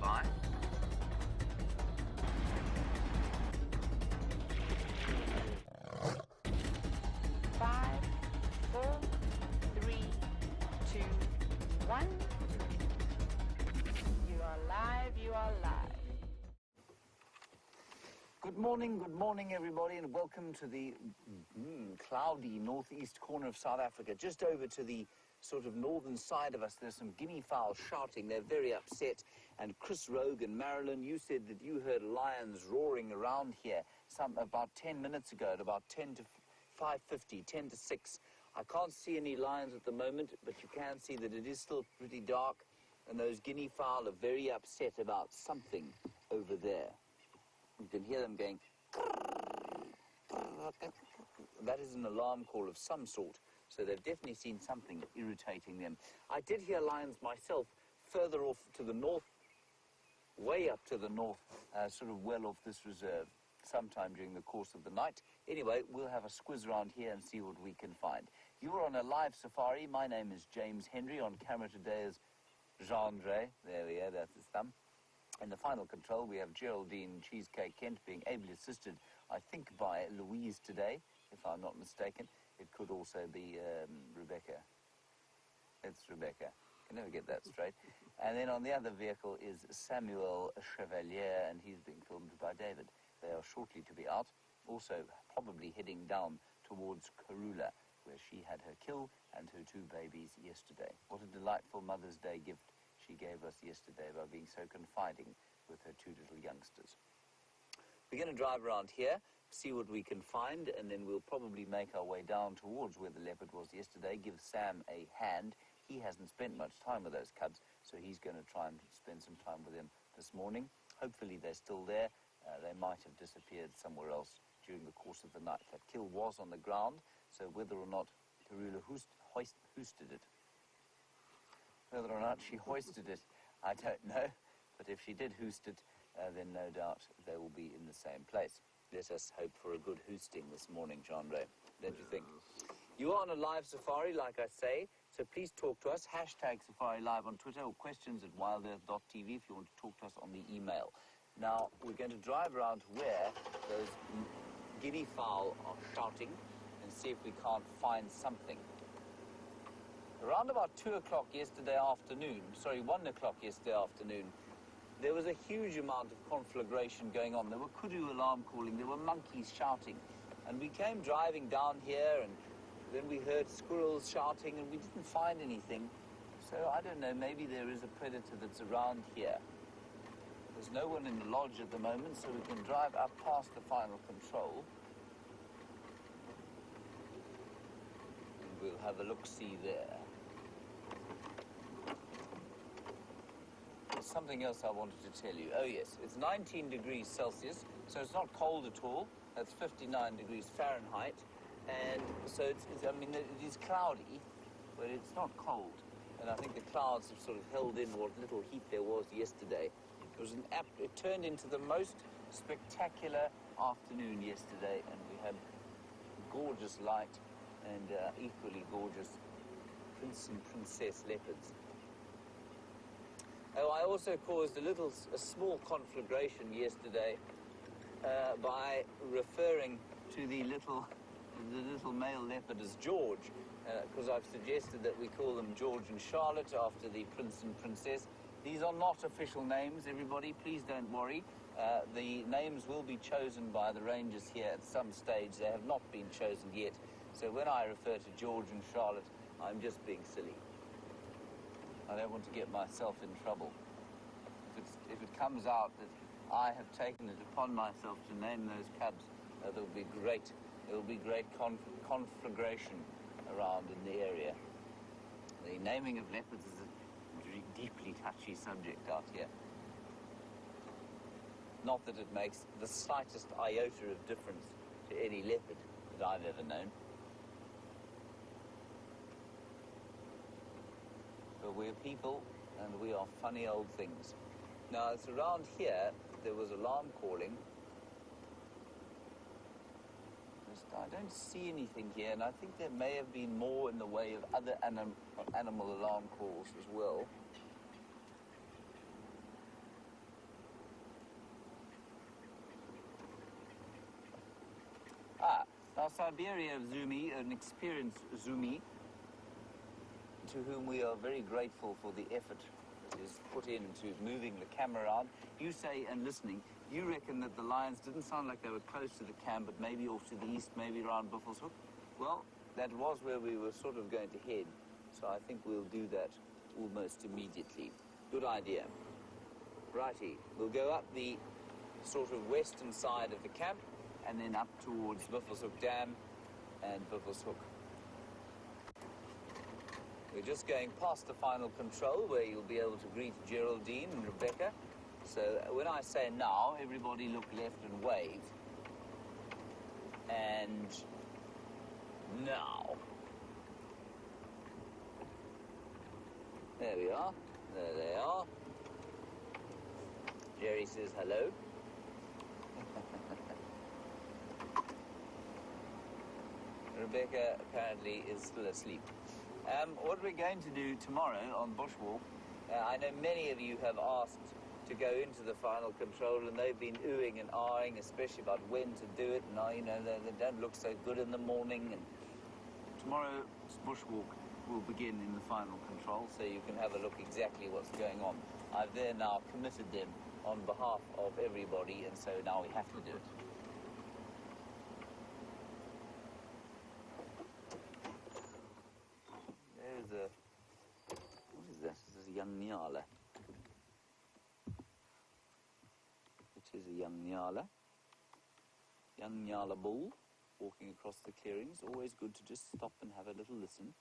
by. 5, 4, 3, 2, 1. You are live, you are live. Good morning everybody, and welcome to the cloudy northeast corner of South Africa. Just over to the sort of northern side of us, there's some guinea fowl shouting. They're very upset. And Chris Rogue and Marilyn, you said that you heard lions roaring around here about 10 minutes ago at about 10 to 5:50, 10 to 6. I can't see any lions at the moment, but you can see that it is still pretty dark, and those guinea fowl are very upset about something over there. You can hear them going. That is an alarm call of some sort, so they've definitely seen something irritating them. I did hear lions myself further off to the north, way up to the north, sort of well off this reserve, sometime during the course of the night. Anyway, we'll have a squiz around here and see what we can find. You're on a live safari. My name is James Henry. On camera today is Jean-Andre. There we go, that's his thumb. In the final control, we have Geraldine Cheesecake Kent being ably assisted, I think, by Louise today, if I'm not mistaken. It could also be Rebecca. It's Rebecca. I can never get that straight. And then on the other vehicle is Samuel Chevalier, and he's being filmed by David. They are shortly to be out, also probably heading down towards Karula, where she had her kill and her 2 babies yesterday. What a delightful Mother's Day gift she gave us yesterday by being so confiding with her 2 little youngsters. We're going to drive around here, see what we can find, and then we'll probably make our way down towards where the leopard was yesterday, give Sam a hand. He hasn't spent much time with those cubs, so he's going to try and spend some time with them this morning. Hopefully they're still there. They might have disappeared somewhere else during the course of the night. That kill was on the ground, so whether or not Karula hoisted it, whether or not she hoisted it, I don't know. But if she did hoist it, then no doubt they will be in the same place. Let us hope for a good hoosting this morning, Jean-Ray. Don't you think? You are on a live safari, like I say, so please talk to us. Hashtag SafariLive on Twitter, or questions at WildEarth.tv if you want to talk to us on the email. Now, we're going to drive around to where those guinea fowl are shouting and see if we can't find something. Around about 2 o'clock yesterday afternoon, 1 o'clock yesterday afternoon, there was a huge amount of conflagration going on. There were kudu alarm calling, there were monkeys shouting. And we came driving down here, and then we heard squirrels shouting, and we didn't find anything. So I don't know, maybe there is a predator that's around here. There's no one in the lodge at the moment, so we can drive up past the final control. And we'll have a look-see there. There's something else I wanted to tell you. Oh yes, it's 19 degrees Celsius, so it's not cold at all. That's 59 degrees Fahrenheit. And so it is cloudy, but it's not cold. And I think the clouds have sort of held in what little heat there was yesterday. It turned into the most spectacular afternoon yesterday, and we had gorgeous light and equally gorgeous prince and princess leopards. Oh, I also caused a small conflagration yesterday by referring to the little male leopard as George, because I've suggested that we call them George and Charlotte after the prince and princess. These are not official names, everybody. Please don't worry. The names will be chosen by the rangers here at some stage. They have not been chosen yet. So when I refer to George and Charlotte, I'm just being silly. I don't want to get myself in trouble. If it comes out that I have taken it upon myself to name those cubs, there will be great conflagration around in the area. The naming of leopards is a deeply touchy subject out here. Not that it makes the slightest iota of difference to any leopard that I've ever known. But we're people, and we are funny old things. Now, it's around here, there was alarm calling. I don't see anything here, and I think there may have been more in the way of other animal alarm calls as well. Siberia Zumi, an experienced Zumi, to whom we are very grateful for the effort that is put into moving the camera around. You say, and listening, you reckon that the lions didn't sound like they were close to the camp, but maybe off to the east, maybe around Buffelshoek? Well, that was where we were sort of going to head, so I think we'll do that almost immediately. Good idea. Righty, we'll go up the sort of western side of the camp and then up towards Buffelshoek Dam and Buffelshoek. We're just going past the final control where you'll be able to greet Geraldine and Rebecca. So when I say now, everybody look left and wave. And now. There we are. There they are. Jerry says hello. Rebecca apparently is still asleep. What we're going to do tomorrow on Bushwalk, I know many of you have asked to go into the final control, and they've been oohing and ahhing, especially about when to do it, and you know, they don't look so good in the morning. And tomorrow's Bushwalk will begin in the final control, so you can have a look exactly what's going on. I've there now committed them on behalf of everybody, and so now we have to do it. There's a... what is that? This is a young nyala. It is a young nyala. Young nyala bull walking across the clearings. Always good to just stop and have a little listen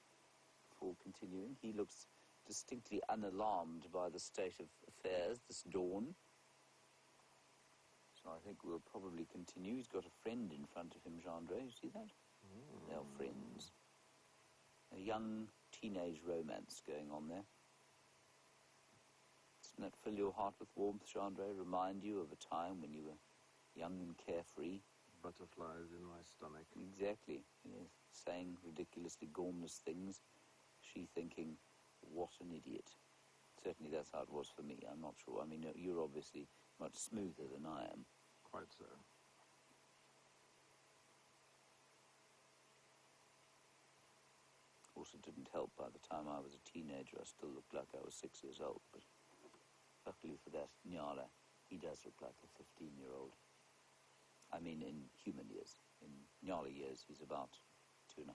before continuing. He looks distinctly unalarmed by the state of affairs this dawn. So I think we'll probably continue. He's got a friend in front of him, Gendre. You see that? They are friends. A young teenage romance going on there. Doesn't that fill your heart with warmth, Gendre? Remind you of a time when you were young and carefree? Butterflies in my stomach. Exactly. Yes. Saying ridiculously gormless things. She thinking, what an idiot. Certainly that's how it was for me. I'm not sure. I mean, you're obviously much smoother than I am. Quite so. Of course, it didn't help. By the time I was a teenager, I still looked like I was 6 years old. But luckily for that, Nyala, he does look like a 15-year-old. I mean, in human years. In Nyala years, he's about 2.5.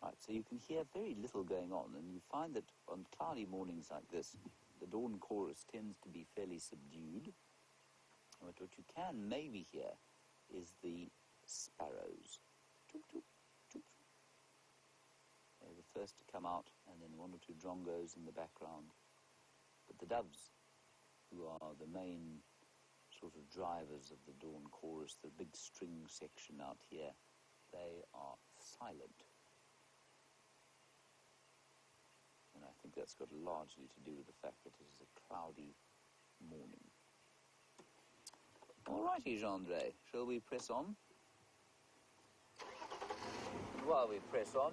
Right, so you can hear very little going on, and you find that on cloudy mornings like this, the dawn chorus tends to be fairly subdued. But what you can maybe hear is the sparrows. Toop, toop, toop. They're the first to come out, and then one or two drongos in the background. But the doves, who are the main sort of drivers of the dawn chorus, the big string section out here, they are silent. And I think that's got largely to do with the fact that it is a cloudy morning. All righty, Gendre, shall we press on? And while we press on,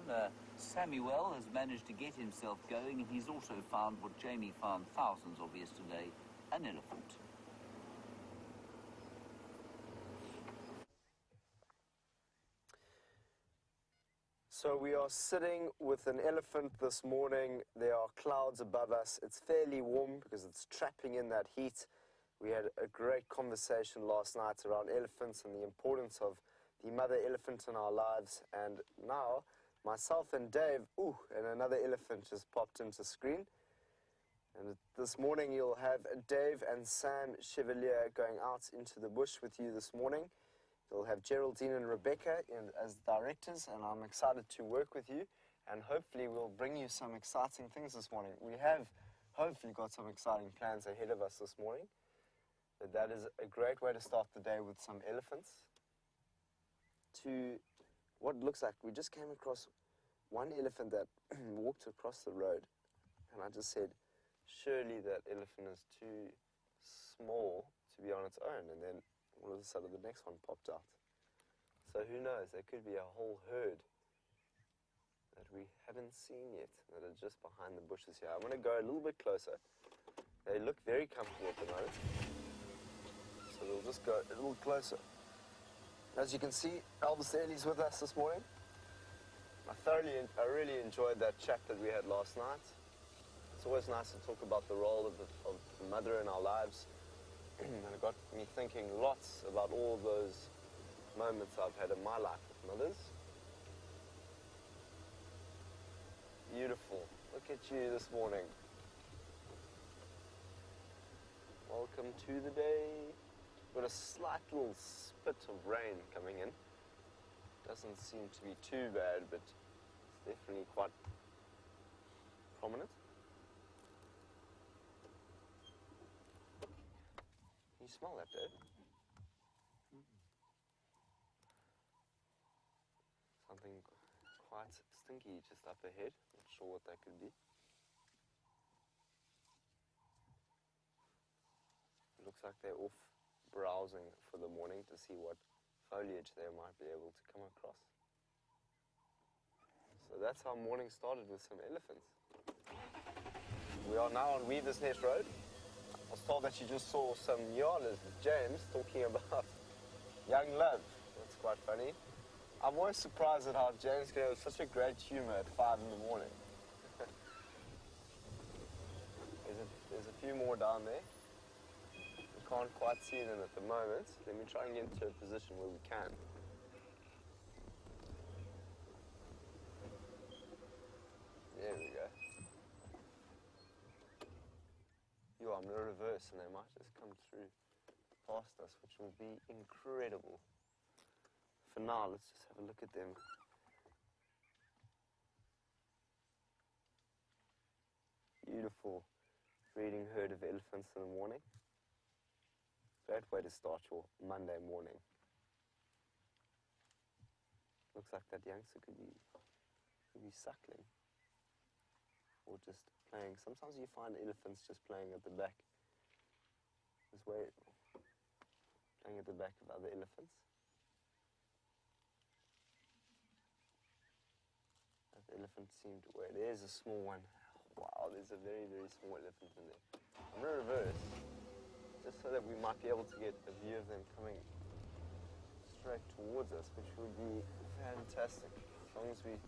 Samuel has managed to get himself going, and he's also found what Jamie found thousands of yesterday, an elephant. So we are sitting with an elephant this morning. There are clouds above us. It's fairly warm because it's trapping in that heat. We had a great conversation last night around elephants and the importance of the mother elephant in our lives. And now, myself and Dave, and another elephant just popped into screen. And this morning you'll have Dave and Sam Chevalier going out into the bush with you this morning. You'll have Geraldine and Rebecca as directors, and I'm excited to work with you. And hopefully we'll bring you some exciting things this morning. We have hopefully got some exciting plans ahead of us this morning. But that is a great way to start the day with some elephants. To what looks like we just came across one elephant that walked across the road. And I just said, surely that elephant is too small to be on its own. And then all of a sudden the next one popped out. So who knows, there could be a whole herd that we haven't seen yet, that are just behind the bushes here. I'm going to go a little bit closer. They look very comfortable at the moment. So we'll just go a little closer. As you can see, Elvis Early's with us this morning. I really enjoyed that chat that we had last night. It's always nice to talk about the role of the mother in our lives. And it got me thinking lots about all those moments I've had in my life with mothers. Beautiful. Look at you this morning. Welcome to the day. Got a slight little spit of rain coming in. Doesn't seem to be too bad, but it's definitely quite prominent. Can you smell that, Dave? Something quite stinky just up ahead. Not sure what that could be. It looks like they're off browsing for the morning to see what foliage they might be able to come across. So that's how morning started, with some elephants. We are now on Weaver's Nest Road. I was told that you just saw some nyalas with James talking about young love. That's quite funny. I'm always surprised at how James can have such a great humour at 5 in the morning. There's a few more down there. We can't quite see them at the moment. Let me try and get into a position where we can. There we go. I'm going to reverse and they might just come through past us, which will be incredible. For now, let's just have a look at them. Beautiful breeding herd of elephants in the morning. Great way to start your Monday morning. Looks like that youngster could be suckling or just playing. Sometimes you find elephants just playing at the back. This way, playing at the back of other elephants. That elephant seemed to wait. There's a small one. Wow, there's a very, very small elephant in there. I'm going to reverse, just so that we might be able to get a view of them coming straight towards us, which would be fantastic, as long as we...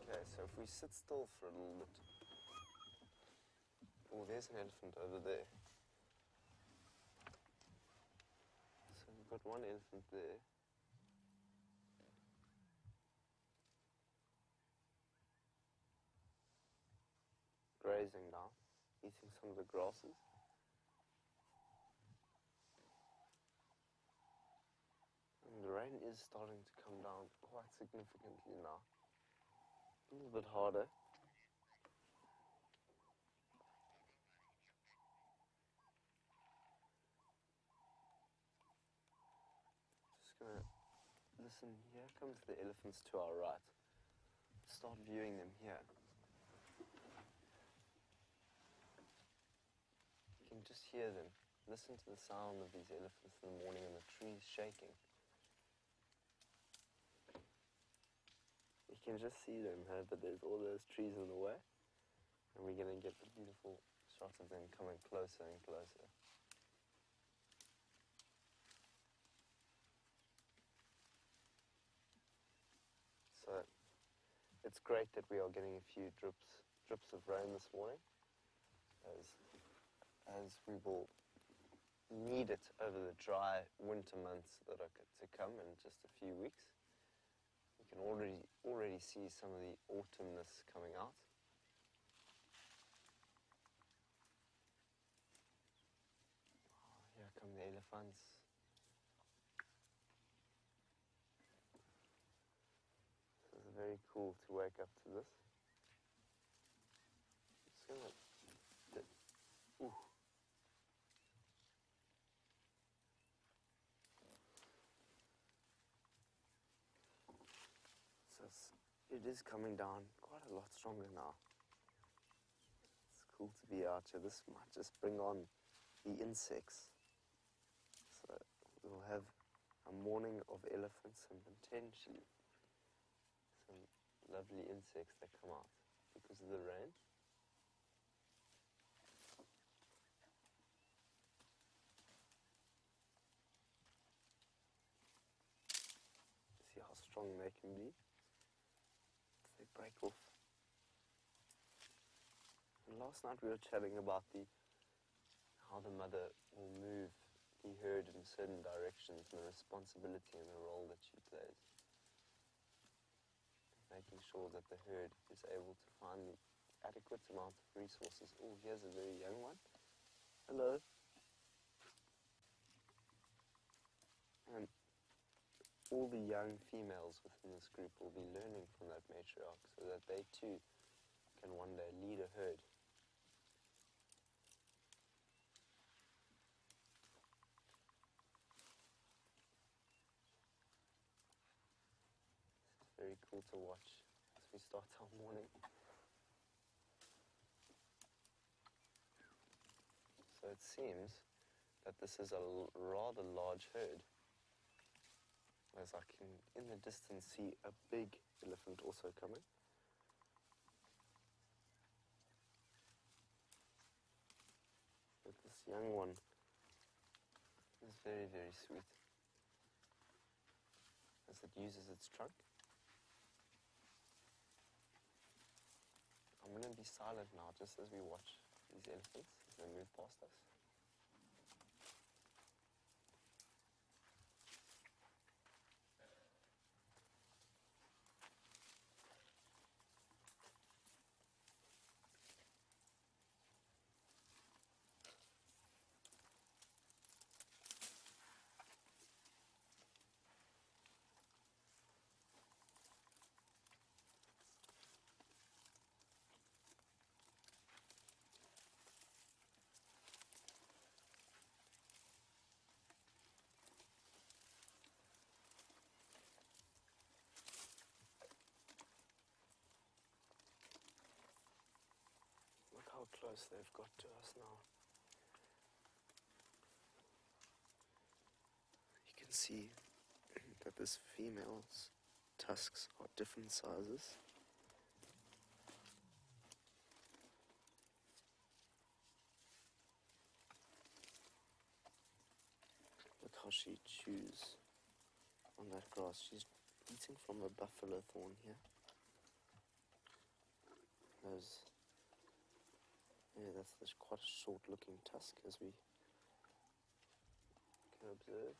Okay, so if we sit still for a little bit... Oh, there's an elephant over there. So we've got one elephant there. Grazing now, eating some of the grasses. And the rain is starting to come down quite significantly now. A little bit harder. Gonna listen. Here comes the elephants to our right. Start viewing them here. You can just hear them. Listen to the sound of these elephants in the morning and the trees shaking. You can just see them, but there's all those trees in the way. And we're going to get the beautiful shots of them coming closer and closer. So it's great that we are getting a few drips of rain this morning, as we will need it over the dry winter months that are to come in just a few weeks. You can already see some of the autumnness coming out. Oh, here come the elephants. Very cool to wake up to this. Just gonna ooh. So it is coming down quite a lot stronger now. cool to be out here. This might just bring on the insects. So we'll have a morning of elephants and potentially some lovely insects that come out because of the rain. See how strong they can be. They break off. And last night we were chatting about how the mother will move the herd in certain directions and the responsibility and the role that she plays. Making sure that the herd is able to find the adequate amount of resources. Oh, here's a very young one. Hello. And all the young females within this group will be learning from that matriarch so that they too can one day lead a herd. It's very cool to watch as we start our morning. So it seems that this is a rather large herd. As I can, in the distance, see a big elephant also coming. But this young one is very, very sweet as it uses its trunk. I'm going to be silent now just as we watch these elephants as they move past us. Look how close they've got to us now. You can see that this female's tusks are different sizes. Look how she chews on that grass. She's eating from a buffalo thorn here. That's quite a short-looking tusk, as we can observe.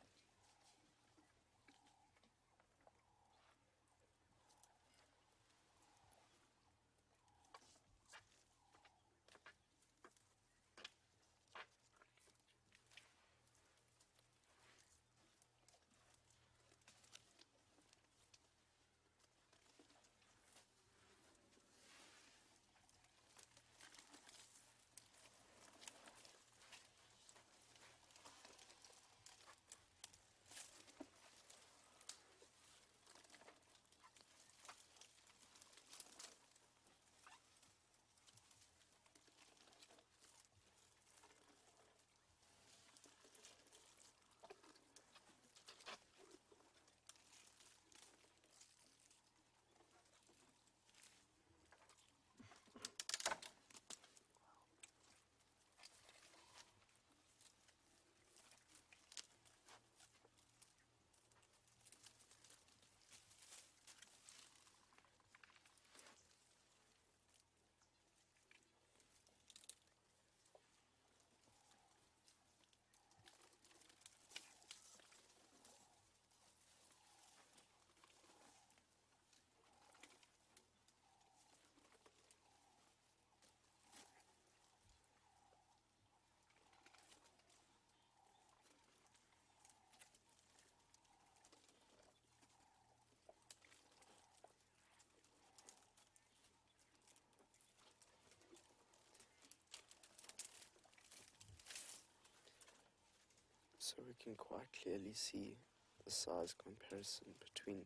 So we can quite clearly see the size comparison between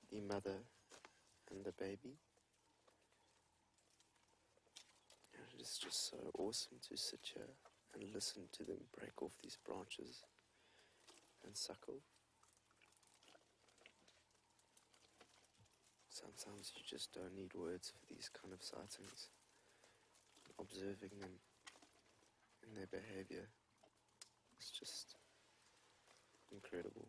the mother and the baby. It is just so awesome to sit here and listen to them break off these branches and suckle. Sometimes you just don't need words for these kind of sightings. Observing them and their behavior is just incredible.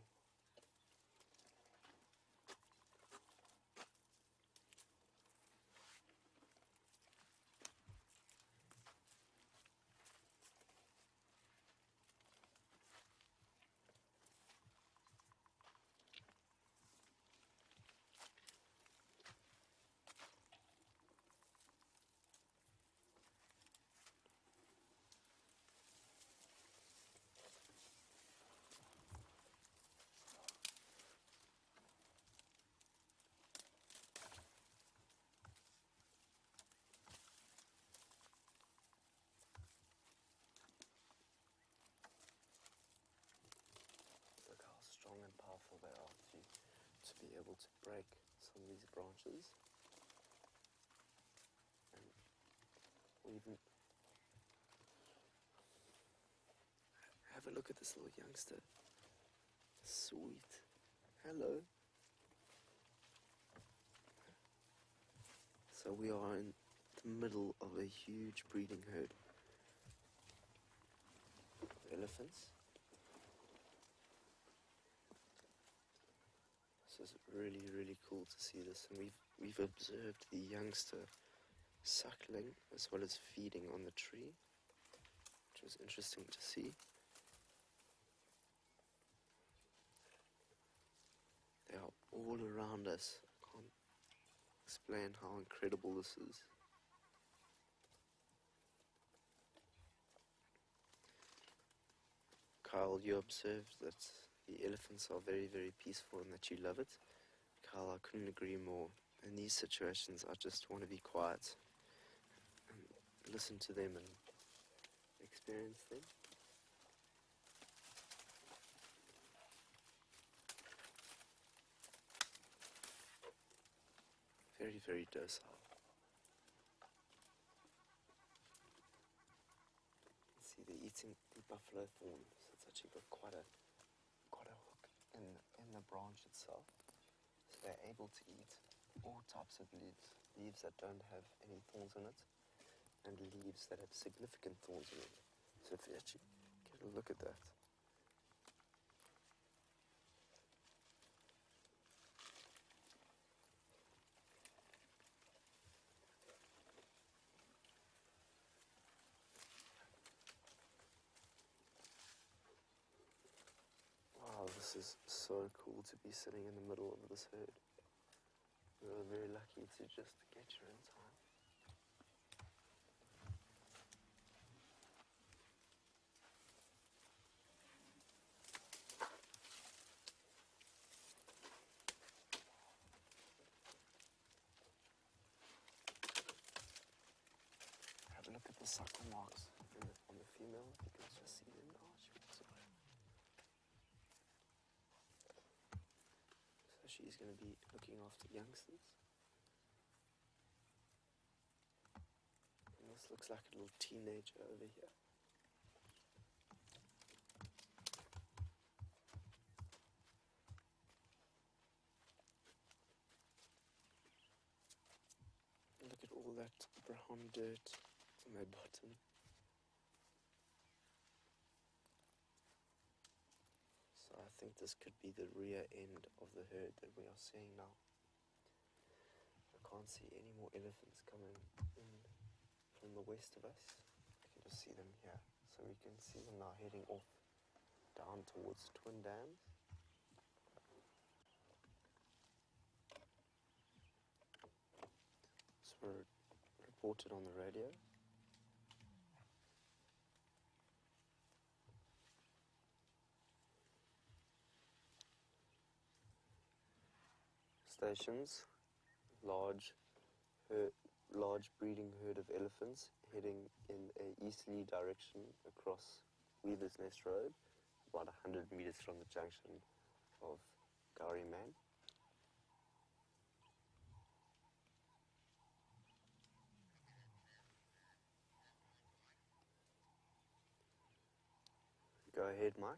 Look how strong and powerful they are to be able to break some of these branches. Or even have a look at this little youngster. Sweet. Hello. So we are in the middle of a huge breeding herd of elephants. This is really, really cool to see this, and we've observed the youngster suckling as well as feeding on the tree, which was interesting to see. They are all around us. I can't explain how incredible this is. Kyle, you observed that the elephants are very, very peaceful and that you love it. Kyle, I couldn't agree more. In these situations, I just want to be quiet and listen to them and experience them. Very, very docile. You see, they're eating the buffalo thorn, so it's actually got quite a hook in the branch itself. So they're able to eat all types of leaves that don't have any thorns in it, and leaves that have significant thorns in it. So if you actually get a look at that. Wow, this is so cool to be sitting in the middle of this herd. We were very lucky to just get here in time. Have a look at the suckle marks on the female. You can just see them now. She walks away. So she's going to be looking after youngsters. And this looks like a little teenager over here. Look at all that brown dirt on their bottom. So I think this could be the rear end of the herd that we are seeing now. I can't see any more elephants coming in from the west of us. I can just see them here. So we can see them now heading off down towards Twin Dams. So we're reported on the radio. Stations, large breeding herd of elephants heading in a easterly direction across Weaver's Nest Road, about 100 meters from the junction of Gowrie Man. ahead, Mike.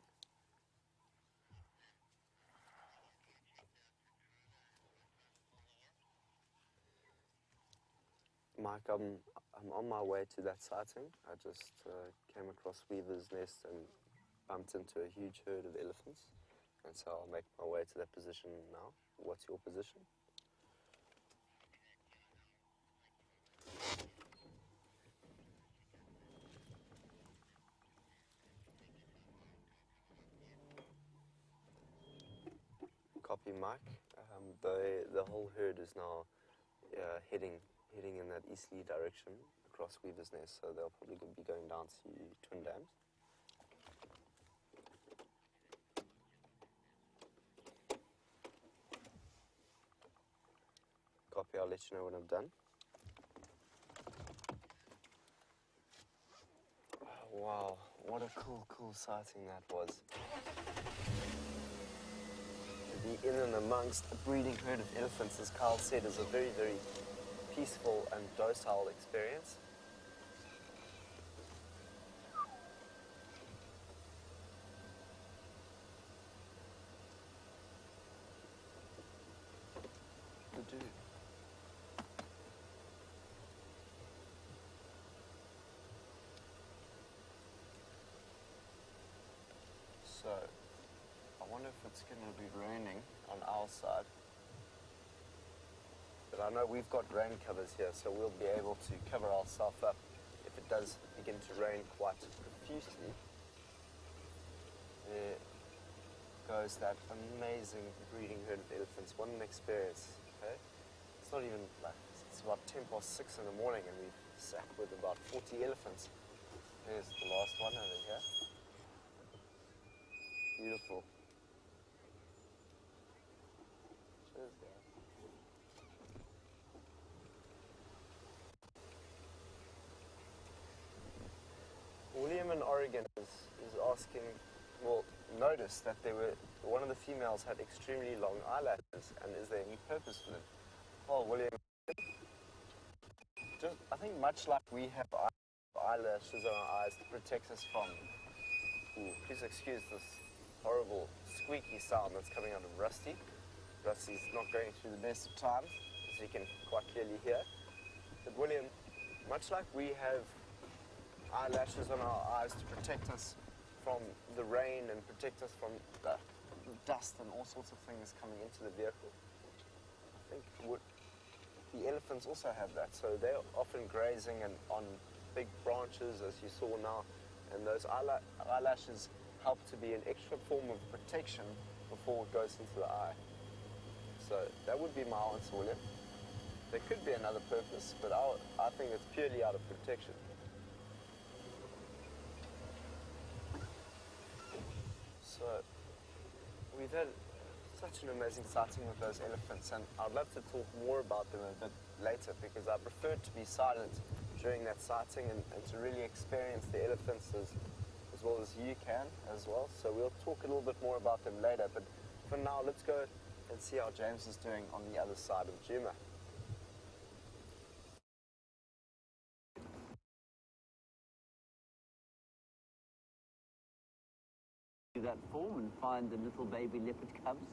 Mike, I'm on my way to that sighting. I just came across Weaver's Nest and bumped into a huge herd of elephants. And so I'll make my way to that position now. What's your position? Copy, Mike. The whole herd is now heading in that easterly direction across Weaver's Nest, so they'll probably be going down to Twin Dams. Copy, I'll let you know when I'm done. Oh, wow, what a cool sighting that was. To be in and amongst a breeding herd of elephants, as Carl said, is a very, very peaceful and docile experience. The dude. So, I wonder if it's going to be raining on our side. But I know we've got rain covers here, so we'll be able to cover ourselves up if it does begin to rain quite profusely. There goes that amazing breeding herd of elephants. What an experience, okay? It's not even like, it's about 6:10 in the morning and we've sat with about 40 elephants. There's the last one over here. Beautiful. Cheers, guys. William in Oregon is asking, well, noticed that one of the females had extremely long eyelashes, and is there any purpose for them? Well, William, I think much like we have eyelashes on our eyes to protect us from, please excuse this horrible squeaky sound that's coming out of Rusty. Rusty's not going through the best of times, as you can quite clearly hear. But William, much like we have eyelashes on our eyes to protect us from the rain and protect us from the dust and all sorts of things coming into the vehicle, I think the elephants also have that. So they're often grazing and on big branches, as you saw now, and those eyelashes help to be an extra form of protection before it goes into the eye. So that would be my answer, William. There could be another purpose, but I think it's purely out of protection. So we've had such an amazing sighting with those elephants, and I'd love to talk more about them a bit later, because I prefer to be silent during that sighting and to really experience the elephants as well as you can as well. So we'll talk a little bit more about them later, but for now, let's go and see how James is doing on the other side of Djuma. That form and find the little baby leopard cubs.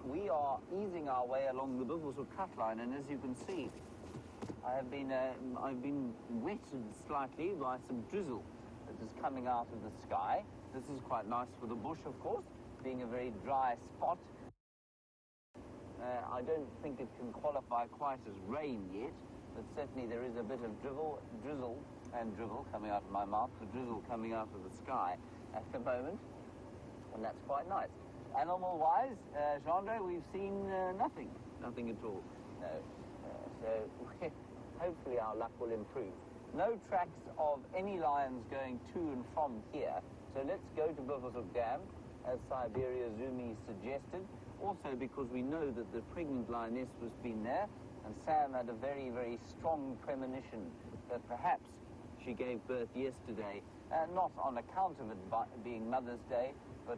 We are easing our way along the Bivelshoek cut line, and as you can see, I've been wetted slightly by some drizzle that is coming out of the sky. This is quite nice for the bush, of course, being a very dry spot. I don't think it can qualify quite as rain yet, but certainly there is a bit of drizzle coming out of my mouth, the drizzle coming out of the sky at the moment, and that's quite nice. Animal-wise, Chandra, we've seen nothing at all. No. So hopefully our luck will improve. No tracks of any lions going to and from here, so let's go to Bivelshoek Dam, as Siberia Zumi suggested, also because we know that the pregnant lioness was been there, and Sam had a very, very strong premonition that perhaps she gave birth yesterday, not on account of it being Mother's Day, but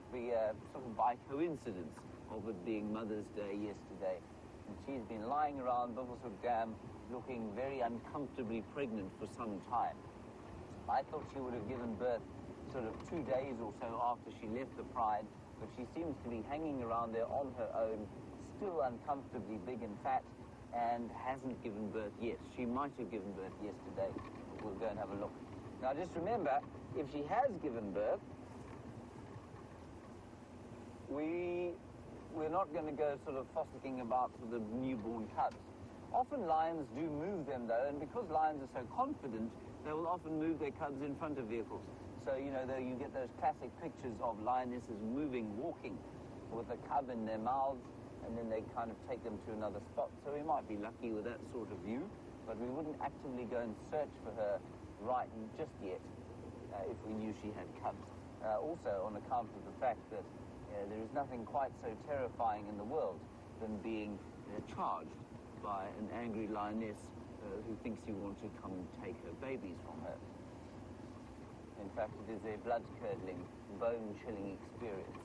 sort of by coincidence of it being Mother's Day yesterday. And she's been lying around Bivelshoek Dam looking very uncomfortably pregnant for some time. I thought she would have given birth sort of 2 days or so after she left the Pride, but she seems to be hanging around there on her own, still uncomfortably big and fat, and hasn't given birth yet. She might have given birth yesterday. We'll go and have a look. Now just remember, if she has given birth, we're not going to go sort of fossicking about for the newborn cubs. Often lions do move them though, and because lions are so confident, they will often move their cubs in front of vehicles. So, you know, you get those classic pictures of lionesses moving, walking with a cub in their mouths, and then they kind of take them to another spot. So we might be lucky with that sort of view, but we wouldn't actively go and search for her right just yet if we knew she had cubs. Also on account of the fact that there is nothing quite so terrifying in the world than being charged by an angry lioness who thinks you want to come and take her babies from her. In fact, it is a blood-curdling, bone-chilling experience.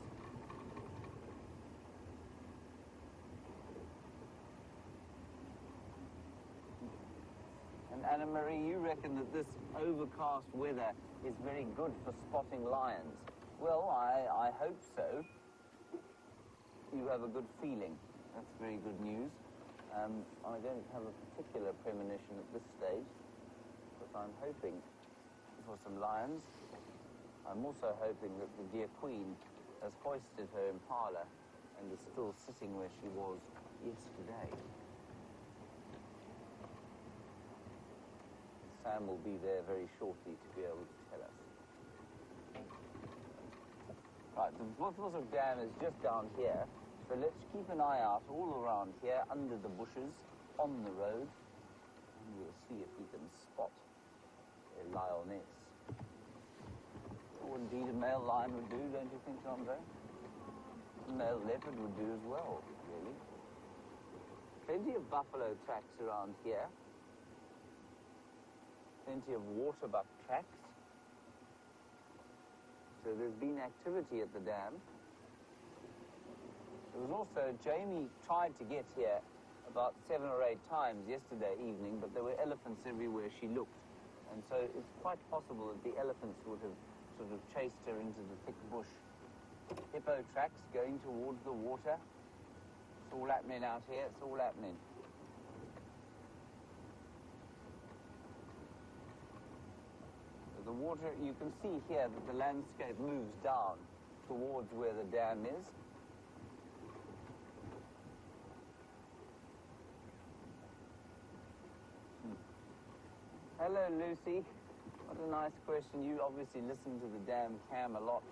And Anna Marie, you reckon that this overcast weather is very good for spotting lions? Well, I hope so. You have a good feeling. That's very good news. I don't have a particular premonition at this stage, but I'm hoping for some lions. I'm also hoping that the dear Queen has hoisted her impala and is still sitting where she was yesterday. Sam will be there very shortly to be able to tell us. Right, the Buffelshoek Dam is just down here, so let's keep an eye out all around here, under the bushes, on the road, and we'll see if we can spot a lioness. Or indeed a male lion would do, don't you think, Andre? A male leopard would do as well, really. Plenty of buffalo tracks around here. Plenty of waterbuck tracks. So there's been activity at the dam. There was also, Jamie tried to get here about 7 or 8 times yesterday evening, but there were elephants everywhere she looked. And so it's quite possible that the elephants would have sort of chased her into the thick bush. Hippo tracks going towards the water. It's all happening out here, it's all happening. The water, you can see here that the landscape moves down towards where the dam is. Hello, Lucy. What a nice question. You obviously listen to the dam cam a lot.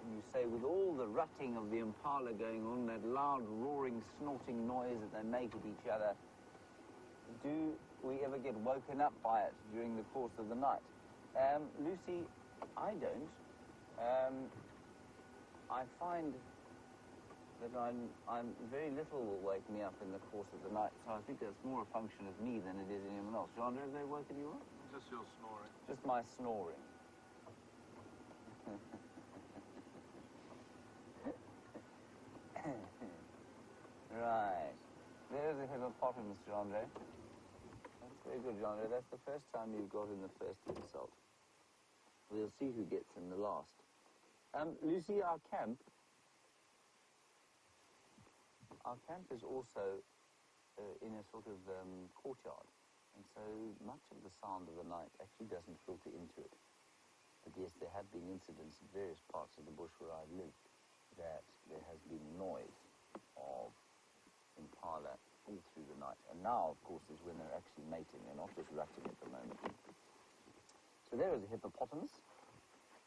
And you say, with all the rutting of the impala going on, that loud, roaring, snorting noise that they make at each other, do we ever get woken up by it during the course of the night? Lucy, I don't. I find that I'm very little will wake me up in the course of the night, so I think that's more a function of me than it is anyone else. John, have they woken you up? Just your snoring. Just my snoring. Right. There's a hippopotamus, Jandre. That's very good, Jandre. That's the first time you've got in the first insult. We'll see who gets in the last. Lucy, our camp is also in a sort of courtyard, and so much of the sound of the night actually doesn't filter into it. But yes, there have been incidents in various parts of the bush where I've lived that there has been noise of impala all through the night. And now, of course, is when they're actually mating. They're not just rutting at the moment. So there is a hippopotamus.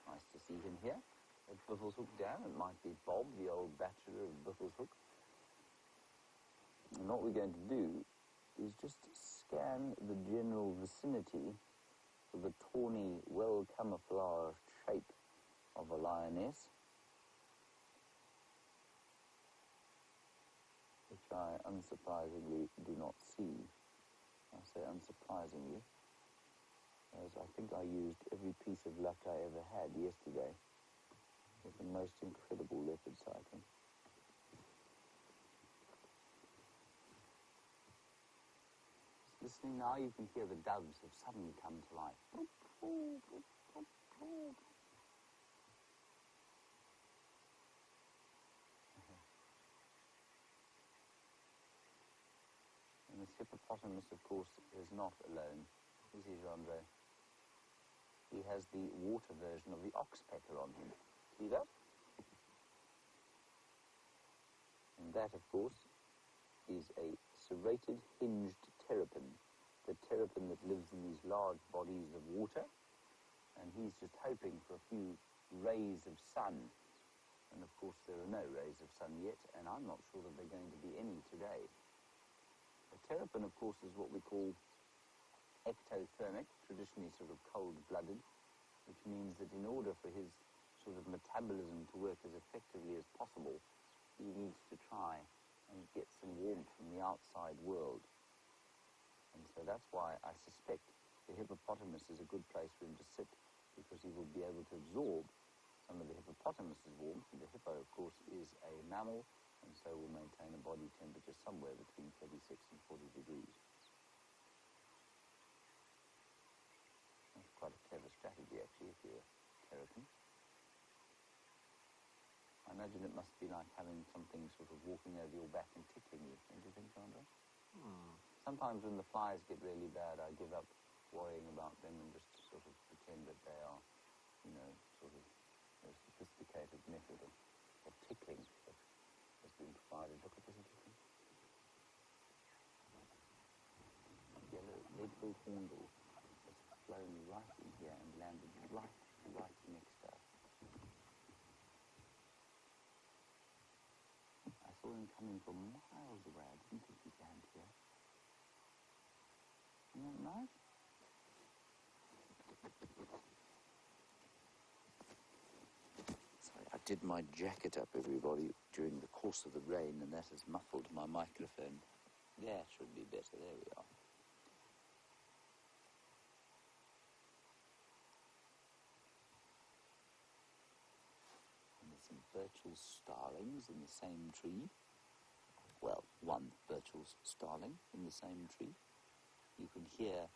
Nice to see him here at Buffelshoek Dam. It might be Bob, the old bachelor of Buffelshoek. And what we're going to do is just scan the general vicinity of the tawny, well-camouflaged shape of a lioness, which I unsurprisingly do not see. I say unsurprisingly, as I think I used every piece of luck I ever had yesterday with the most incredible leopard sighting. Listening now, you can hear the doves have suddenly come to life. hippopotamus, of course, is not alone. This is Andre. He has the water version of the oxpecker on him. See that? And that, of course, is a serrated, hinged terrapin. The terrapin that lives in these large bodies of water. And he's just hoping for a few rays of sun. And of course there are no rays of sun yet, and I'm not sure that there are going to be any today. A terrapin, of course, is what we call ectothermic, traditionally sort of cold-blooded, which means that in order for his sort of metabolism to work as effectively as possible, he needs to try and get some warmth from the outside world. And so that's why I suspect the hippopotamus is a good place for him to sit, because he will be able to absorb some of the hippopotamus's warmth. And the hippo, of course, is a mammal, and so will maintain a body temperature somewhere between 36 and 40 degrees. That's quite a clever strategy, actually, if you're a terrapin. I imagine it must be like having something sort of walking over your back and tickling you, don't you think, Andre? Sometimes when the flies get really bad, I give up worrying about them and just sort of pretend that they are, you know, sort of a sophisticated method of tickling that has been provided. Look at this tickling. Yellow lead-billed hornbill has flown right in here and landed right next to us. I saw him coming from miles away. I didn't think he'd land here. Isn't that nice? Sorry, I did my jacket up, everybody, during the course of the rain, and that has muffled my microphone. That should be better. There we are. And there's some Birchall's starlings in the same tree. Well, one Birchall's starling in the same tree. You can hear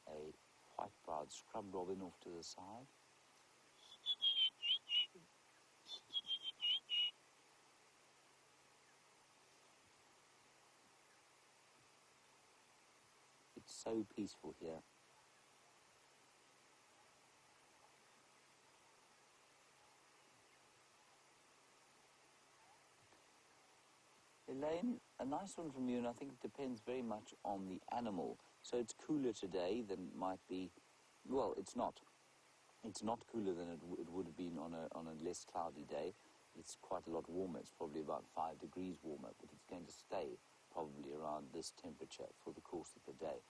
a white-browed scrub robin off to the side. It's so peaceful here. Elaine, a nice one from you, and I think it depends very much on the animal. So it's cooler today than it might be. Well, it's not. It's not cooler than it would have been on a less cloudy day. It's quite a lot warmer. It's probably about 5 degrees warmer, but it's going to stay probably around this temperature for the course of the day.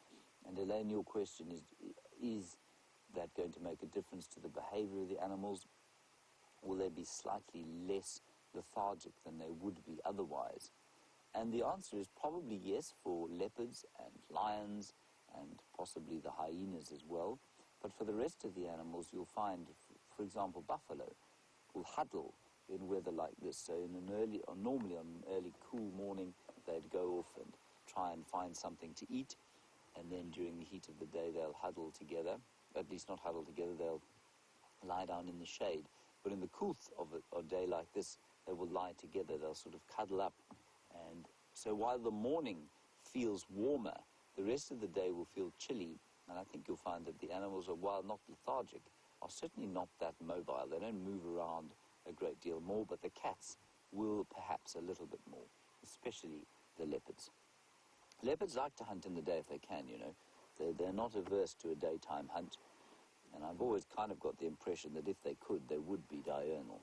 And Elaine, your question is that going to make a difference to the behavior of the animals? Will they be slightly less lethargic than they would be otherwise? And the answer is probably yes for leopards and lions and possibly the hyenas as well. But for the rest of the animals, you'll find, for example, buffalo will huddle in weather like this. So normally on an early cool morning, they'd go off and try and find something to eat. And then during the heat of the day, they'll huddle together. At least not huddle together, they'll lie down in the shade. But in the coolth of a day like this, they will lie together. They'll sort of cuddle up. And so while the morning feels warmer, the rest of the day will feel chilly. And I think you'll find that the animals, while not lethargic, are certainly not that mobile. They don't move around a great deal more, but the cats will perhaps a little bit more, especially the leopards. Leopards like to hunt in the day if they can, you know. They're not averse to a daytime hunt. And I've always kind of got the impression that if they could, they would be diurnal.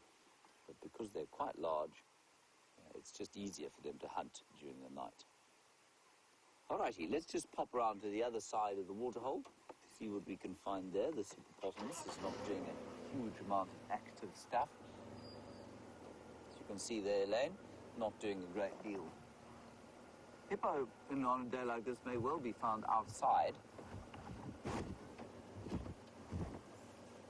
But because they're quite large, it's just easier for them to hunt during the night. Alrighty, let's just pop around to the other side of the waterhole, see what we can find there. This hippopotamus is not doing a huge amount of active stuff. As you can see there, Elaine, not doing a great deal. Hippo, on a day like this, may well be found outside.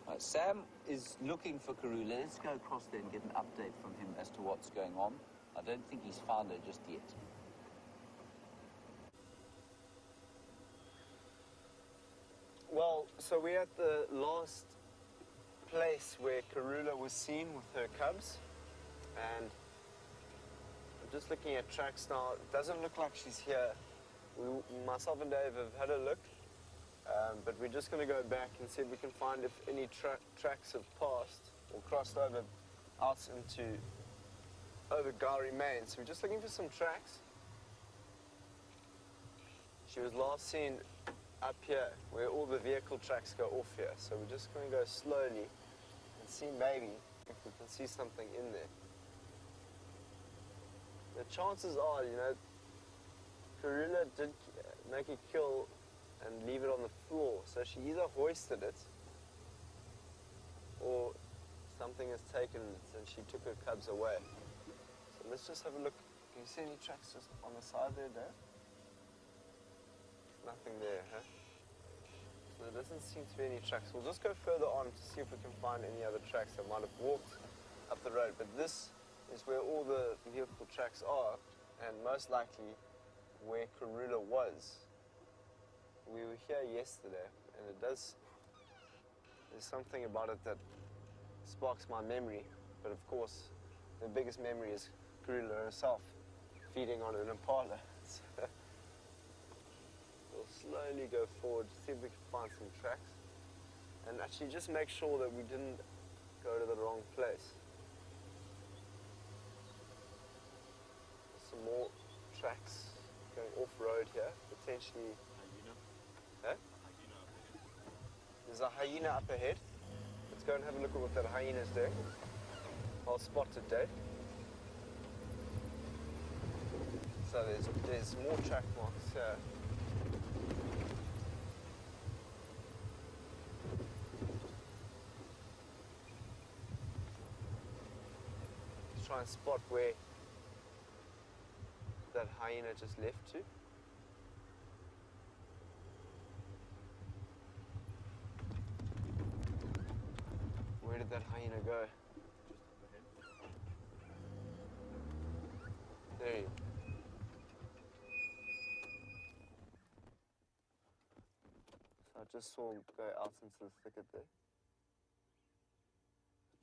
Right, Sam is looking for Karula. Let's go across there and get an update from him as to what's going on. I don't think he's found her just yet. Well, so we're at the last place where Karula was seen with her cubs, and I'm just looking at tracks now. It doesn't look like she's here myself and Dave have had a look, but we're just going to go back and see if we can find if any tracks have passed or crossed over out over Gowrie Main. So we're just looking for some tracks. She was last seen up here, where all the vehicle tracks go off here. So we're just going to go slowly and see maybe if we can see something in there. The chances are, you know, Karula did make a kill and leave it on the floor. So she either hoisted it or something has taken it and she took her cubs away. So let's just have a look. Can you see any tracks just on the side there, Dave? Nothing there, huh? So there doesn't seem to be any tracks. We'll just go further on to see if we can find any other tracks that might have walked up the road. But this is where all the vehicle tracks are, and most likely where Karula was. We were here yesterday, and there's something about it that sparks my memory. But of course, the biggest memory is Karula herself feeding on an impala. We'll slowly go forward, see if we can find some tracks, and actually just make sure that we didn't go to the wrong place. There's some more tracks going off-road here, potentially. Huh? There's a hyena up ahead. Let's go and have a look at what that hyena is doing. I'll spot it, Dave. So there's more track marks here. Let's try and spot where that hyena just left to. Where did that hyena go? There you go. So I just saw him go out into the thicket there.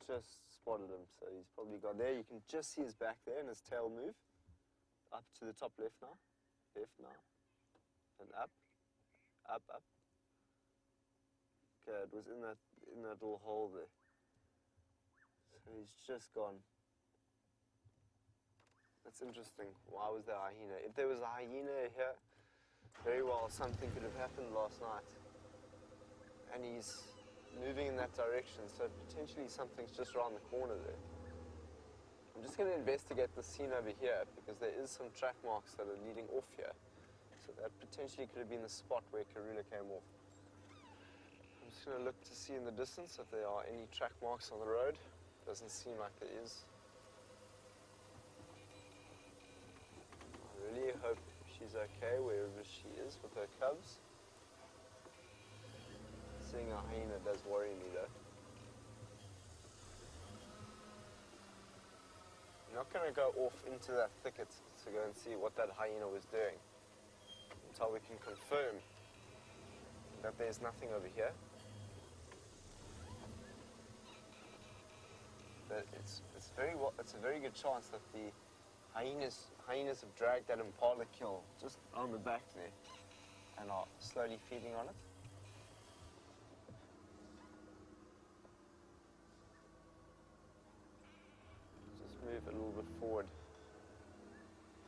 Just spotted him, so he's probably gone there. You can just see his back there and his tail move. Up to the top left now. Left now. And up. Up, up. Okay, it was in that little hole there. So he's just gone. That's interesting. Why was there a hyena? If there was a hyena here, very well something could have happened last night. And he's moving in that direction, so potentially something's just around the corner there. I'm just going to investigate the scene over here because there is some track marks that are leading off here. So that potentially could have been the spot where Karula came off. I'm just going to look to see in the distance if there are any track marks on the road. Doesn't seem like there is. I really hope she's okay wherever she is with her cubs. Seeing a hyena does worry me though. I'm not going to go off into that thicket to go and see what that hyena was doing until we can confirm that there's nothing over here. But it's a very good chance that the hyenas have dragged that impala kill just on the back there and are slowly feeding on it. Just move a little bit forward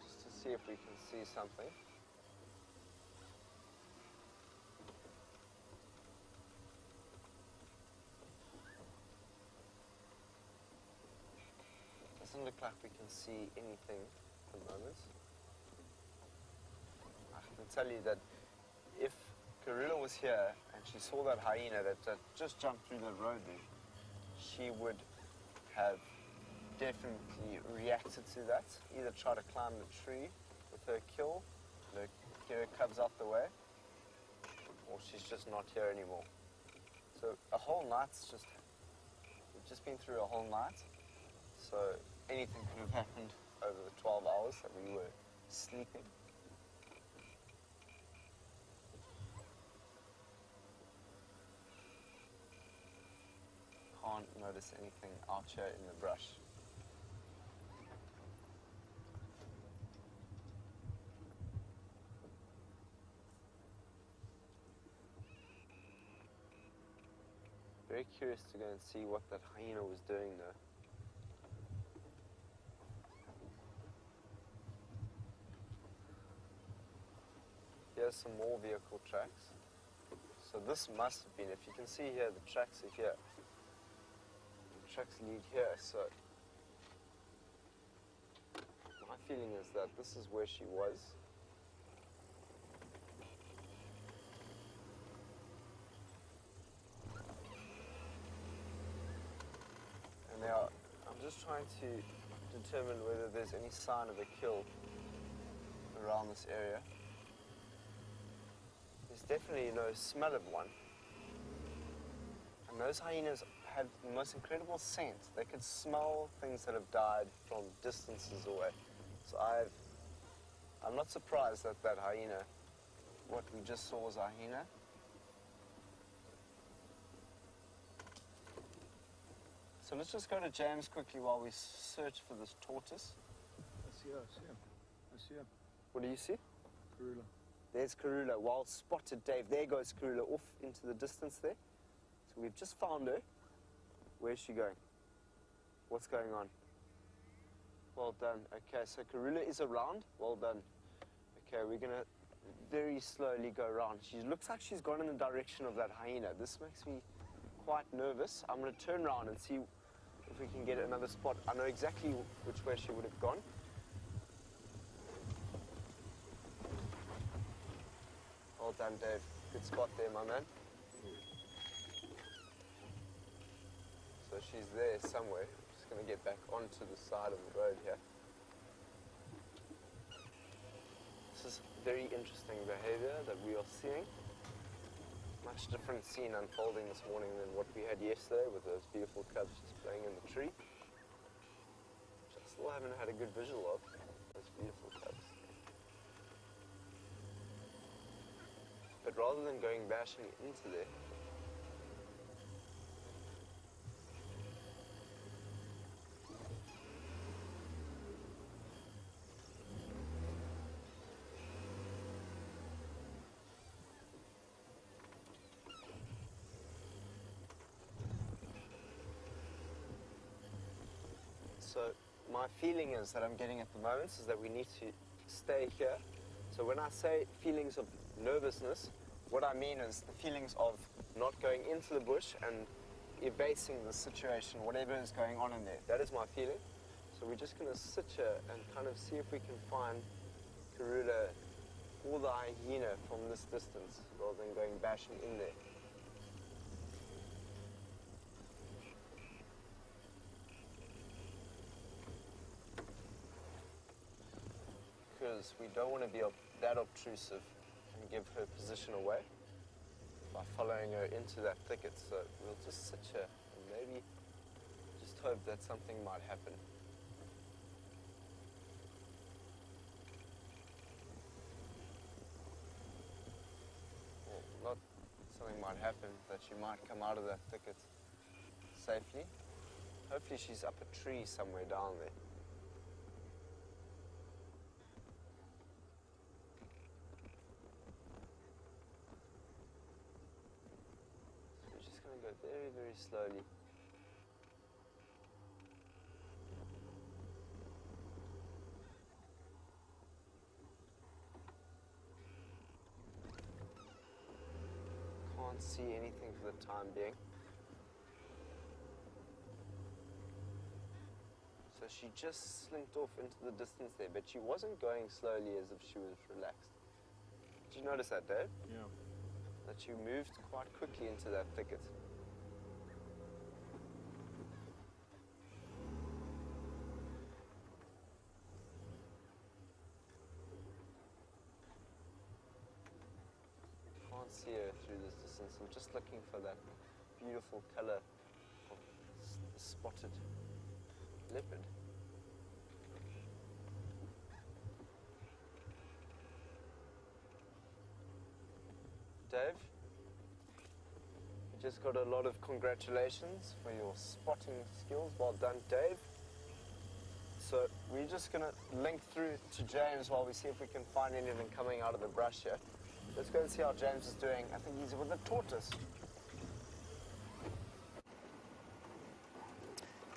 just to see if we can see something. Doesn't look like we can see anything at the moment. I can tell you that if Karula was here and she saw that hyena that just jumped through the road there, she would have definitely reacted to that. Either try to climb the tree with her kill, get her cubs out the way, or she's just not here anymore. So a whole night's we've just been through a whole night. So anything could have happened over the 12 hours that we were sleeping. Can't notice anything out here in the brush. Very curious to go and see what that hyena was doing though. Here's some more vehicle tracks. So this must have been, if you can see here, the tracks are here. The tracks lead here, so my feeling is that this is where she was. And now, I'm just trying to determine whether there's any sign of a kill around this area. There's definitely no smell of one. And those hyenas have the most incredible scent. They can smell things that have died from distances away. So I'm not surprised that that hyena, what we just saw was a hyena. So let's just go to James quickly while we search for this tortoise. I see him. I see him. What do you see? Karula. There's Karula, well spotted, Dave. There goes Karula off into the distance there. So we've just found her. Where's she going? What's going on? Well done. Okay, so Karula is around. Well done. Okay, we're going to very slowly go around. She looks like she's gone in the direction of that hyena. This makes me quite nervous. I'm going to turn around and see if we can get another spot. I know exactly which way she would have gone. Well done, Dave. Good spot there, my man. So she's there somewhere. Just going to get back onto the side of the road here. This is very interesting behavior that we are seeing. Much different scene unfolding this morning than what we had yesterday with those beautiful cubs just playing in the tree. Which I still haven't had a good visual of, those beautiful cubs. But rather than going bashing into there, so my feeling is that I'm getting at the moment is that we need to stay here. So when I say feelings of nervousness, what I mean is the feelings of not going into the bush and evading the situation, whatever is going on in there. That is my feeling. So we're just going to sit here and kind of see if we can find Karula or the hyena from this distance rather than going bashing in there. Because we don't want to be that obtrusive and give her position away by following her into that thicket. So we'll just sit here and maybe just hope that something might happen. Well, not something might happen, that she might come out of that thicket safely. Hopefully she's up a tree somewhere down there. Go very, very slowly. Can't see anything for the time being. So she just slinked off into the distance there, but she wasn't going slowly as if she was relaxed. Did you notice that, Dave? Yeah. That she moved quite quickly into that thicket. See her through this distance. I'm just looking for that beautiful color of the spotted leopard. Dave, you just got a lot of congratulations for your spotting skills. Well done, Dave. So we're just going to link through to James while we see if we can find anything coming out of the brush here. Let's go and see how James is doing. I think he's with a tortoise.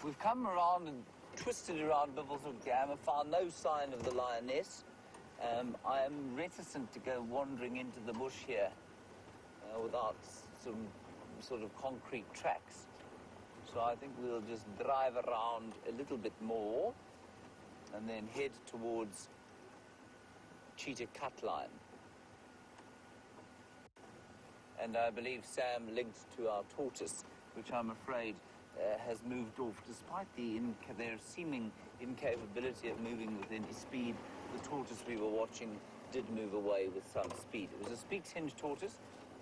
We've come around and twisted around Bivelshoek Dam and found no sign of the lioness. I am reticent to go wandering into the bush here without some sort of concrete tracks. So I think we'll just drive around a little bit more and then head towards Cheetah Cut Line. And I believe Sam linked to our tortoise, which I'm afraid has moved off. Despite their seeming incapability of moving with any speed, the tortoise we were watching did move away with some speed. It was a speak-tinged tortoise,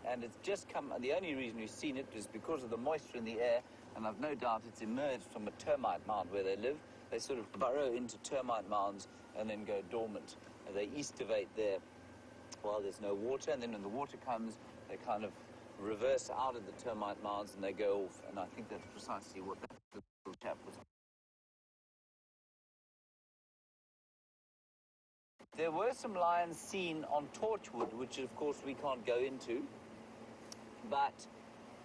and it's just come, the only reason we've seen it is because of the moisture in the air, and I've no doubt it's emerged from a termite mound where they live. They sort of burrow into termite mounds and then go dormant. And they estivate there while there's no water, and then when the water comes, they kind of reverse out of the termite mounds and they go off. And I think that's precisely what that little chap was. There were some lions seen on Torchwood, which of course we can't go into, but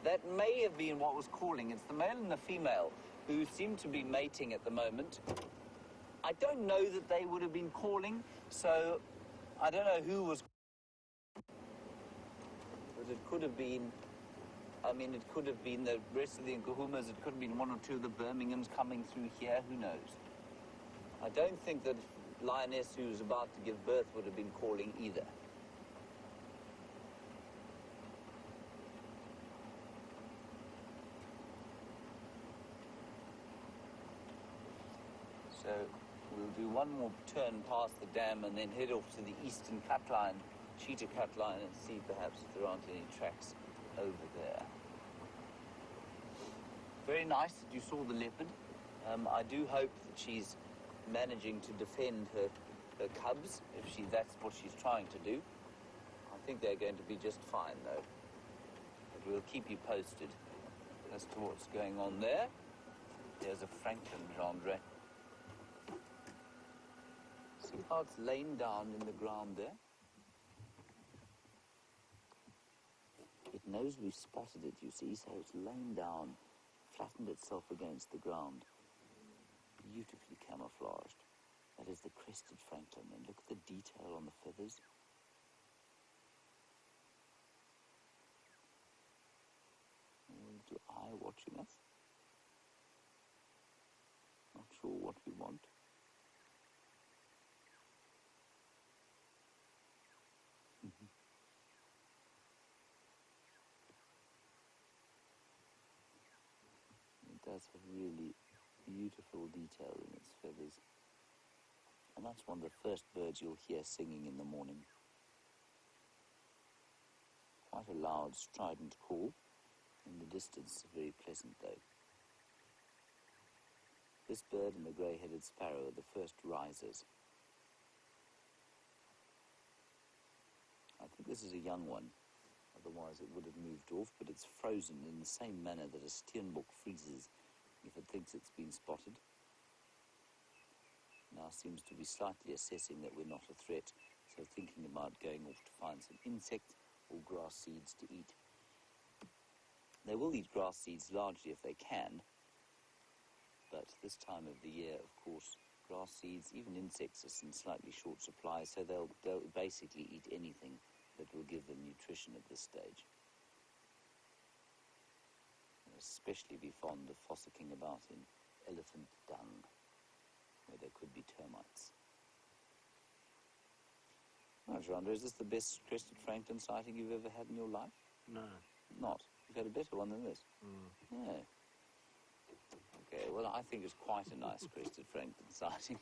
that may have been what was calling. It's the male and the female who seem to be mating at the moment. I don't know that they would have been calling, so I don't know who was. But it could have been, I mean, it could have been the rest of the Nkuhumas, it could have been one or two of the Birminghams coming through here, who knows. I don't think that lioness who was about to give birth would have been calling either. So we'll do one more turn past the dam and then head off to the eastern cut line, Cheetah Cut Line, and see perhaps if there aren't any tracks over there. Very nice that you saw the leopard. I do hope that she's managing to defend her cubs, if that's what she's trying to do. I think they're going to be just fine, though. But we'll keep you posted as to what's going on there. There's a Franklin, Jean-Andre. See how it's lain down in the ground there? It knows we've spotted it, you see, so it's lain down, flattened itself against the ground. Beautifully camouflaged. That is the crested Franklin, and look at the detail on the feathers. The eye watching us. Not sure what we want. It does have really beautiful detail in its feathers. And that's one of the first birds you'll hear singing in the morning. Quite a loud, strident call. In the distance, very pleasant though. This bird and the grey-headed sparrow are the first risers. I think this is a young one. Otherwise it would have moved off, but it's frozen in the same manner that a steenbok freezes if it thinks it's been spotted. Now seems to be slightly assessing that we're not a threat, so thinking about going off to find some insect or grass seeds to eat. They will eat grass seeds largely if they can, but this time of the year, of course, grass seeds, even insects, are in slightly short supply, so they'll basically eat anything that will give them nutrition at this stage. They'll especially be fond of fossicking about in elephant dung, where there could be termites. Now, Jean-Andre, is this the best crested Franklin sighting you've ever had in your life? No. Not? You've had a better one than this? No. Okay, well, I think it's quite a nice crested Franklin sighting.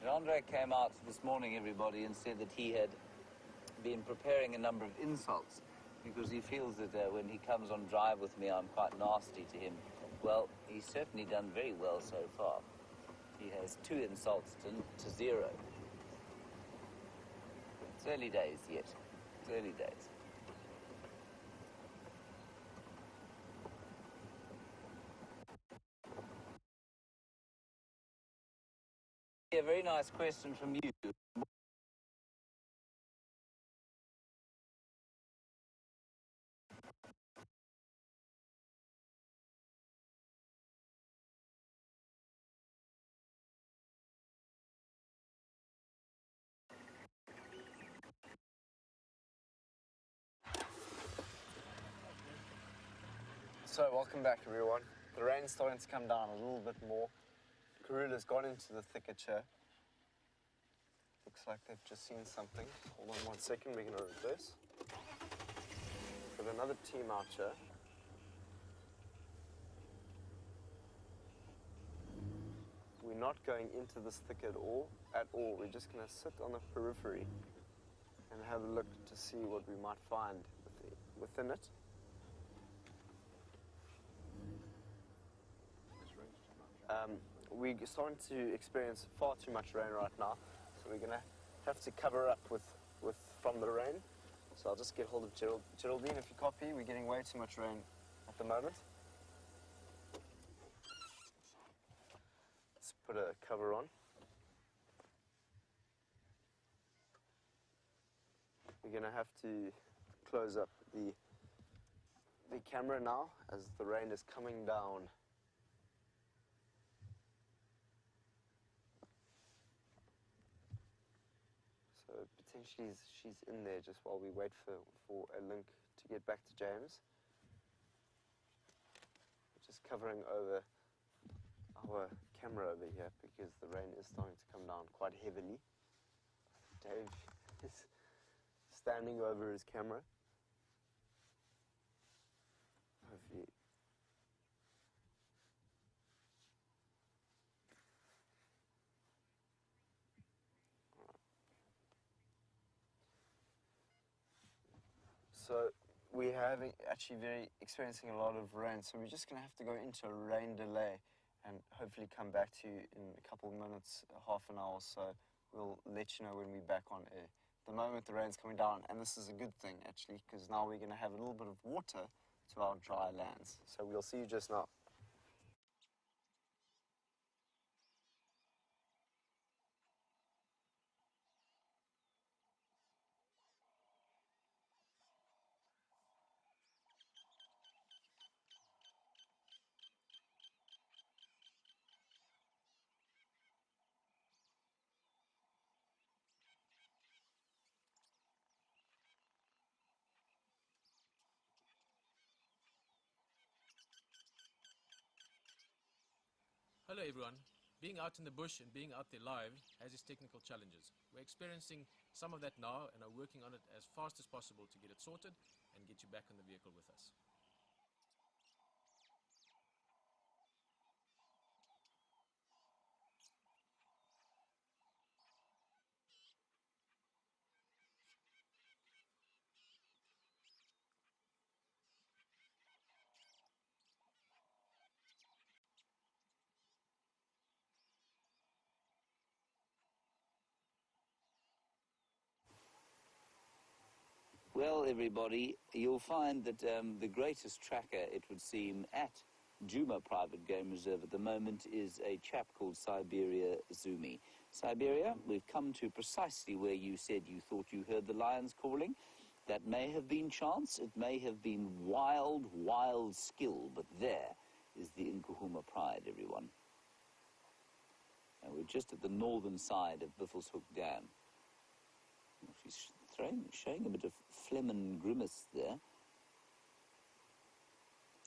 Jean-Andre came out this morning, everybody, and said that he had been preparing a number of insults because he feels that when he comes on drive with me, I'm quite nasty to him. Well, he's certainly done very well so far. He has 2 insults to 0. It's early days yet. It's early days. A very nice question from you. So, welcome back everyone. The rain's starting to come down a little bit more. Karula's gone into the thicket here. Looks like they've just seen something. Hold on 1 second, we're gonna reverse. Got another team out here. We're not going into this thicket at all. We're just gonna sit on the periphery and have a look to see what we might find within it. We're starting to experience far too much rain right now, so we're gonna have to cover up from the rain. So I'll just get hold of Geraldine, if you copy. We're getting way too much rain at the moment. Let's put a cover on. We're gonna have to close up the camera now as the rain is coming down. So potentially she's in there just while we wait for a link to get back to James. Just covering over our camera over here because the rain is starting to come down quite heavily. Dave is standing over his camera. Hopefully. So we're actually experiencing a lot of rain, so we're just going to have to go into a rain delay and hopefully come back to you in a couple of minutes, half an hour or so. We'll let you know when we're back on air. At the moment the rain's coming down, and this is a good thing actually, because now we're going to have a little bit of water to our dry lands. So we'll see you just now. Hello everyone. Being out in the bush and being out there live has its technical challenges. We're experiencing some of that now and are working on it as fast as possible to get it sorted and get you back in the vehicle with us. Well, everybody, you'll find that the greatest tracker, it would seem, at Djuma Private Game Reserve at the moment is a chap called Siberia Zumi. Siberia, we've come to precisely where you said you thought you heard the lions calling. That may have been chance, it may have been wild skill, but there is the Djuma Pride, everyone. And we're just at the northern side of Buffelshoek Dam. She's showing a bit of phlegm and grimace there.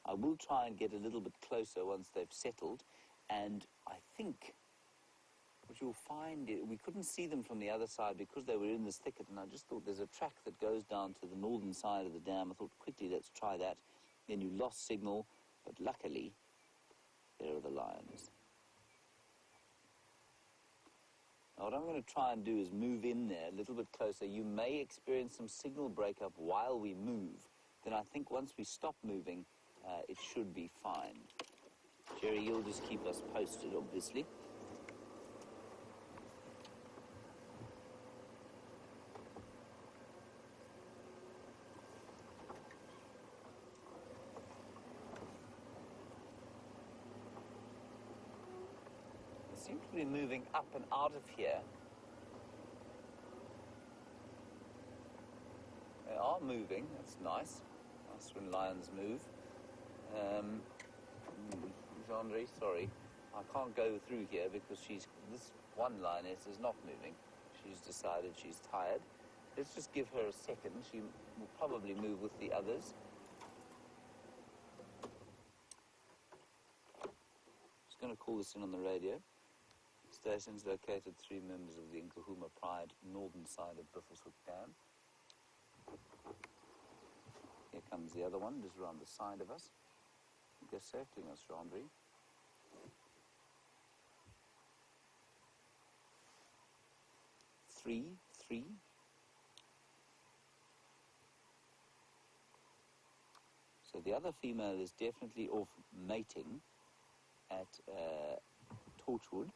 I will try and get a little bit closer once they've settled, and I think what you'll find is we couldn't see them from the other side because they were in this thicket, and I just thought there's a track that goes down to the northern side of the dam. I thought, quickly, let's try that. Then you lost signal, but luckily, there are the lions. Now, what I'm going to try and do is move in there a little bit closer. You may experience some signal breakup while we move. Then I think once we stop moving, it should be fine. Jerry, you'll just keep us posted, obviously. They seem to be moving up and out of here. They are moving, that's nice. Nice when lions move. Jean-Marie, sorry, I can't go through here because this one lioness is not moving. She's decided she's tired. Let's just give her a second. She will probably move with the others. going to call this in on the radio. Stations located 3 members of the Djuma Pride, northern side of Buffelshoek Dam. Here comes the other one, just around the side of us. Go safely, Mr. Andre. Three. So the other female is definitely off mating at Torchwood.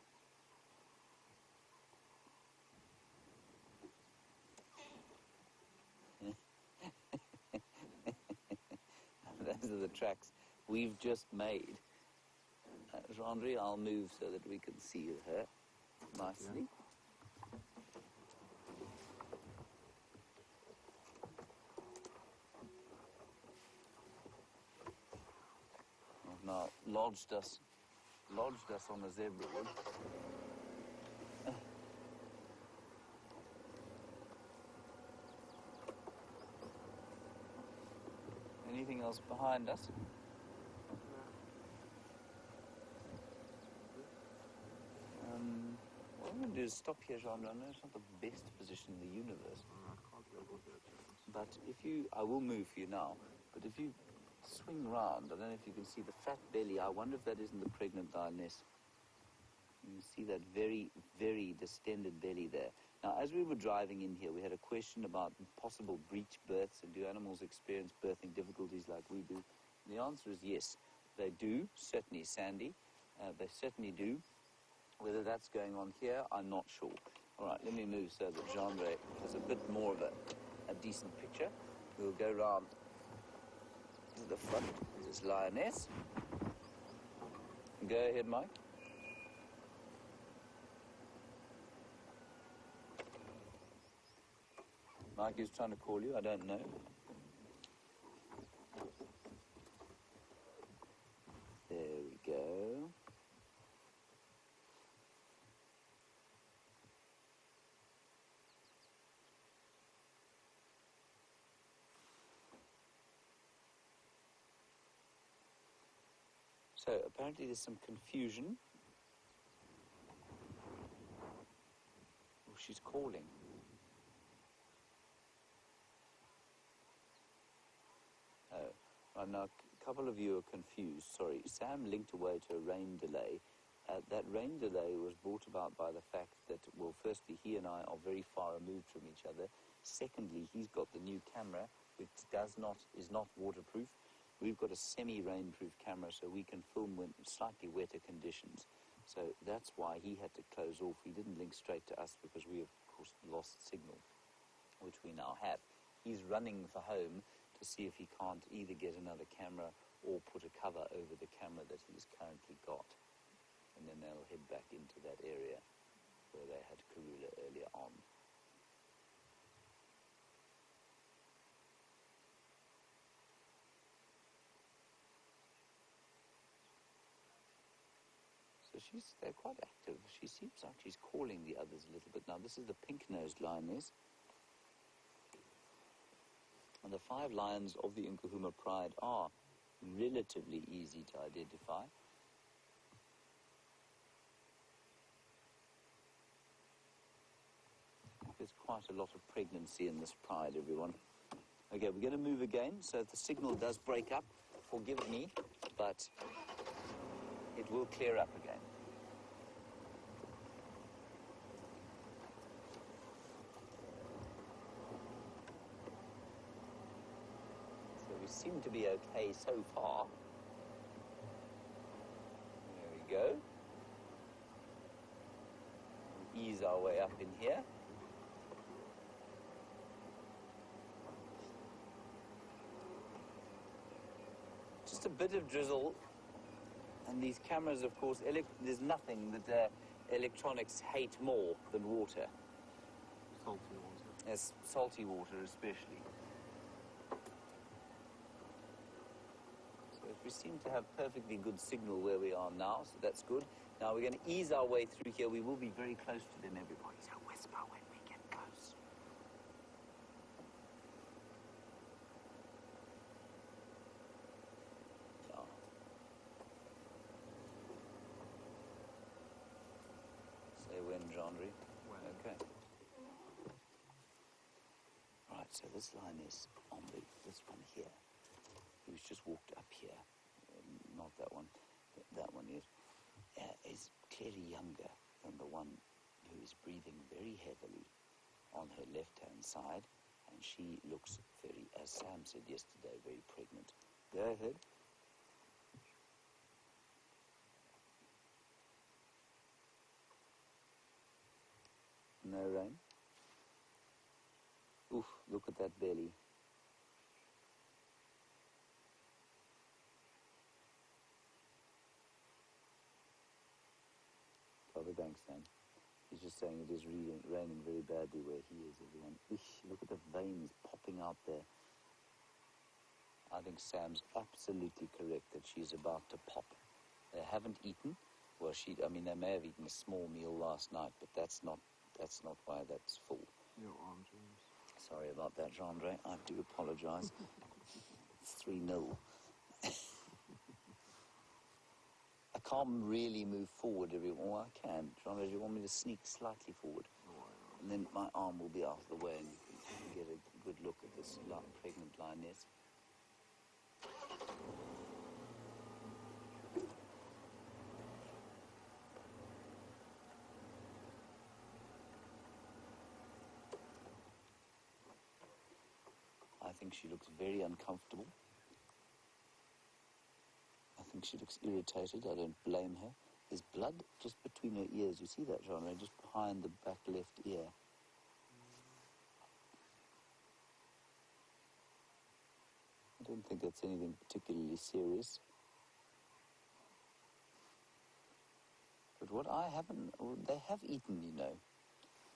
Those are the tracks we've just made. Andre, I'll move so that we can see her nicely. Yeah. I've now lodged us on a zebra wood. Anything else behind us? What I'm going to do is stop here, Jean. I know it's not the best position in the universe. But I will move for you now, but if you swing round, I don't know if you can see the fat belly. I wonder if that isn't the pregnant lioness. You can see that very, very distended belly there. Now, as we were driving in here, we had a question about possible breech births, and do animals experience birthing difficulties like we do? And the answer is yes, they do, certainly, Sandy. They certainly do. Whether that's going on here, I'm not sure. All right, let me move so that Jean-Ray has a bit more of a decent picture. We'll go round to the front of this lioness. Go ahead, Mike. Mike is trying to call you, I don't know. There we go. So apparently there's some confusion. Oh, she's calling. Oh, right, now a couple of you are confused. Sorry, Sam linked away to a rain delay. That rain delay was brought about by the fact that, well, firstly, he and I are very far removed from each other. Secondly, he's got the new camera, which is not waterproof. We've got a semi-rainproof camera, so we can film in slightly wetter conditions. So that's why he had to close off. He didn't link straight to us because we, of course, lost signal, which we now have. He's running for home to see if he can't either get another camera or put a cover over the camera that he's currently got. And then they'll head back into that area where they had Karula earlier on. So they're quite active. She seems like she's calling the others a little bit. Now, this is the pink-nosed lioness. And the 5 lions of the Djuma Pride are relatively easy to identify. There's quite a lot of pregnancy in this pride, everyone. Okay, we're going to move again. So if the signal does break up, forgive me, but it will clear up again. So we seem to be okay so far. There we go. We'll ease our way up in here. Just a bit of drizzle. And these cameras, of course, there's nothing that electronics hate more than water. Salty water. Yes, salty water especially. So we seem to have perfectly good signal where we are now, so that's good. Now we're going to ease our way through here. We will be very close to them, everybody, so whisper when we get close. when, Jean-Marie? When? Okay. Right, so this lioness on this one here, who's just walked up here, not that one, that one is clearly younger than the one who is breathing very heavily on her left-hand side, and she looks very, as Sam said yesterday, very pregnant. Go ahead. No rain? Oof, look at that belly. Cover bank, Sam. He's just saying it is raining very badly where he is, everyone. Eesh, look at the veins popping out there. I think Sam's absolutely correct that she's about to pop. They haven't eaten. Well, they may have eaten a small meal last night, but that's not why that's full. Your arm, James. Sorry about that, Jean-Marie. I do apologise. It's 3-0. I can't really move forward, everyone. Well, I can. Jean-Marie, do you want me to sneak slightly forward? No, I don't. And then my arm will be out of the way and you can get a good look at this pregnant lioness. I think she looks very uncomfortable. I think she looks irritated. I don't blame her. There's blood just between her ears. You see that, Jean-Marie? Just behind the back left ear. I don't think that's anything particularly serious. But what they have eaten, you know.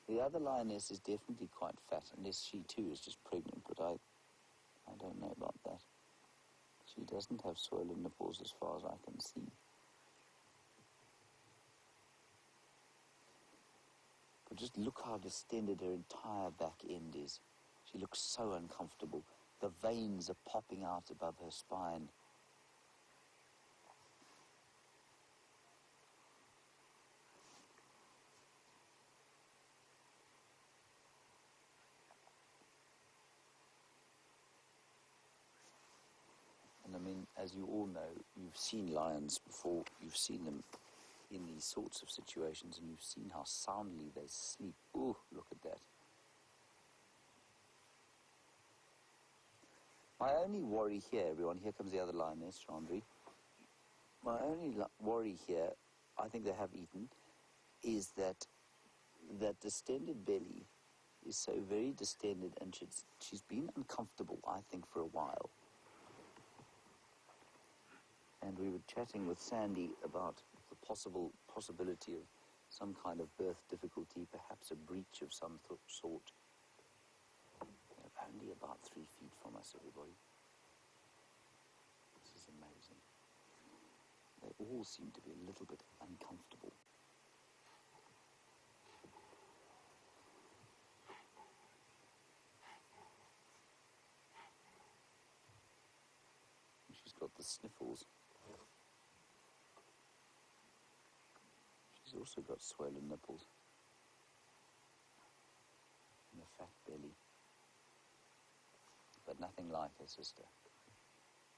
The other lioness is definitely quite fat, unless she too is just pregnant, but I don't know about that. She doesn't have swollen nipples as far as I can see. But just look how distended her entire back end is. She looks so uncomfortable. The veins are popping out above her spine. And I mean, as you all know, you've seen lions before. You've seen them in these sorts of situations, and you've seen how soundly they sleep. Ooh, look at that. My only worry here, everyone, here comes the other lioness, Chandri. My only worry here, I think they have eaten, is that distended belly is so very distended, and she's been uncomfortable, I think, for a while. And we were chatting with Sandy about the possibility of some kind of birth difficulty, perhaps a breach of some sort. They're only about 3 feet from us, everybody. This is amazing. They all seem to be a little bit uncomfortable. And she's got the sniffles. She's also got swollen nipples and a fat belly, but nothing like her sister.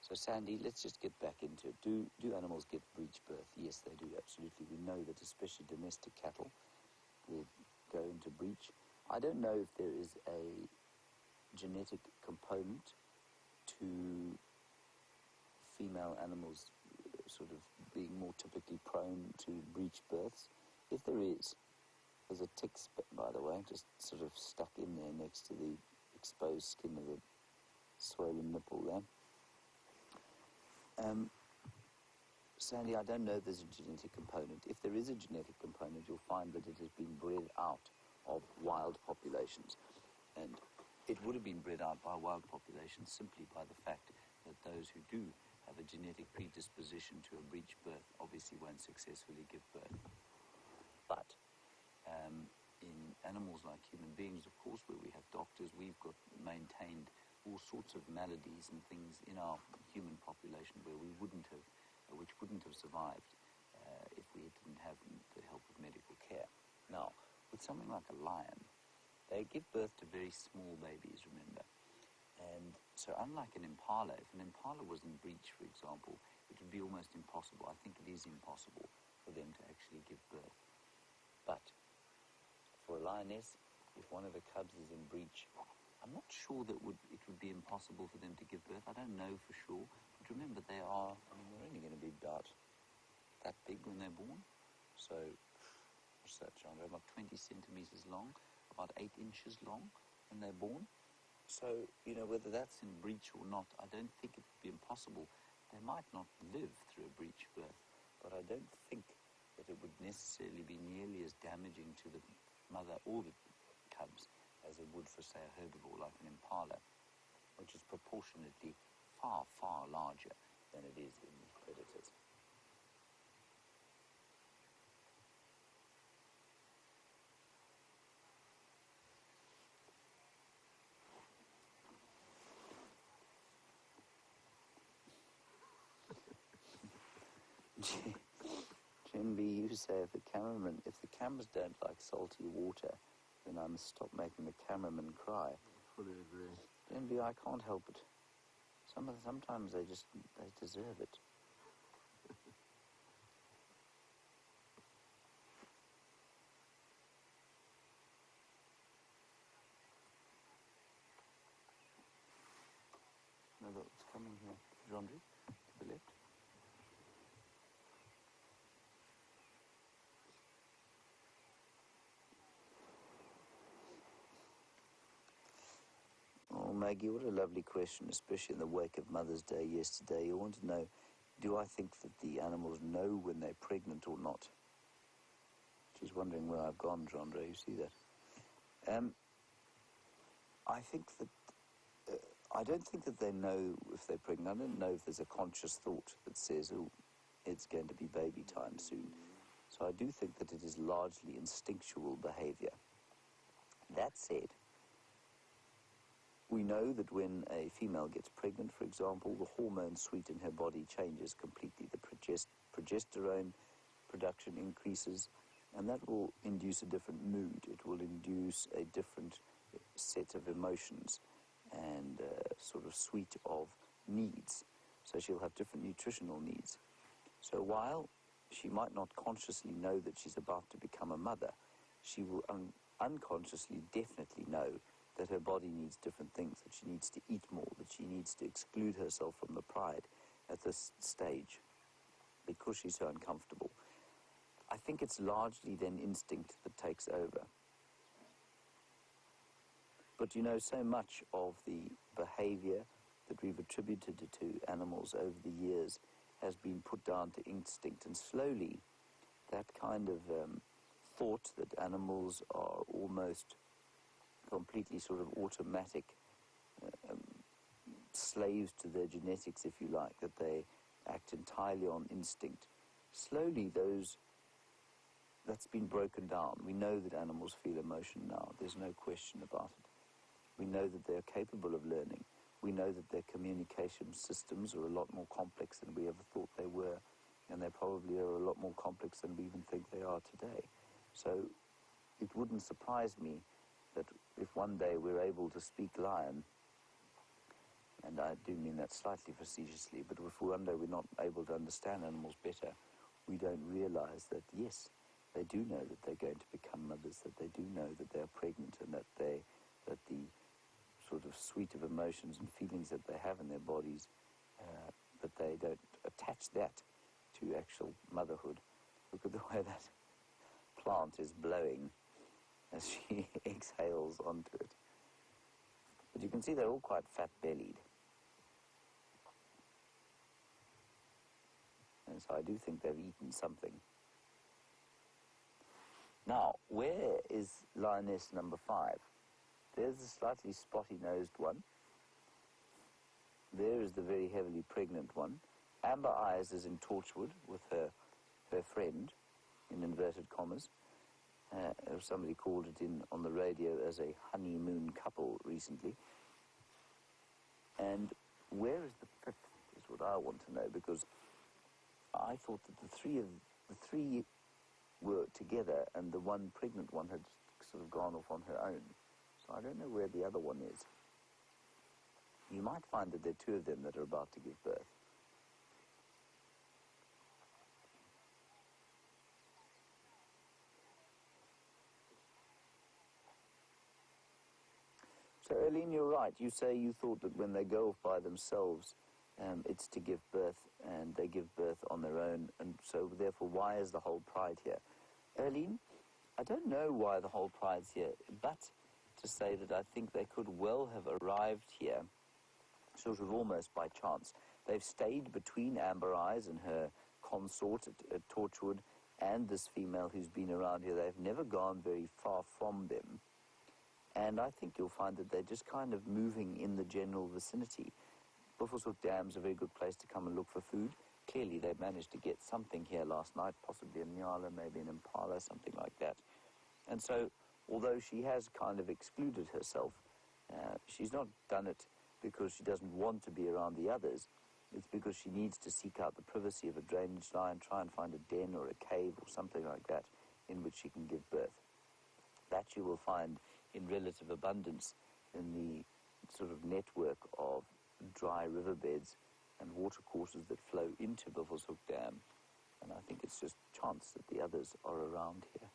So Sandy, let's just get back into it. Do animals get breech birth? Yes, they do, absolutely. We know that especially domestic cattle will go into breech. I don't know if there is a genetic component to female animals sort of being more typically prone to breech births. If there is, there's a tick, by the way, just sort of stuck in there next to the exposed skin of the swollen nipple there. Sandy, I don't know if there's a genetic component. If there is a genetic component, you'll find that it has been bred out of wild populations. And it would have been bred out by wild populations simply by the fact that those who do have a genetic predisposition to a breech birth obviously won't successfully give birth. But in animals like human beings, of course, where we have doctors, we've got maintained all sorts of maladies and things in our human population where we which wouldn't have survived if we didn't have the help of medical care. Now, something like a lion, they give birth to very small babies, remember. And so unlike an impala, if an impala was in breach, for example, it would be almost impossible. I think it is impossible for them to actually give birth. But for a lioness, if one of the cubs is in breach, I'm not sure that it would be impossible for them to give birth. I don't know for sure. But remember, they're only going to be about that big when they're born. So, what's that, John? They're about 20 centimeters long, about 8 inches long when they're born. So, whether that's in breach or not, I don't think it would be impossible. They might not live through a breech birth, but I don't think that it would necessarily be nearly as damaging to the mother or the cubs as it would for, say, a herbivore like an impala, which is proportionately far, far larger than it is in predators. Jim B, you say if the cameras don't like salty water, then I must stop making the cameraman cry. Fully agree. Jim B, I can't help it. Sometimes they deserve it. No, look, it's coming here. Jandri, to the left. Oh, Maggie, what a lovely question, especially in the wake of Mother's Day yesterday. You want to know, do I think that the animals know when they're pregnant or not? She's wondering where I've gone, Jandre. You see that? I think that... I don't think that they know if they're pregnant. I don't know if there's a conscious thought that says, oh, it's going to be baby time soon. So I do think that it is largely instinctual behavior. That said, we know that when a female gets pregnant, for example, the hormone suite in her body changes completely. The progesterone production increases, and that will induce a different mood. It will induce a different set of emotions and sort of suite of needs. So she'll have different nutritional needs. So while she might not consciously know that she's about to become a mother, she will unconsciously definitely know that her body needs different things, that she needs to eat more, that she needs to exclude herself from the pride at this stage because she's so uncomfortable. I think it's largely then instinct that takes over. But so much of the behavior that we've attributed to animals over the years has been put down to instinct, and slowly that kind of thought that animals are almost completely sort of automatic slaves to their genetics, if you like, that they act entirely on instinct. Slowly that's been broken down. We know that animals feel emotion now. There's no question about it. We know that they're capable of learning. We know that their communication systems are a lot more complex than we ever thought they were, and they probably are a lot more complex than we even think they are today. So it wouldn't surprise me that if one day we're able to speak lion, and I do mean that slightly facetiously, but if one day we're not able to understand animals better, we don't realize that, yes, they do know that they're going to become mothers, that they do know that they're pregnant, and that the sort of suite of emotions and feelings that they have in their bodies, that they don't attach that to actual motherhood. Look at the way that plant is blowing as she exhales onto it. But you can see they're all quite fat-bellied. And so I do think they've eaten something. Now, where is lioness number 5? There's the slightly spotty-nosed one. There is the very heavily pregnant one. Amber Eyes is in Torchwood with her friend, in inverted commas. Somebody called it on the radio as a honeymoon couple recently. And where is the 5th is what I want to know, because I thought that the three were together and the one pregnant one had sort of gone off on her own. So I don't know where the other one is. You might find that there are two of them that are about to give birth. So, Erlene, you're right. You say you thought that when they go off by themselves, it's to give birth, and they give birth on their own, and so therefore, why is the whole pride here? Erlene, I don't know why the whole pride's here, but to say that I think they could well have arrived here, sort of almost by chance. They've stayed between Amber Eyes and her consort at Torchwood and this female who's been around here. They've never gone very far from them. And I think you'll find that they're just kind of moving in the general vicinity. Buffelshoek Dam's a very good place to come and look for food. Clearly they managed to get something here last night, possibly a nyala, maybe an impala, something like that. And so, although she has kind of excluded herself, she's not done it because she doesn't want to be around the others. It's because she needs to seek out the privacy of a drainage line, try and find a den or a cave or something like that in which she can give birth. That you will find in relative abundance in the sort of network of dry riverbeds and watercourses that flow into Buffelshoek Dam. And I think it's just chance that the others are around here.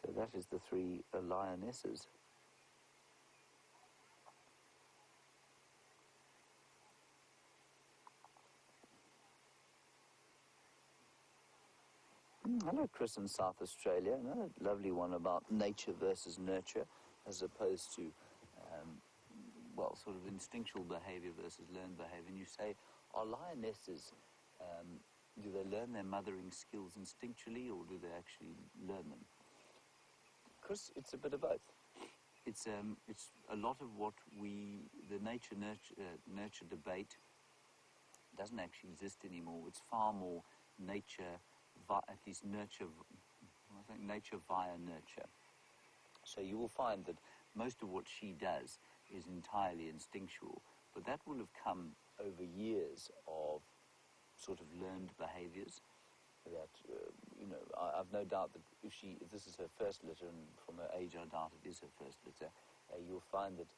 So that is the three lionesses. Hello, Chris in South Australia. Another lovely one about nature versus nurture, as opposed to, well, sort of instinctual behavior versus learned behavior. And you say, are lionesses, do they learn their mothering skills instinctually, or do they actually learn them? Chris, it's a bit of both. It's a lot of what the nature-nurture debate doesn't actually exist anymore. It's far more nature, at least nurture, I think nature via nurture. So you will find that most of what she does is entirely instinctual, but that will have come over years of sort of learned behaviors that, I've no doubt that if this is her first litter, and from her age I doubt it is her first litter, you'll find that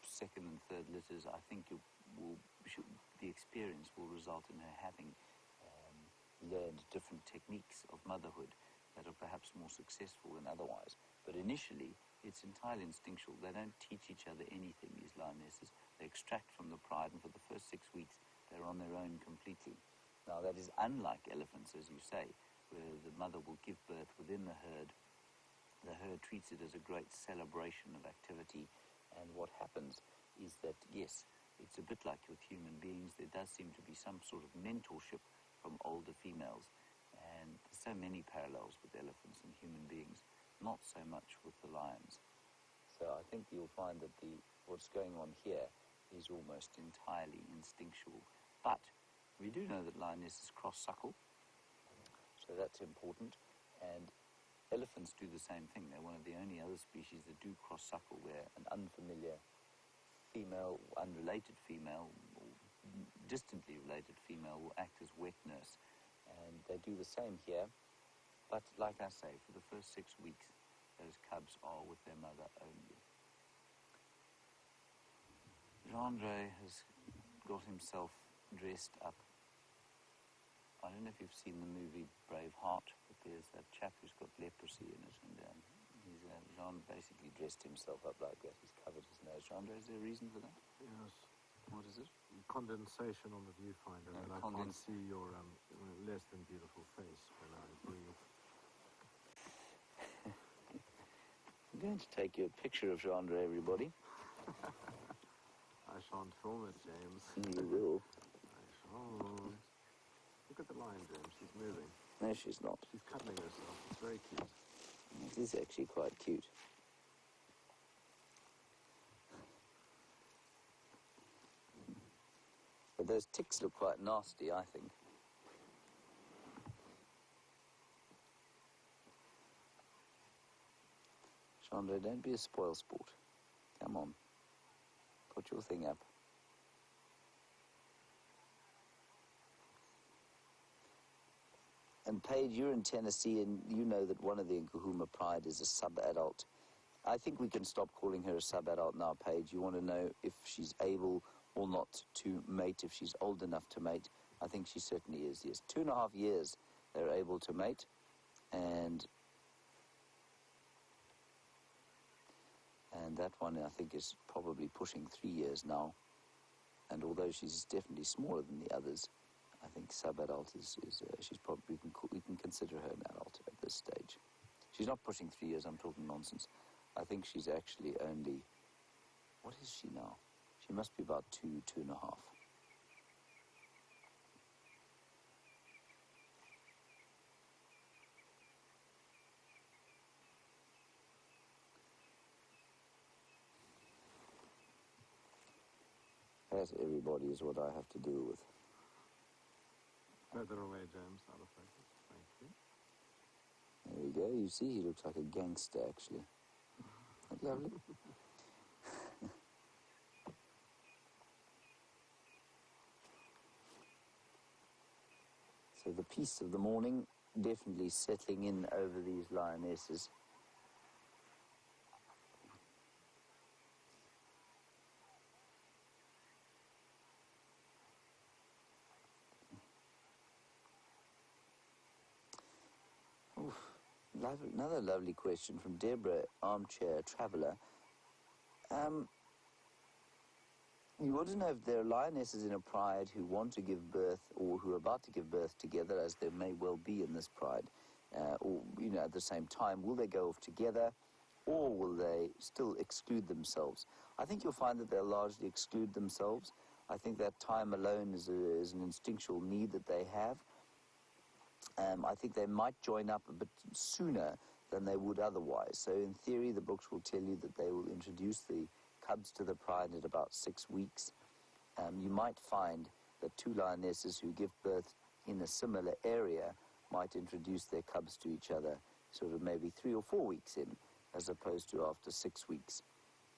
second and third litters, I think the experience will result in her having learned different techniques of motherhood that are perhaps more successful than otherwise. But initially, it's entirely instinctual. They don't teach each other anything, these lionesses. They extract from the pride, and for the first 6 weeks, they're on their own completely. Now, that is unlike elephants, as you say, where the mother will give birth within the herd. The herd treats it as a great celebration of activity, and what happens is that, yes, it's a bit like with human beings. There does seem to be some sort of mentorship from older females, and there's so many parallels with elephants and human beings, not so much with the lions. So I think you'll find that what's going on here is almost entirely instinctual. But we do know that lionesses cross-suckle, so that's important, and elephants do the same thing. They're one of the only other species that do cross-suckle, where an unfamiliar female, unrelated female, or distantly related female will act as wet nurse, and they do the same here. But like I say, for the first 6 weeks, those cubs are with their mother only. Jean-Andre has got himself dressed up. I don't know if you've seen the movie Braveheart, but there's that chap who's got leprosy in it, and Jean basically dressed himself up like that. He's covered his nose. Jean-Andre, is there a reason for that? Yes. What is it? Condensation on the viewfinder, and I can't see your less than beautiful face when I breathe. I'm going to take you a picture of Jean-Andre, everybody. I shan't film it, James. You will. I shan't. Look at the lion, James. She's moving. No, she's not. She's cuddling herself. It's very cute. It is actually quite cute. But those ticks look quite nasty, I think. Chandra, don't be a spoil sport. Come on. Put your thing up. And Paige, you're in Tennessee, and you know that one of the Nkuhuma Pride is a sub-adult. I think we can stop calling her a sub-adult now, Paige. You want to know if she's able or not to mate, if she's old enough to mate. I think she certainly is, yes. 2.5 years they're able to mate, and that one, I think, is probably pushing 3 years now. And although she's definitely smaller than the others, I think sub-adult is she's probably, we can consider her an adult at this stage. She's not pushing 3 years, I'm talking nonsense. I think she's actually only, what is she now? She must be about 2.5. That, everybody, is what I have to deal with. Feather away, James, out of focus. Thank you. There we go. You see, he looks like a gangster, actually. Isn't that lovely? So the peace of the morning definitely settling in over these lionesses. Another lovely question from Deborah, armchair traveller. You want to know if there are lionesses in a pride who want to give birth or who are about to give birth together, as there may well be in this pride, or, you know, at the same time. Will they go off together, or will they still exclude themselves? I think you'll find that they'll largely exclude themselves. I think that time alone is an instinctual need that they have. I think they might join up a bit sooner than they would otherwise. So in theory, the books will tell you that they will introduce the cubs to the pride at about 6 weeks. You might find that two lionesses who give birth in a similar area might introduce their cubs to each other sort of maybe 3 or 4 weeks in, as opposed to after 6 weeks.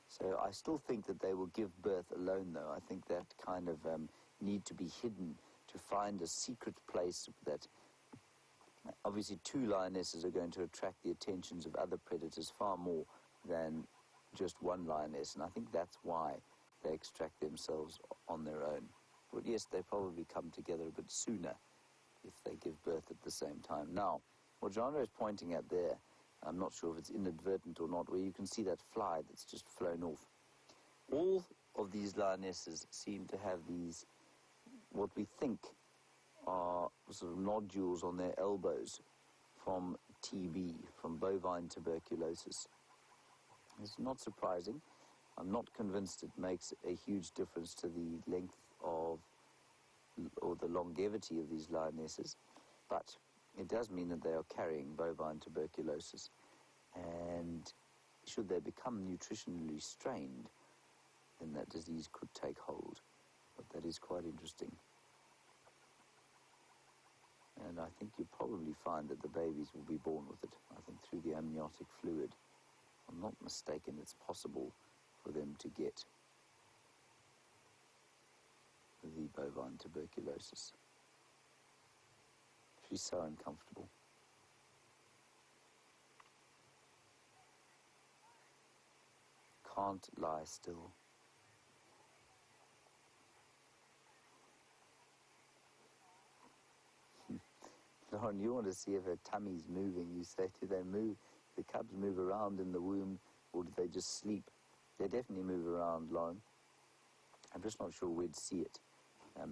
So I still think that they will give birth alone, though. I think that kind of need to be hidden, to find a secret place that... Obviously, two lionesses are going to attract the attentions of other predators far more than just one lioness, and I think that's why they extract themselves on their own. But yes, they probably come together a bit sooner if they give birth at the same time. Now, what Jana is pointing at there, I'm not sure if it's inadvertent or not, where you can see that fly that's just flown off. All of these lionesses seem to have these, what we think are sort of nodules on their elbows from TB, from bovine tuberculosis. It's not surprising. I'm not convinced it makes a huge difference to the length of, or the longevity of these lionesses, but it does mean that they are carrying bovine tuberculosis, and should they become nutritionally strained, then that disease could take hold. But that is quite interesting. And I think you'll probably find that the babies will be born with it, I think through the amniotic fluid. If I'm not mistaken, it's possible for them to get the bovine tuberculosis. She's so uncomfortable. Can't lie still. Lauren, you want to see if her tummy's moving. You say, do they move? The cubs move around in the womb, or do they just sleep? They definitely move around, Lauren. I'm just not sure we'd see it,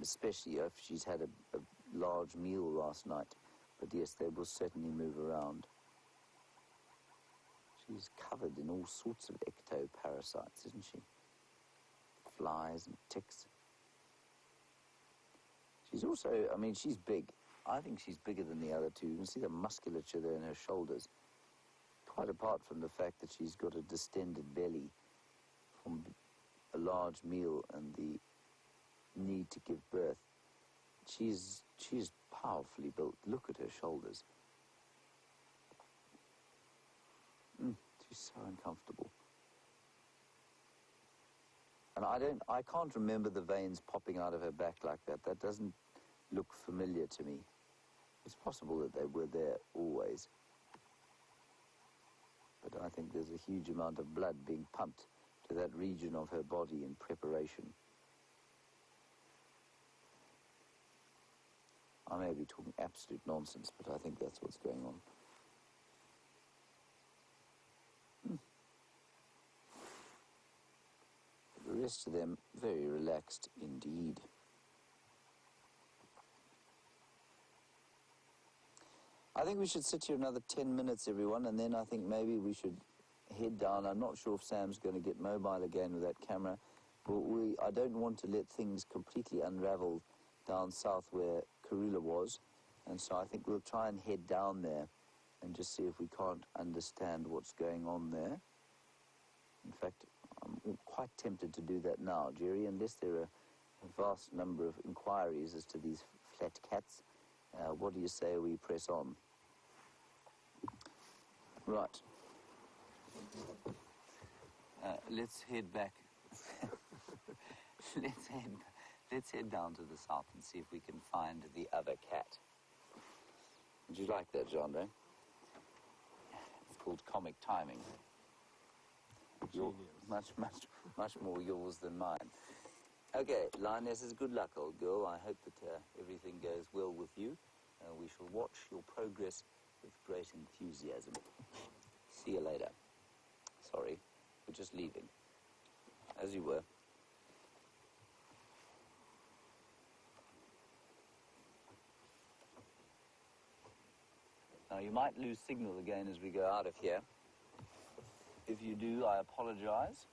especially if she's had a large meal last night. But yes, they will certainly move around. She's covered in all sorts of ectoparasites, isn't she? Flies and ticks. She's also, I mean, she's big. I think she's bigger than the other two. You can see the musculature there in her shoulders. Quite apart from the fact that she's got a distended belly from a large meal and the need to give birth. She's powerfully built. Look at her shoulders. She's so uncomfortable. And I can't remember the veins popping out of her back like that. That doesn't look familiar to me. It's possible that they were there always. But I think there's a huge amount of blood being pumped to that region of her body in preparation. I may be talking absolute nonsense, but I think that's what's going on. The rest of them, very relaxed indeed. I think we should sit here another 10 minutes, everyone, and then I think maybe we should head down. I'm not sure if Sam's going to get mobile again with that camera, but I don't want to let things completely unravel down south where Karula was, and so I think we'll try and head down there and just see if we can't understand what's going on there. In fact, I'm quite tempted to do that now, Jerry, unless there are a vast number of inquiries as to these flat cats. What do you say we press on? Right. Let's head back. Let's head down to the south and see if we can find the other cat. Would you like that, Jean-Andre? It's called comic timing. Much more yours than mine. Okay, Lionesses, good luck, old girl. I hope that everything goes well with you. We shall watch your progress with great enthusiasm. See you later. Sorry, we're just leaving. As you were. Now, you might lose signal again as we go out of here. If you do, I apologize.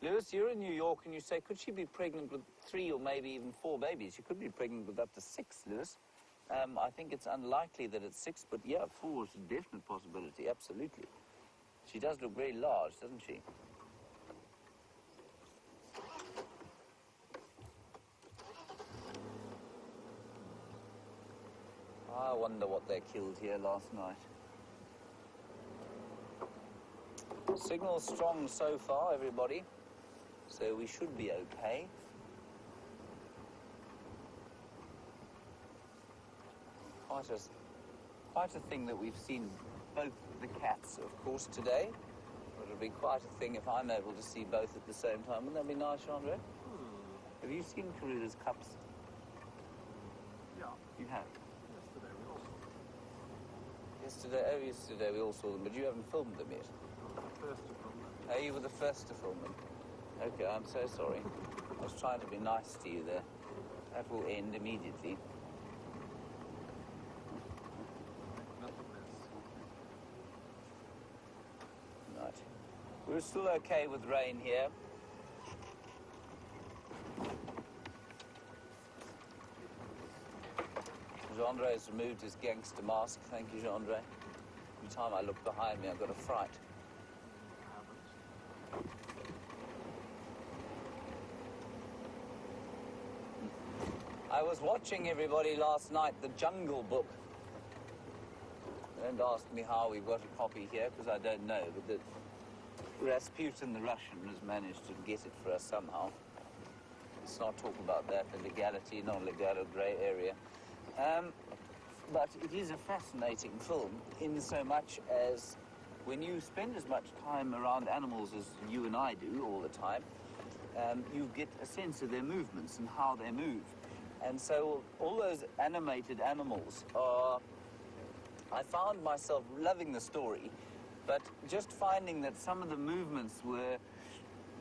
Lewis, you're in New York and you say, could she be pregnant with 3 or maybe even 4 babies? She could be pregnant with up to 6, Lewis. I think it's unlikely that it's 6, but yeah, 4 is a definite possibility, absolutely. She does look very large, doesn't she? I wonder what they killed here last night. Signal strong so far, everybody, so we should be okay. Quite a thing that we've seen both the cats, of course, today. It'll be quite a thing if I'm able to see both at the same time. Wouldn't that be nice, Andre? Have you seen Karula's cups? Yeah. You have? Yesterday we all saw them. Yesterday we all saw them, but you haven't filmed them yet. First to film them. Oh, you were the first to film them. Okay, I'm so sorry. I was trying to be nice to you there. That will end immediately. Right. We're still okay with rain here. Jean-Andre has removed his gangster mask. Thank you, Jean-Andre. Every time I look behind me, I've got a fright. I was watching, everybody, last night, The Jungle Book. Don't ask me how we've got a copy here, because I don't know, but the Rasputin, the Russian, has managed to get it for us somehow. Let's not talk about that, the legality, non-legal, grey area. But it is a fascinating film in so much as when you spend as much time around animals as you and I do all the time, you get a sense of their movements and how they move. And so all those animated animals are... I found myself loving the story, but just finding that some of the movements were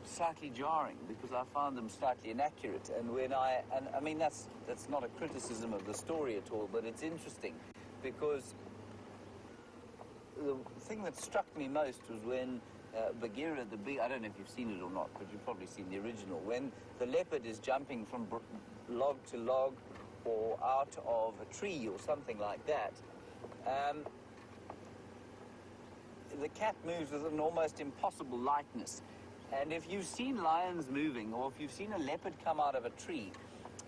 slightly jarring because I found them slightly inaccurate. And I mean, that's not a criticism of the story at all, but it's interesting because the thing that struck me most was when Bagheera, I don't know if you've seen it or not, but you've probably seen the original, when the leopard is jumping from log to log or out of a tree or something like that, the cat moves with an almost impossible lightness. And if you've seen lions moving, or if you've seen a leopard come out of a tree,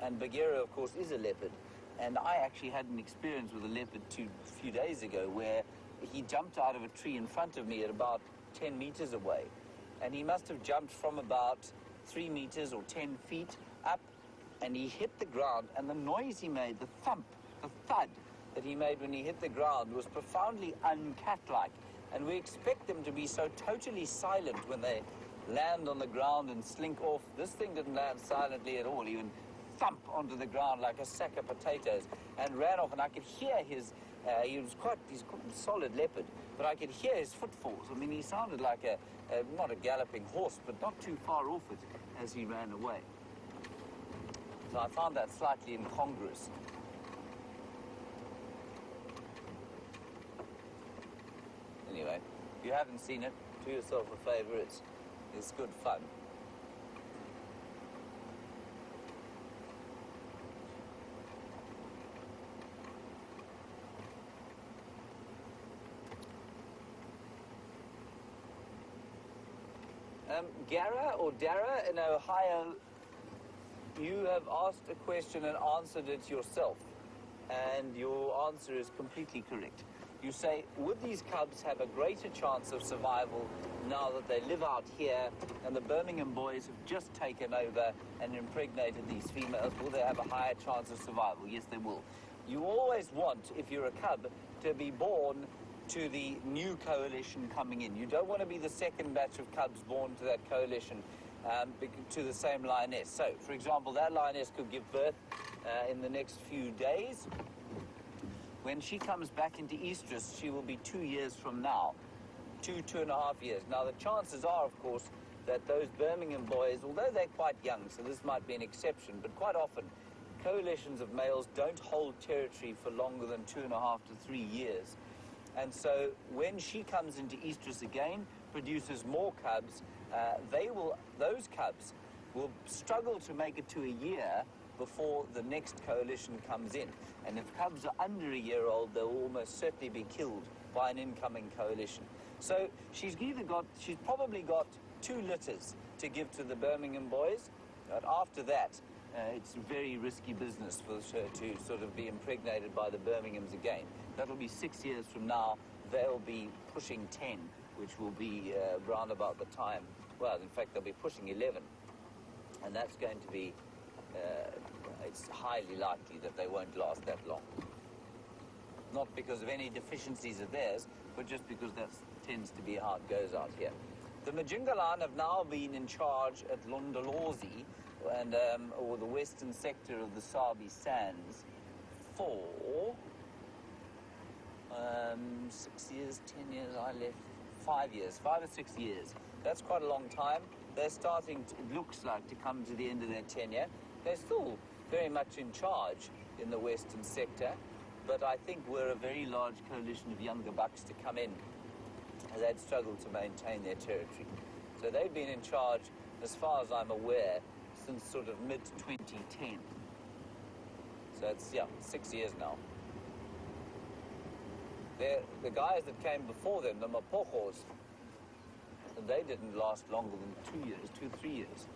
and Bagheera, of course, is a leopard, and I actually had an experience with a leopard a few days ago where he jumped out of a tree in front of me at about 10 meters away. And he must have jumped from about 3 meters or 10 feet up, and he hit the ground, and the noise he made, the thump, the thud that he made when he hit the ground was profoundly uncat-like. And we expect them to be so totally silent when they land on the ground and slink off. This thing didn't land silently at all. He went thump onto the ground like a sack of potatoes and ran off, and I could hear his, he's quite a solid leopard, but I could hear his footfalls. I mean, he sounded like not a galloping horse, but not too far off it as he ran away. So I found that slightly incongruous. Anyway, if you haven't seen it, do yourself a favor. It's good fun. Gara or Dara in Ohio, you have asked a question and answered it yourself, and your answer is completely correct. You say, would these cubs have a greater chance of survival now that they live out here and the Birmingham boys have just taken over and impregnated these females? Will they have a higher chance of survival? Yes, they will. You always want, if you're a cub, to be born to the new coalition coming in. You don't want to be the second batch of cubs born to that coalition to the same lioness. So, for example, that lioness could give birth in the next few days. When she comes back into estrus, she will be 2 years from now. 2.5 years. Now, the chances are, of course, that those Birmingham boys, although they're quite young, so this might be an exception, but quite often, coalitions of males don't hold territory for longer than 2.5 to 3 years. And so when she comes into estrus again, produces more cubs, those cubs will struggle to make it to a year before the next coalition comes in. And if cubs are under a year old, they'll almost certainly be killed by an incoming coalition. So she's probably got 2 litters to give to the Birmingham boys, but after that, it's very risky business for her to sort of be impregnated by the Birminghams again. That'll be 6 years from now. They'll be pushing 10, which will be round about the time. Well, in fact, they'll be pushing 11. And that's going to be, it's highly likely that they won't last that long. Not because of any deficiencies of theirs, but just because that tends to be how it goes out here. The Majungalan have now been in charge at Londolozi, and or the western sector of the Sabi Sands, for 6 years, 10 years. I left 5 years, 5 or 6 years. That's quite a long time. They're starting to, it looks like, to come to the end of their tenure. They're still very much in charge in the western sector, but I think we're a very large coalition of younger bucks to come in. They'd struggled to maintain their territory. So they've been in charge, as far as I'm aware, since sort of mid-2010. So it's, 6 years now. The guys that came before them, the Mapojos, they didn't last longer than 2 years, 2-3 years.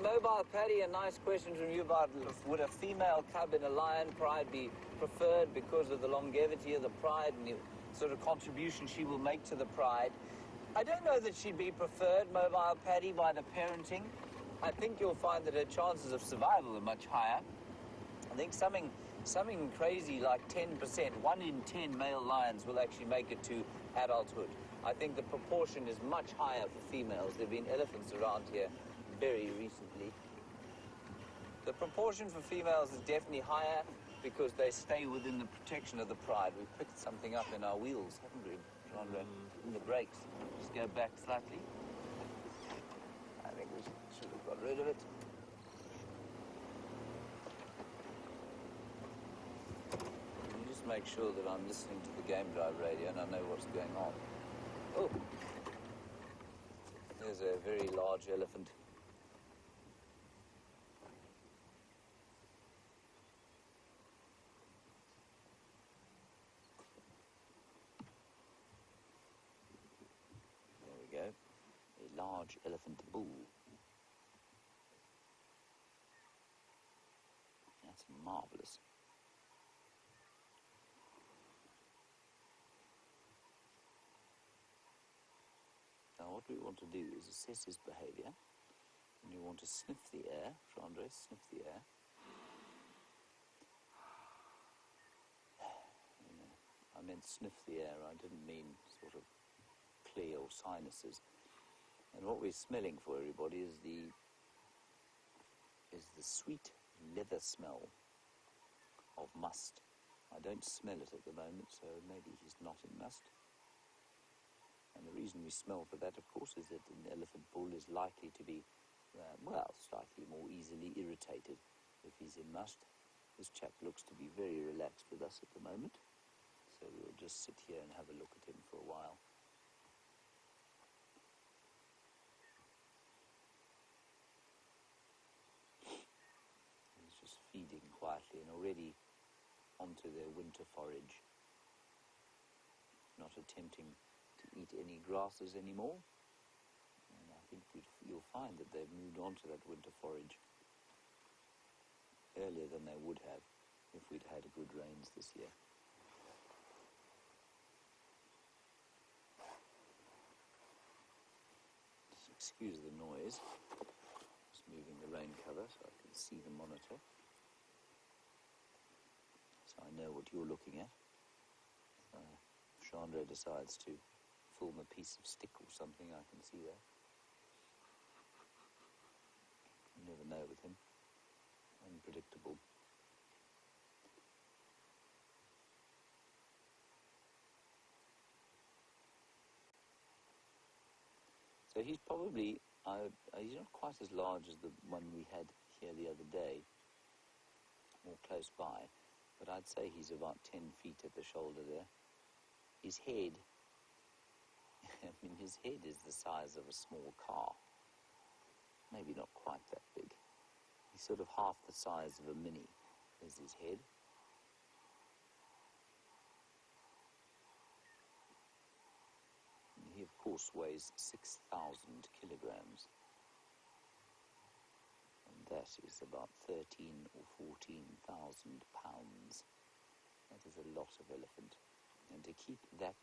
Mobile Paddy, a nice question from you about would a female cub in a lion pride be preferred because of the longevity of the pride and the sort of contribution she will make to the pride. I don't know that she'd be preferred, Mobile Paddy, by the parenting. I think you'll find that her chances of survival are much higher. I think something crazy like 10%, 1 in 10 male lions will actually make it to adulthood. I think the proportion is much higher for females. There have been elephants around here very recently. The proportion for females is definitely higher because they stay within the protection of the pride. We've picked something up in our wheels, haven't we, John? In the brakes. Just go back slightly. I think we should have got rid of it. You just make sure that I'm listening to the game drive radio and I know what's going on. Oh, there's a very large elephant. A large elephant bull. That's marvellous. Now what we want to do is assess his behaviour. And you want to sniff the air. Chandra, sniff the air. I meant sniff the air. I didn't mean sort of clear or sinuses. And what we're smelling for, everybody, is the sweet leather smell of must. I don't smell it at the moment, so maybe he's not in must. And the reason we smell for that, of course, is that an elephant bull is likely to be, slightly more easily irritated if he's in must. This chap looks to be very relaxed with us at the moment, so we'll just sit here and have a look at him for a while. He's just feeding quietly and already onto their winter forage, not attempting to eat any grasses anymore. And I think you'll find that they've moved on to that winter forage earlier than they would have if we'd had good rains this year. Just excuse the noise. Just moving the rain cover so I can see the monitor, so I know what you're looking at. If Chandra decides to film a piece of stick or something, I can see that. You never know with him. Unpredictable. So he's probably, he's not quite as large as the one we had here the other day, more close by, but I'd say he's about 10 feet at the shoulder there. His head, his head is the size of a small car. Maybe not quite that big. He's sort of half the size of a Mini is his head. And he, of course, weighs 6,000 kilograms. And that is about 13 or 14,000 pounds. That is a lot of elephant. And to keep that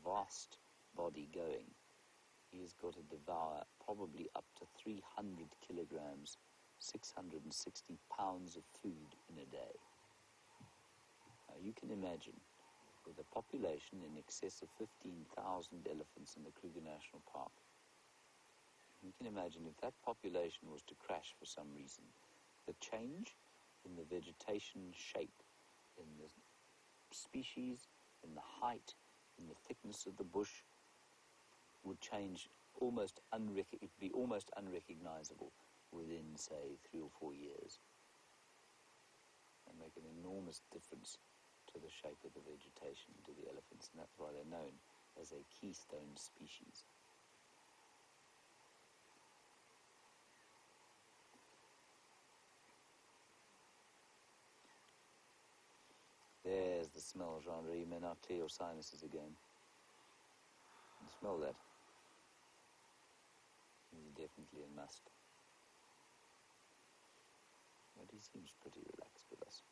vast body going, he has got to devour probably up to 300 kilograms, 660 pounds of food in a day. Now you can imagine, with a population in excess of 15,000 elephants in the Kruger National Park, you can imagine if that population was to crash for some reason, the change in the vegetation shape, in the species, in the height, in the thickness of the bush, would change almost be almost unrecognizable within, say, 3 or 4 years, and make an enormous difference to the shape of the vegetation to the elephants, and that's why they're known as a keystone species. There's the smell, Genre. You may now clear your sinuses again. You smell that? He's definitely a must. But he seems pretty relaxed with us.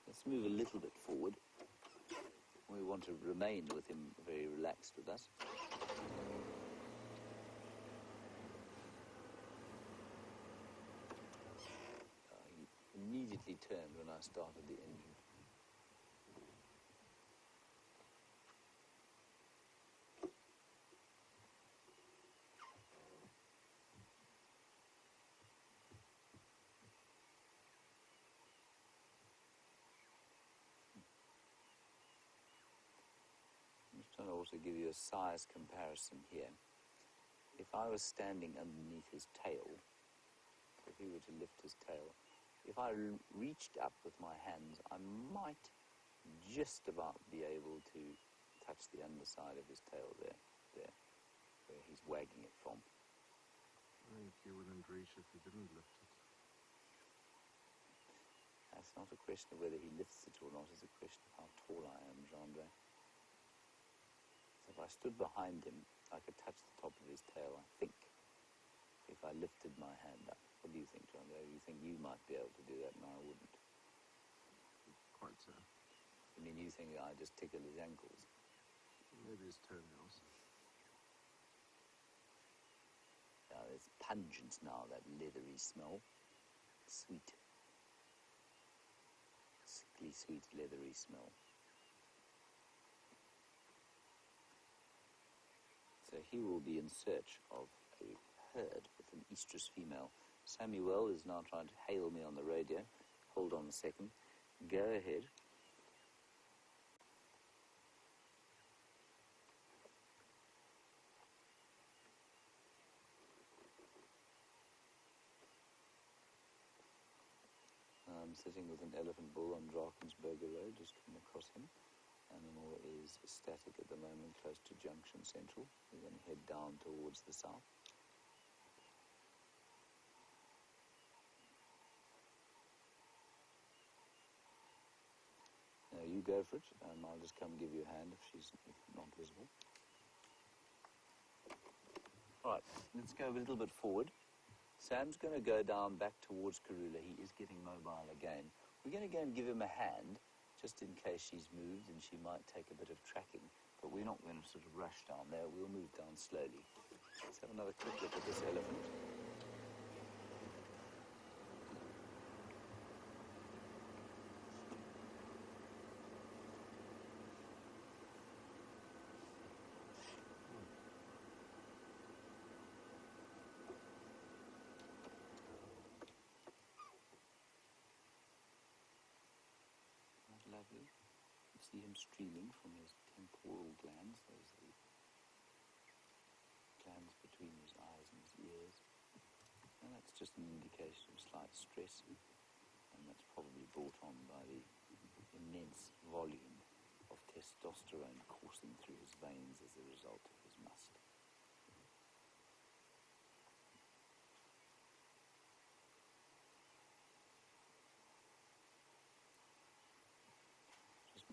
Let's move a little bit forward. We want to remain with him very relaxed with us. He immediately turned when I started the engine. I'm trying to also give you a size comparison here. If I was standing underneath his tail, if he were to lift his tail, if I reached up with my hands, I might just about be able to touch the underside of his tail there, where he's wagging it from. I think you wouldn't reach if you didn't lift it. That's not a question of whether he lifts it or not, it's a question of how tall I am, Genre. So if I stood behind him, I could touch the top of his tail, I think, if I lifted my hand up. What do you think, Genre? You think you might might be able to do that and I wouldn't. Quite so. I mean, you think I just tickle his ankles? Maybe his toenails. Yeah, there's pungent now, that leathery smell. Sweet. Sickly sweet leathery smell. So he will be in search of a herd with an estrus female. Samuel is now trying to hail me on the radio. Hold on a second. Go ahead. I'm sitting with an elephant bull on Drakensberger Road, just coming across him. Animal is static at the moment, close to Junction Central. We're going to head down towards the south. Now you go for it, I'll just come give you a hand if she's not visible. All right, let's go a little bit forward. Sam's going to go down back towards Karula. He is getting mobile again. We're going to go and give him a hand, just in case she's moved and she might take a bit of tracking. But we're not going to sort of rush down there. We'll move down slowly. Let's have another quick look at this elephant. Lovely. You see him streaming from his temporal glands. Those are the glands between his eyes and his ears. And that's just an indication of slight stress. And that's probably brought on by the immense volume of testosterone coursing through his veins as a result of his must.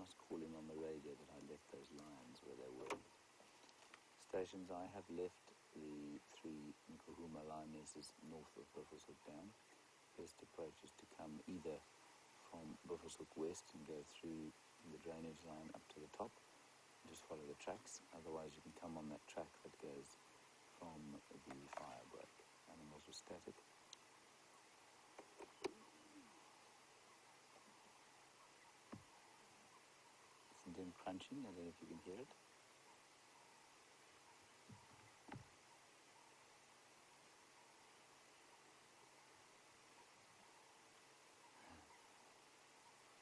Must call him on the radio that I left those lions where they were. Stations, I have left the 3 Nkuhuma lionesses north of Buffelshoek Dam. Best approach is to come either from Buffelshoek West and go through the drainage line up to the top, and just follow the tracks. Otherwise you can come on that track that goes from the fire break. Animals are static. Him crunching, I don't know if you can hear it.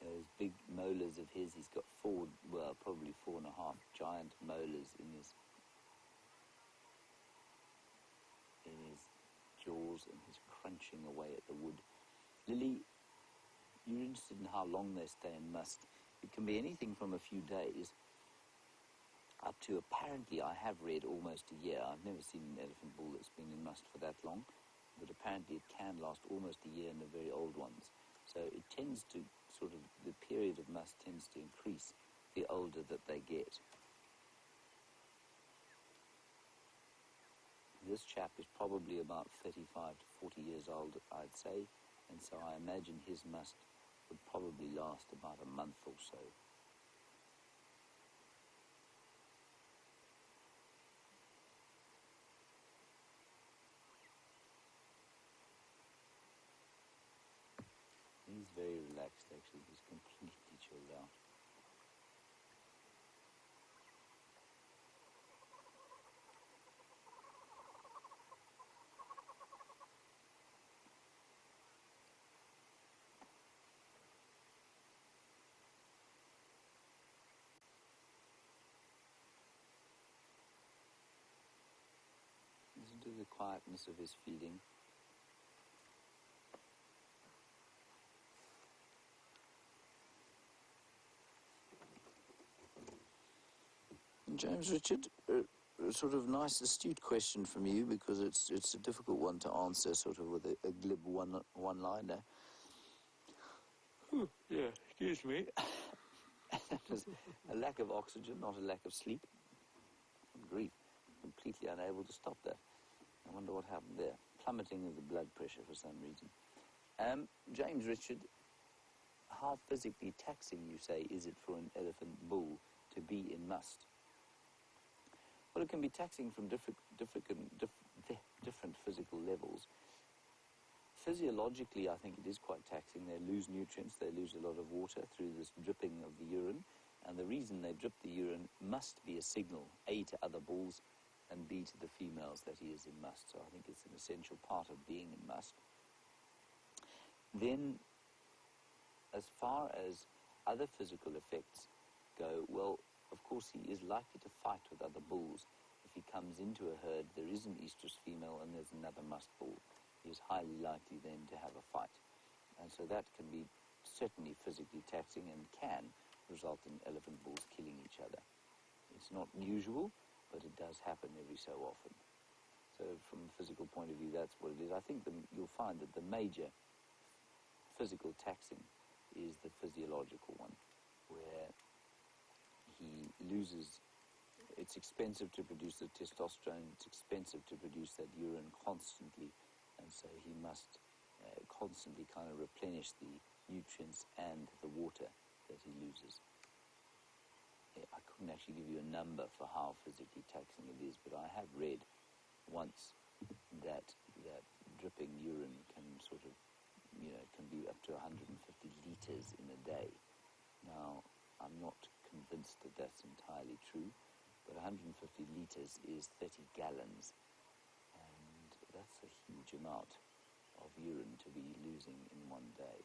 Those big molars of his, he's got probably 4.5 giant molars in his jaws, and he's crunching away at the wood. Lily, you're interested in how long they stay in must. It can be anything from a few days up to, apparently, I have read almost a year. I've never seen an elephant bull that's been in must for that long, but apparently it can last almost a year in the very old ones. So it tends to the period of must tends to increase the older that they get. This chap is probably about 35 to 40 years old, I'd say, and so I imagine his must would probably last about a month or so. He's very relaxed, actually. He's completely chilled out. Listen to the quietness of his feeding. James Richard, a sort of nice, astute question from you, because it's a difficult one to answer, sort of with a glib one-liner. Yeah, excuse me. A lack of oxygen, not a lack of sleep. Grief. Completely unable to stop that. I wonder what happened there. Plummeting of the blood pressure for some reason. James Richard, how physically taxing, you say, is it for an elephant bull to be in must? Well, it can be taxing from different physical levels. Physiologically, I think it is quite taxing. They lose nutrients, they lose a lot of water through this dripping of the urine, and the reason they drip the urine must be a signal, A, to other bulls, and B, to the females that he is in must. So I think it's an essential part of being in must. Then, as far as other physical effects go, well, of course he is likely to fight with other bulls. If he comes into a herd, there is an estrus female and there's another must bull. He is highly likely then to have a fight. And so that can be certainly physically taxing and can result in elephant bulls killing each other. It's not usual, but it does happen every so often. So from a physical point of view, that's what it is. I think you'll find that the major physical taxing is the physiological one, where he loses. It's expensive to produce the testosterone, it's expensive to produce that urine constantly, and so he must constantly kind of replenish the nutrients and the water that he loses. I couldn't actually give you a number for how physically taxing it is, but I have read once that dripping urine can sort of, can be up to 150 litres in a day. Now, I'm not convinced that that's entirely true, but 150 litres is 30 gallons, and that's a huge amount of urine to be losing in one day.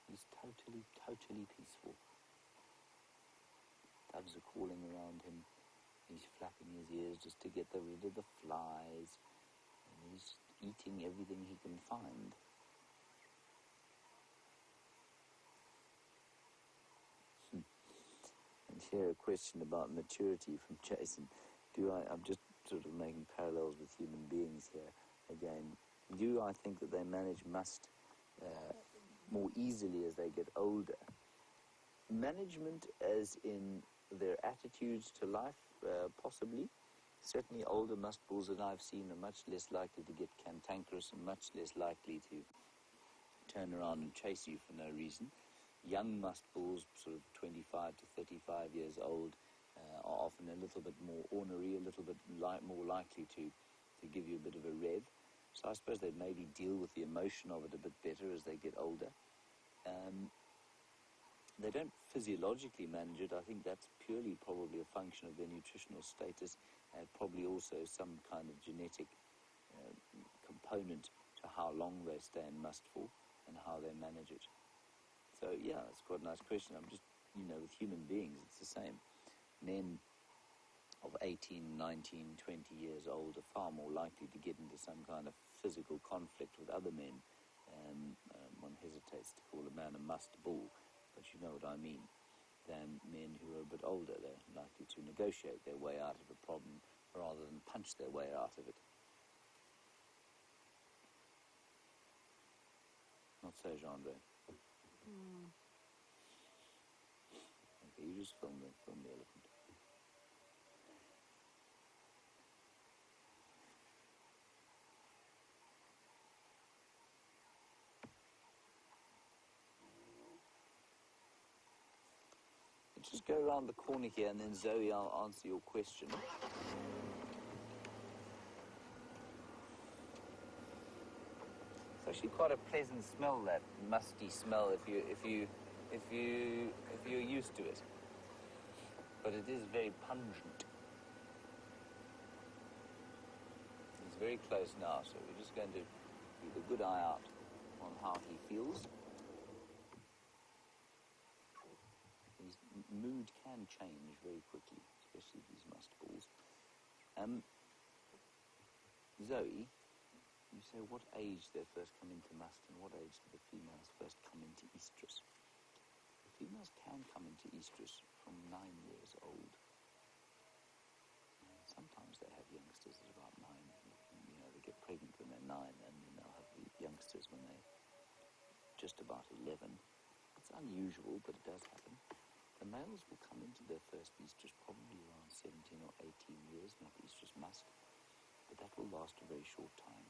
He's totally peaceful. Doves are calling around him. He's flapping his ears just to get rid of the flies. And he's eating everything he can find. And here a question about maturity from Jason. I'm just sort of making parallels with human beings here again. Do I think that they manage must more easily as they get older? Management as in their attitudes to life, possibly. Certainly older must bulls that I've seen are much less likely to get cantankerous and much less likely to turn around and chase you for no reason. Young must bulls, sort of 25 to 35 years old, are often a little bit more ornery, a little bit more likely to give you a bit of a rev. So I suppose they'd maybe deal with the emotion of it a bit better as they get older. They don't physiologically manage it. I think that's purely probably a function of their nutritional status and probably also some kind of genetic component to how long they stay in must for and how they manage it. So, yeah, it's quite a nice question. I'm just, with human beings, it's the same. Men of 18, 19, 20 years old are far more likely to get into some kind of physical conflict with other men. One hesitates to call a man a must bull, but you know what I mean, than men who are a bit older. They're likely to negotiate their way out of a problem rather than punch their way out of it. Not so, Jean-Andre. Okay, you just film the elephant. Just go around the corner here, and then Zoe, I'll answer your question. It's actually quite a pleasant smell, that musty smell, if you're used to it. But it is very pungent. He's very close now, so we're just going to keep a good eye out on how he feels. His mood can change very quickly, especially these must bulls. Zoe, you say what age they first come into must and what age do the females first come into estrus? The females can come into estrus from 9 years old. Sometimes they have youngsters at about 9. They get pregnant when they're 9, and then they'll have the youngsters when they're just about 11. It's unusual, but it does happen. The males will come into their first estrus probably around 17 or 18 years, not estrus musk, but that will last a very short time.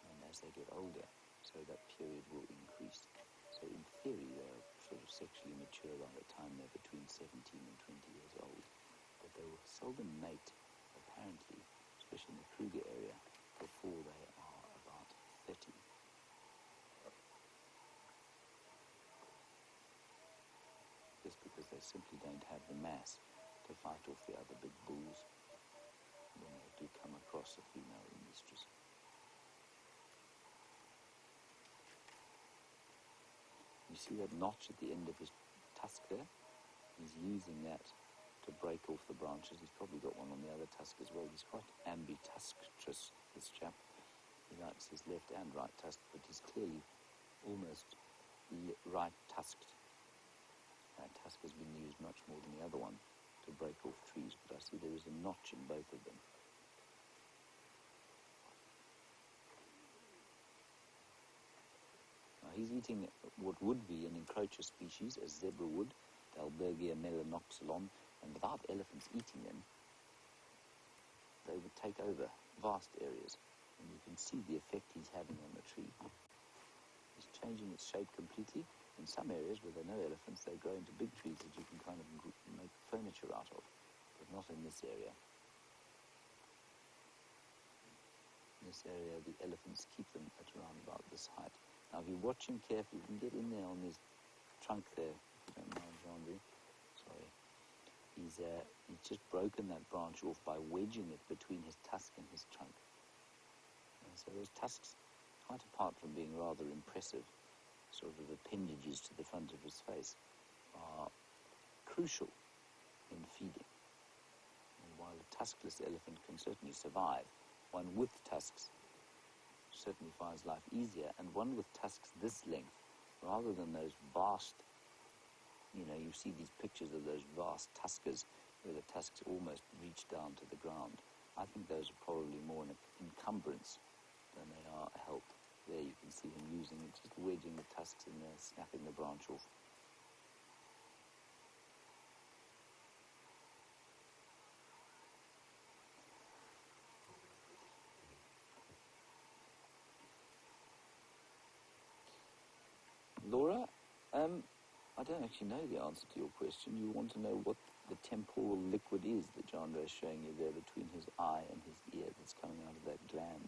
And as they get older, so that period will increase. So in theory, they're sort of sexually mature by the time they're between 17 and 20 years old. But they will seldom mate, apparently, especially in the Kruger area, before they are about 30. Just because they simply don't have the mass to fight off the other big bulls when they do come across a female in estrus. You see that notch at the end of his tusk there? He's using that to break off the branches. He's probably got one on the other tusk as well. He's quite ambitusktrous, this chap. He likes his left and right tusk, but he's clearly almost right-tusked. That tusk has been used much more than the other one to break off trees, but I see there is a notch in both of them. Now he's eating what would be an encroacher species, a zebra wood, Dalbergia melanoxylon, and without elephants eating them, they would take over vast areas, and you can see the effect he's having on the tree. He's changing its shape completely. In some areas where there are no elephants, they grow into big trees that you can kind of make furniture out of, but not in this area. In this area, the elephants keep them at around about this height. Now, if you watch him carefully, you can get in there on his trunk there. Don't mind, Jean-Louis. Sorry. He's just broken that branch off by wedging it between his tusk and his trunk. And so those tusks, quite apart from being rather impressive, sort of appendages to the front of his face, are crucial in feeding. And while a tuskless elephant can certainly survive, one with tusks certainly finds life easier, and one with tusks this length, rather than those vast, you see these pictures of those vast tuskers where the tusks almost reach down to the ground. I think those are probably more an encumbrance than they are a help. There you can see him using it, just wedging the tusks in there, snapping the branch off. Laura, I don't actually know the answer to your question. You want to know what the temporal liquid is that Jandra is showing you there between his eye and his ear that's coming out of that gland.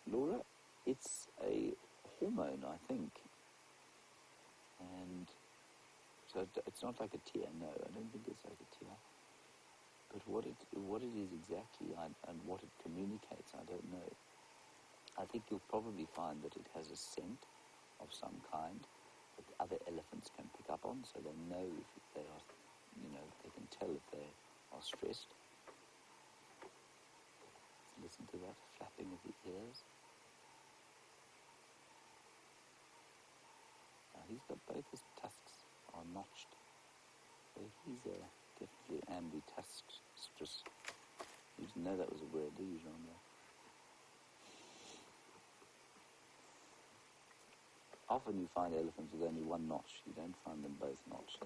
Laura, it's a hormone, I think. And so it's not like a tear, no, I don't think it's like a tear. But what it is exactly and what it communicates, I don't know. I think you'll probably find that it has a scent of some kind that other elephants can pick up on, so they know if they are, they can tell if they are stressed. Listen to that flapping of the ears. Now he's got both his tusks are notched, so he's definitely ambitusktrous. You didn't know that was a word, do you, Jean? Often you find elephants with only one notch. You don't find them both notched.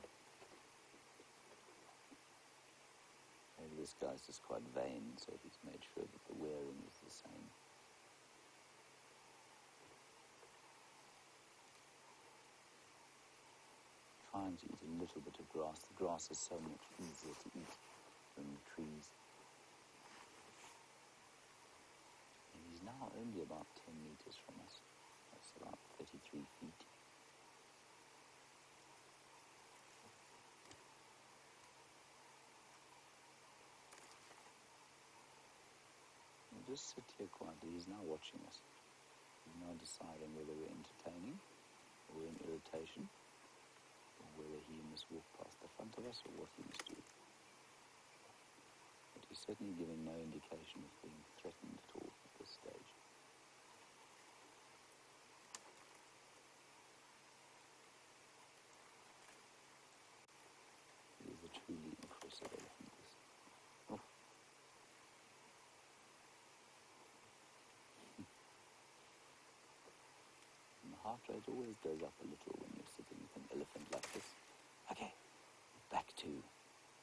Maybe this guy's just quite vain, so he's made sure that the wearing is the same. Trying to eat a little bit of grass. The grass is so much easier to eat than the trees. And he's now only about 10 meters from us. That's about 33 feet. We'll just sit here quietly. He's now watching us. He's now deciding whether we're entertaining or we're in irritation, or whether he must walk past the front of us or what he must do. But he's certainly giving no indication of being threatened at all at this stage. He is a truly impressive elephant. Oh. And the heart heart rate always goes up a little when you're sitting with an elephant like this. Okay, back to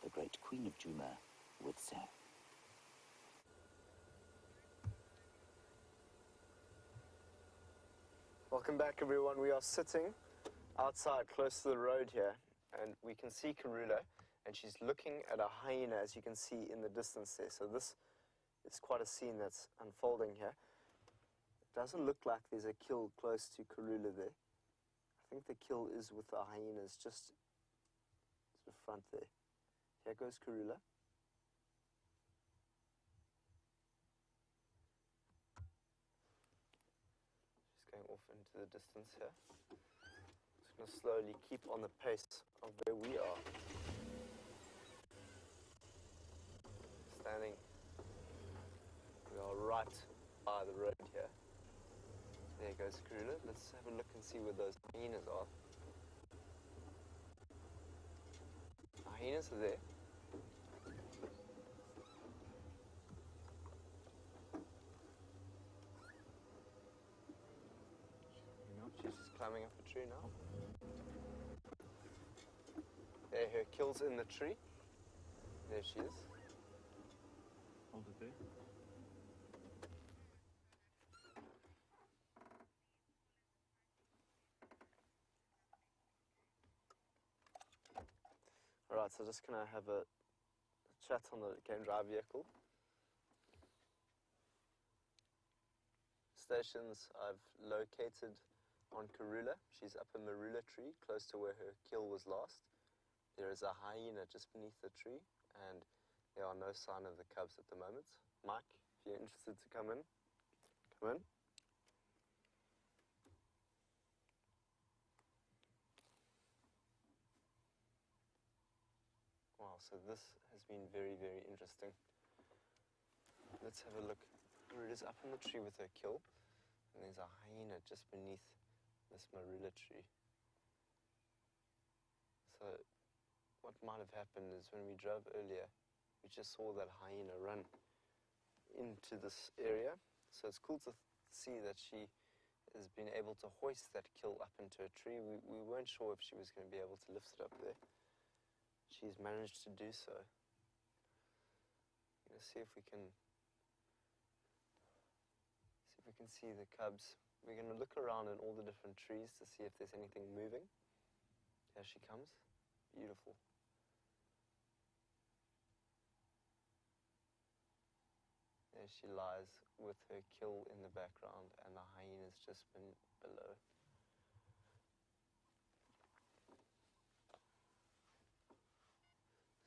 the great Queen of Djuma with Sam. Welcome back, everyone. We are sitting outside close to the road here, and we can see Karula, and she's looking at a hyena, as you can see in the distance there. So this is quite a scene that's unfolding here. It doesn't look like there's a kill close to Karula there. I think the kill is with the hyenas just to the front there. Here goes Karula. Going off into the distance here. Just going to slowly keep on the pace of where we are. Standing, we are right by the road here. There goes Karula. Let's have a look and see where those hyenas are. The hyenas are there. She's just climbing up a tree now. There, her kill's in the tree. There she is. Hold it there. Alright, so just gonna have a chat on the game drive vehicle. Stations I've located on Karula. She's up a marula tree close to where her kill was last. There is a hyena just beneath the tree, and there are no sign of the cubs at the moment. Mike, if you're interested to come in, come in. Wow, so this has been very, very interesting. Let's have a look. Karula's up in the tree with her kill, and there's a hyena just beneath this marula tree. So what might have happened is when we drove earlier, we just saw that hyena run into this area. So it's cool to see that she has been able to hoist that kill up into a tree. We weren't sure if she was going to be able to lift it up there. She's managed to do so. Let's see if we can see the cubs. We're going to look around in all the different trees to see if there's anything moving. There she comes. Beautiful. There she lies with her kill in the background, and the hyena's just been below.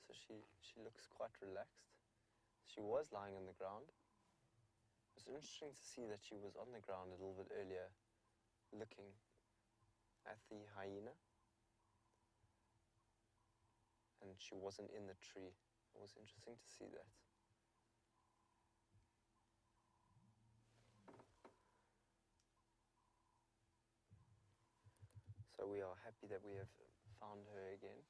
So she looks quite relaxed. She was lying on the ground. It was interesting to see that she was on the ground a little bit earlier, looking at the hyena, and she wasn't in the tree. It was interesting to see that. So we are happy that we have found her again.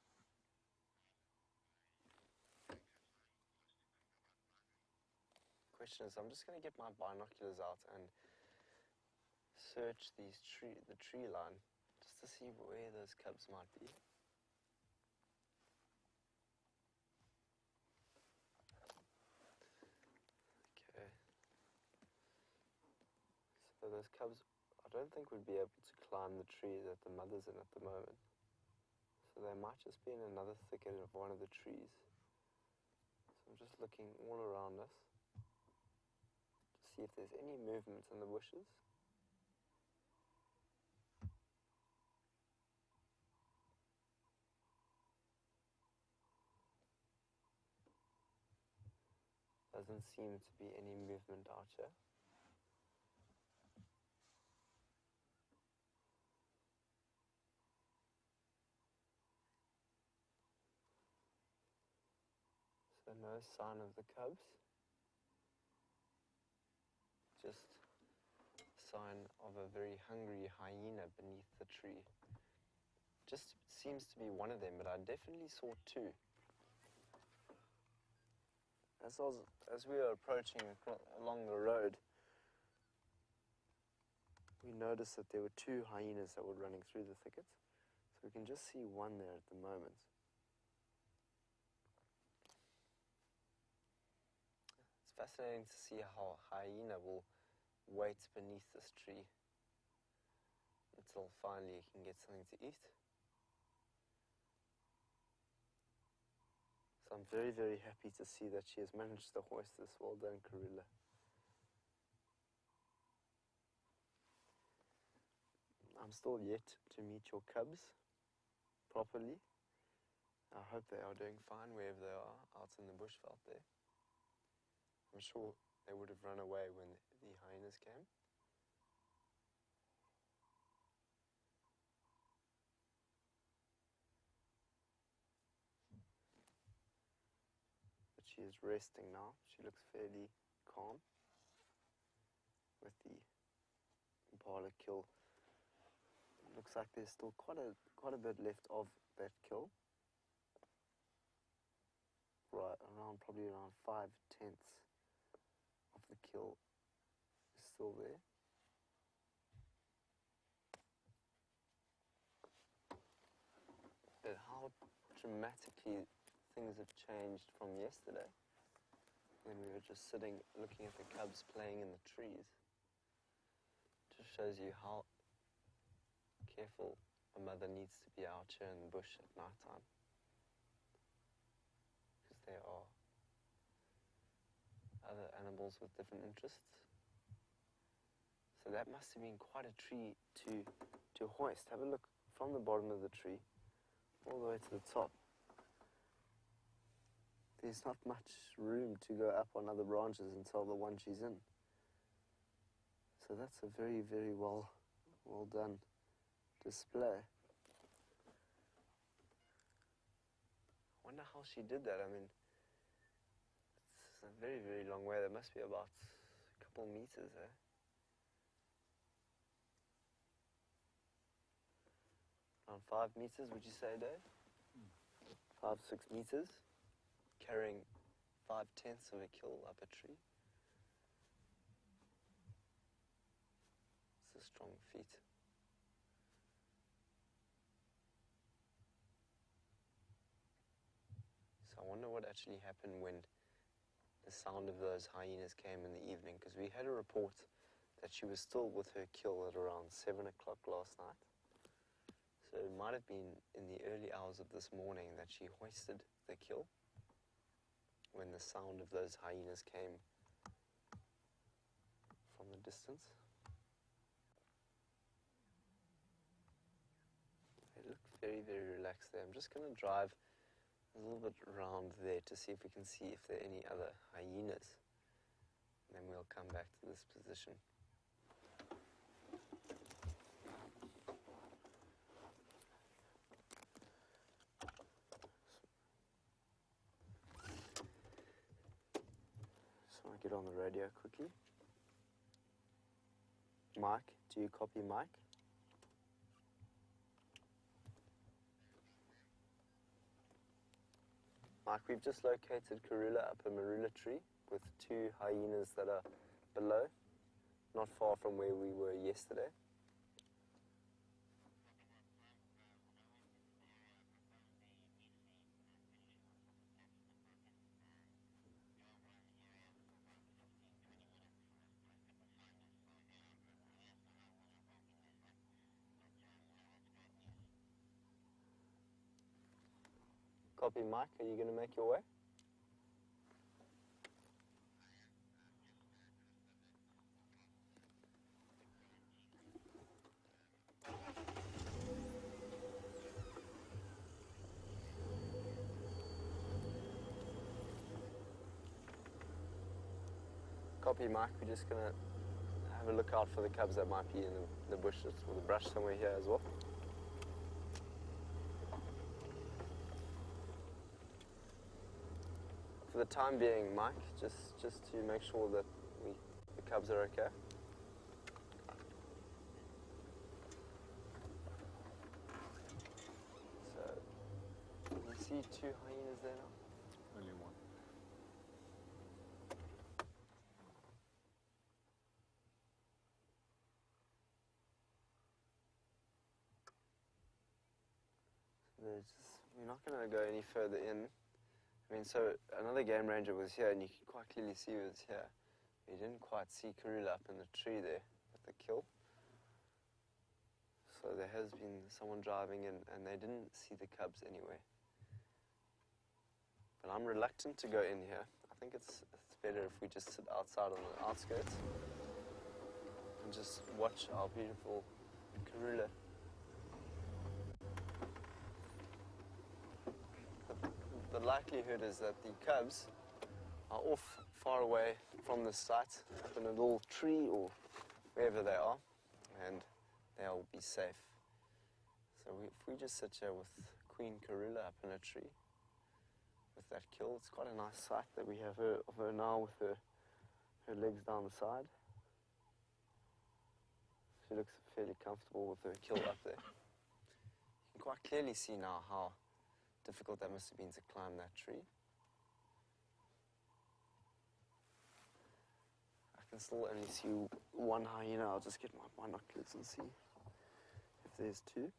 Question is, I'm just going to get my binoculars out and search the tree line just to see where those cubs might be. Okay. So those cubs, I don't think would be able to climb the tree that the mother's in at the moment. So they might just be in another thicket of one of the trees. So I'm just looking all around us. See if there's any movement in the bushes. Doesn't seem to be any movement out here. So no sign of the cubs. Just sign of a very hungry hyena beneath the tree. Just seems to be one of them, but I definitely saw two. As we were approaching along the road, we noticed that there were 2 hyenas that were running through the thicket. So we can just see one there at the moment. It's fascinating to see how a hyena will wait beneath this tree until finally it can get something to eat. So I'm very, very happy to see that she has managed to hoist this. Well done, Karula. I'm still yet to meet your cubs properly. I hope they are doing fine wherever they are out in the bushveld there. I'm sure they would have run away when the hyenas came. But she is resting now. She looks fairly calm with the impala kill. Looks like there's still quite a bit left of that kill. Right, probably around 5/10 of the kill is still there. But how dramatically things have changed from yesterday when we were just sitting looking at the cubs playing in the trees. Just shows you how careful a mother needs to be out here in the bush at night time. Because there are other animals with different interests. So that must have been quite a tree to hoist. Have a look from the bottom of the tree all the way to the top. There's not much room to go up on other branches until the one she's in. So that's a very, very well done display. I wonder how she did that. I mean, it's a very, very long way. There must be about a couple meters there. Around 5 meters, would you say, Dave? 5, 6 meters, carrying 5/10 of a kill up a tree. It's a strong feat. So I wonder what actually happened when the sound of those hyenas came in the evening, because we had a report that she was still with her kill at around 7 o'clock last night. So it might have been in the early hours of this morning that she hoisted the kill when the sound of those hyenas came from the distance. They look very, very relaxed there. I'm just going to drive a little bit around there to see if we can see if there are any other hyenas. And then we'll come back to this position. Just want to get on the radio quickly. Mike, do you copy Mike? Mike, we've just located Karula up a marula tree with 2 hyenas that are below, not far from where we were yesterday. Copy, Mike. Are you going to make your way? Copy, Mike. We're just going to have a look out for the cubs that might be in the bushes or the brush somewhere here as well. For the time being, Mike, just to make sure that the cubs are okay. So, you see 2 hyenas there now? Only one. we're not going to go any further in. I mean, so another game ranger was here, and you can quite clearly see he was here. You didn't quite see Karula up in the tree there with the kill. So there has been someone driving in, and they didn't see the cubs anyway. But I'm reluctant to go in here. I think it's better if we just sit outside on the outskirts and just watch our beautiful Karula. The likelihood is that the cubs are off far away from the site, up in a little tree or wherever they are, and they'll be safe. So if we just sit here with Queen Karula up in a tree with that kill, it's quite a nice sight that we have of her now with her legs down the side. She looks fairly comfortable with her kill up there. You can quite clearly see now how difficult that must have been to climb that tree. I can still only see one hyena. I'll just get my binoculars and see if there's two.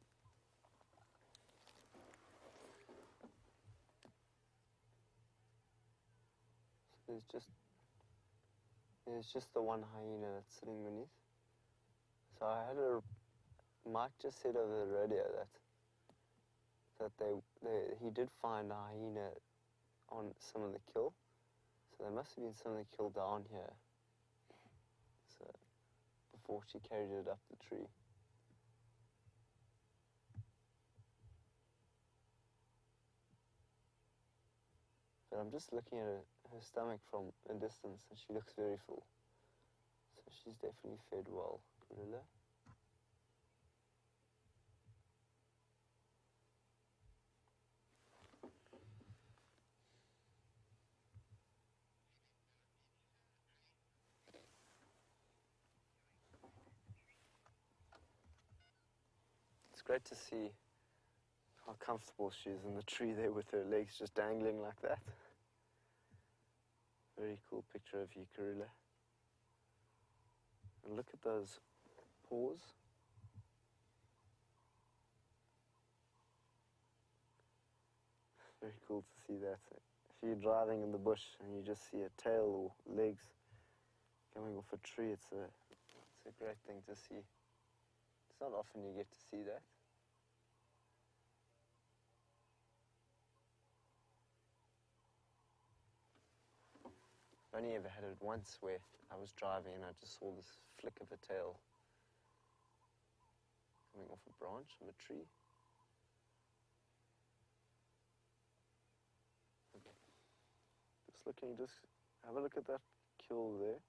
So there's just the one hyena that's sitting beneath. So I had Mike just said over the radio that he did find a hyena on some of the kill. So there must have been some of the kill down here. So before she carried it up the tree. But I'm just looking at her stomach from a distance, and she looks very full. So she's definitely fed well, Karula. It's great to see how comfortable she is in the tree there with her legs just dangling like that. Very cool picture of you, Karula. And look at those paws. Very cool to see that. If you're driving in the bush and you just see a tail or legs coming off a tree, it's a great thing to see. It's not often you get to see that. I've only ever had it once where I was driving and I just saw this flick of a tail coming off a branch of a tree. Just have a look at that kill there.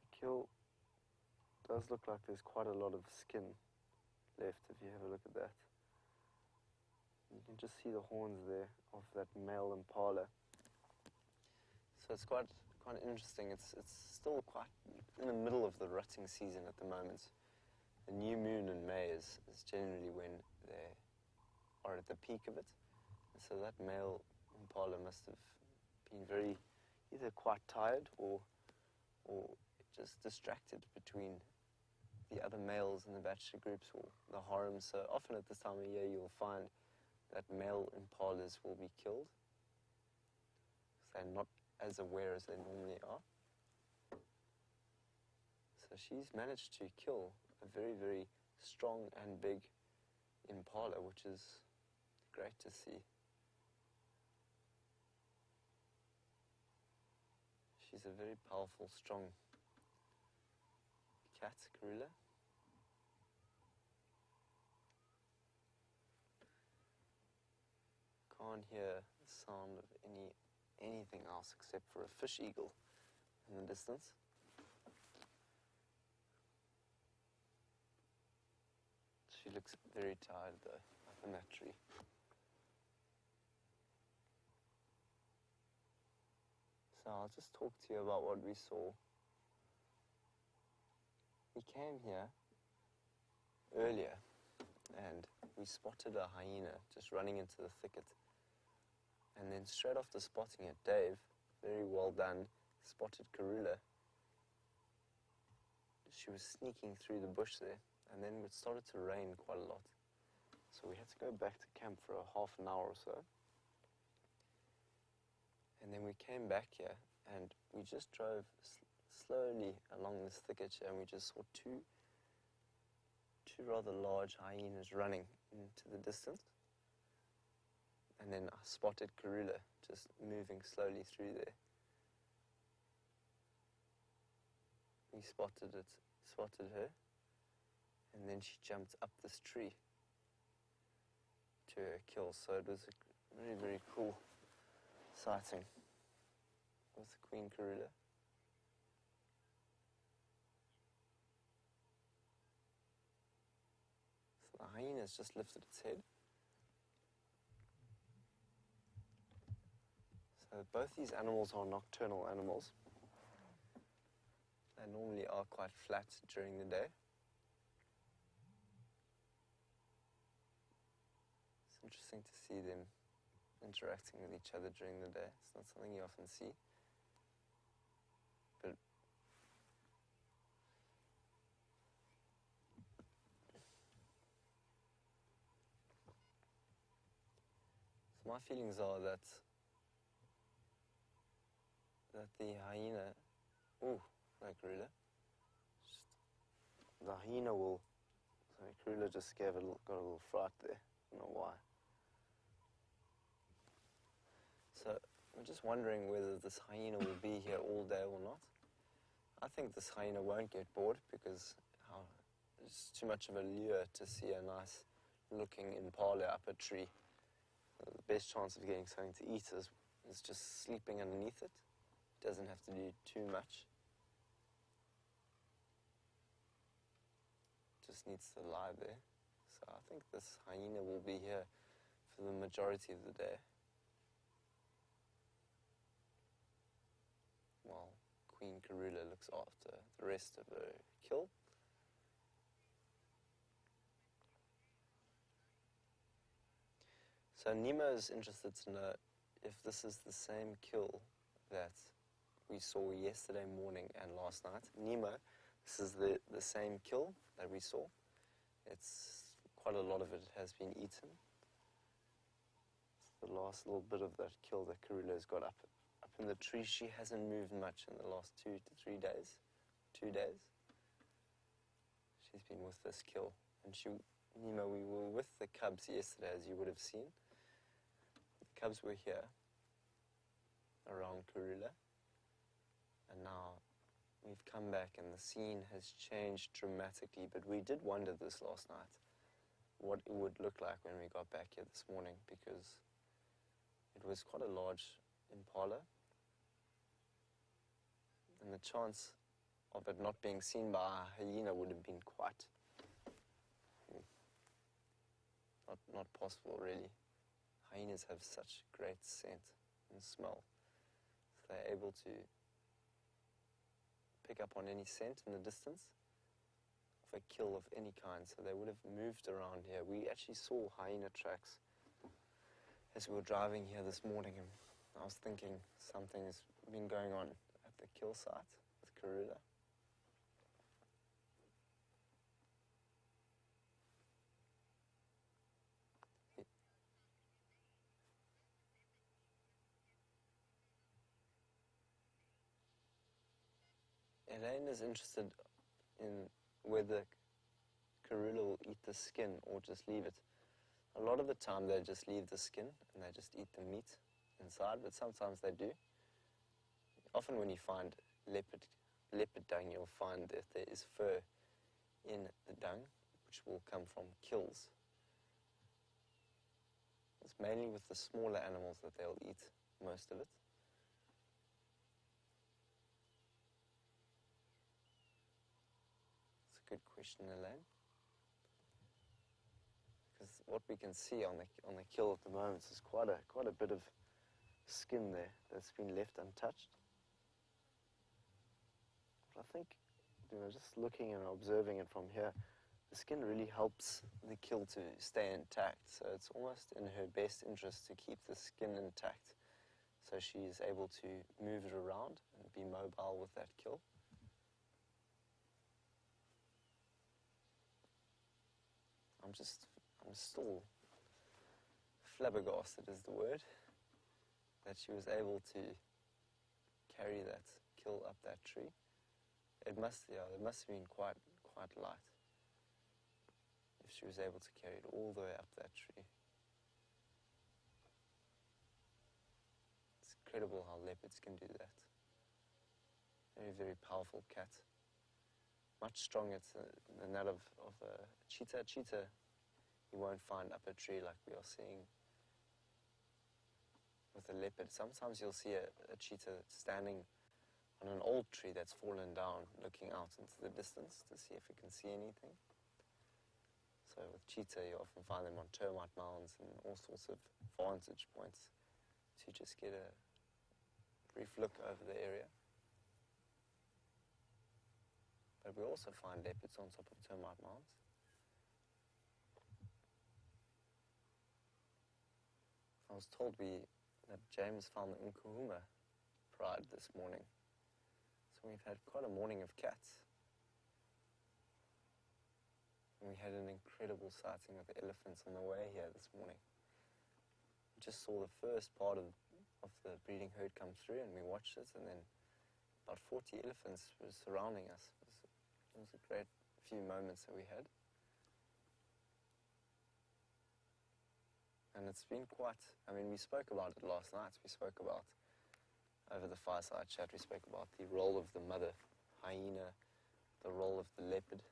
The kill does look like there's quite a lot of skin left if you have a look at that. You can just see the horns there of that male impala. So it's quite interesting. It's still quite in the middle of the rutting season at the moment. The new moon in May is generally when they are at the peak of it. And so that male impala must have been very either quite tired or just distracted between the other males in the bachelor groups or the harem. So often at this time of year you'll find that male impalas will be killed. They're not as aware as they normally are. So she's managed to kill a very, very strong and big impala, which is great to see. She's a very powerful, strong cat, Karula. Can't hear the sound of anything else except for a fish eagle in the distance. She looks very tired though, up in that tree. So I'll just talk to you about what we saw. We came here earlier and we spotted a hyena just running into the thicket. And then straight after spotting it, Dave, very well done, spotted Karula. She was sneaking through the bush there, and then it started to rain quite a lot. So we had to go back to camp for a half an hour or so. And then we came back here and we just drove slowly along this thicket here, and we just saw two rather large hyenas running into the distance. And then I spotted Karula just moving slowly through there. We spotted her, and then she jumped up this tree to her kill. So it was a very, very cool sighting with the Queen Karula. So the hyena's just lifted its head. So both these animals are nocturnal animals. They normally are quite flat during the day. It's interesting to see them interacting with each other during the day. It's not something you often see. But so my feelings are that the hyena, ooh, no, Karula. The hyena will, sorry, Karula just got a little fright there, I don't know why. So I'm just wondering whether this hyena will be here all day or not. I think this hyena won't get bored because it's too much of a lure to see a nice looking impala up a tree. The best chance of getting something to eat is just sleeping underneath it. It doesn't have to do too much. Just needs to lie there. So I think this hyena will be here for the majority of the day. While Queen Karula looks after the rest of her kill. So Nemo is interested to know if this is the same kill that we saw yesterday morning and last night. Nemo, this is the same kill that we saw. It's quite a lot of it has been eaten. It's the last little bit of that kill that Karula's got up in the tree. She hasn't moved much in the last 2 to 3 days. 2 days. She's been with this kill. And Nemo, we were with the cubs yesterday, as you would have seen. The cubs were here around Karula. And now we've come back and the scene has changed dramatically, but we did wonder this last night, what it would look like when we got back here this morning, because it was quite a large impala, and the chance of it not being seen by a hyena would have been quite not possible, really. Hyenas have such great scent and smell, so they're able to pick up on any scent in the distance of a kill of any kind, so they would have moved around here. We actually saw hyena tracks as we were driving here this morning, and I was thinking something's been going on at the kill site with Karula. Elaine is interested in whether Karula will eat the skin or just leave it. A lot of the time they just leave the skin and they just eat the meat inside, but sometimes they do. Often when you find leopard dung, you'll find that there is fur in the dung, which will come from kills. It's mainly with the smaller animals that they'll eat most of it. Good question, Elaine. Because what we can see on the kill at the moment is quite a bit of skin there that's been left untouched. But I think, just looking and observing it from here, the skin really helps the kill to stay intact. So it's almost in her best interest to keep the skin intact, so she's able to move it around and be mobile with that kill. I'm was still flabbergasted is the word, that she was able to carry that kill up that tree. It must have been quite light if she was able to carry it all the way up that tree. It's incredible how leopards can do that. Very, very powerful cat. Much stronger than that of a cheetah. Cheetah, you won't find up a tree like we are seeing with a leopard. Sometimes you'll see a cheetah standing on an old tree that's fallen down, looking out into the distance to see if it can see anything. So with cheetah, you often find them on termite mounds and all sorts of vantage points to just get a brief look over the area. But we also find leopards on top of termite mounds. I was told that James found the Djuma Pride this morning. So we've had quite a morning of cats. And we had an incredible sighting of elephants on the way here this morning. We just saw the first part of the breeding herd come through, and we watched it, and then about 40 elephants were surrounding us. It was a great few moments that we had. And it's been quite, we spoke about it last night. We spoke about, over the fireside chat, we spoke about the role of the mother hyena, the role of the leopard,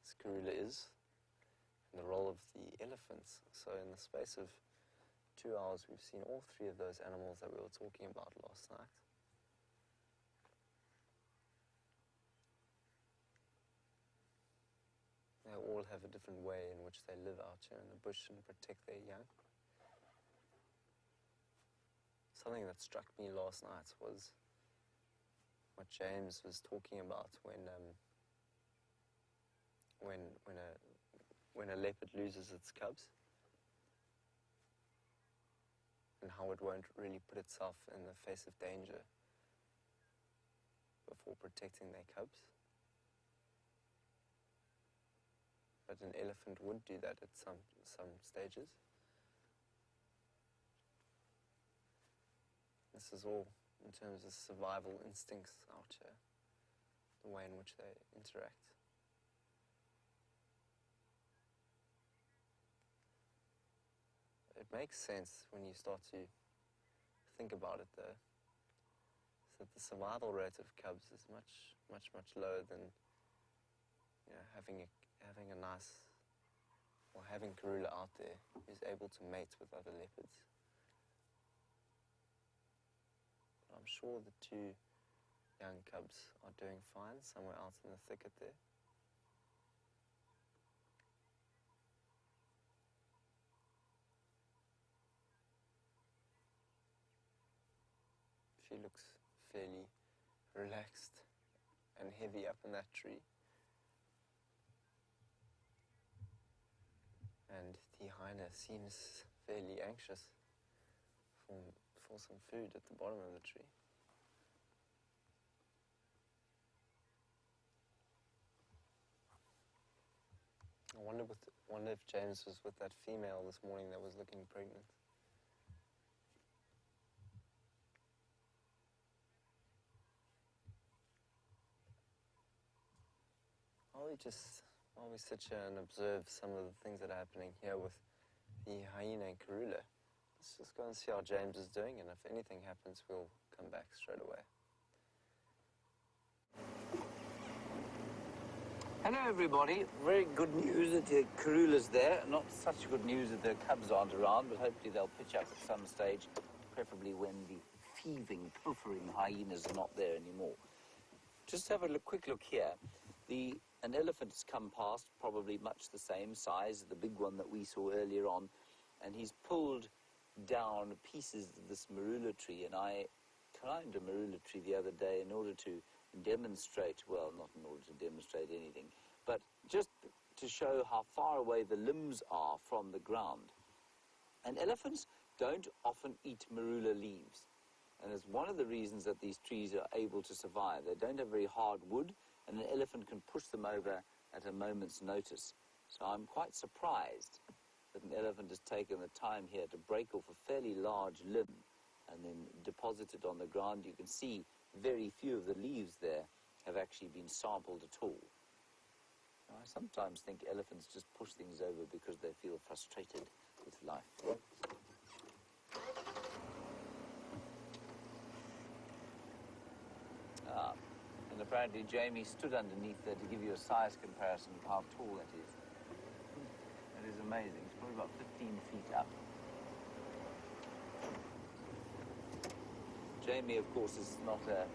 as Karula is, and the role of the elephants. So in the space of 2 hours, we've seen all three of those animals that we were talking about last night. They all have a different way in which they live out here in the bush and protect their young. Something that struck me last night was what James was talking about when a leopard loses its cubs, and how it won't really put itself in the face of danger before protecting their cubs. But an elephant would do that at some stages. This is all in terms of survival instincts out here, the way in which they interact. It makes sense when you start to think about it, though, so that the survival rate of cubs is much lower than having Karula out there who's able to mate with other leopards. But I'm sure the two young cubs are doing fine somewhere out in the thicket there. She looks fairly relaxed and heavy up in that tree. And the hyena seems fairly anxious for some food at the bottom of the tree. I wonder if James was with that female this morning that was looking pregnant. While we sit here and observe some of the things that are happening here with the hyena and Karula, let's just go and see how James is doing, and if anything happens, we'll come back straight away. Hello everybody, very good news that the Karula's there. Not such good news that the cubs aren't around, but hopefully they'll pitch up at some stage, preferably when the thieving, pilfering hyenas are not there anymore. Just have a quick look here. An elephant has come past, probably much the same size as the big one that we saw earlier on, and he's pulled down pieces of this marula tree, and I climbed a marula tree the other day in order to demonstrate, well, not in order to demonstrate anything, but just to show how far away the limbs are from the ground. And elephants don't often eat marula leaves, and it's one of the reasons that these trees are able to survive. They don't have very hard wood, and an elephant can push them over at a moment's notice. So I'm quite surprised that an elephant has taken the time here to break off a fairly large limb and then deposit it on the ground. You can see very few of the leaves there have actually been sampled at all. Now, I sometimes think elephants just push things over because they feel frustrated with life. And apparently Jamie stood underneath there to give you a size comparison of how tall that is. That is amazing. It's probably about 15 feet up. Jamie, of course, is not a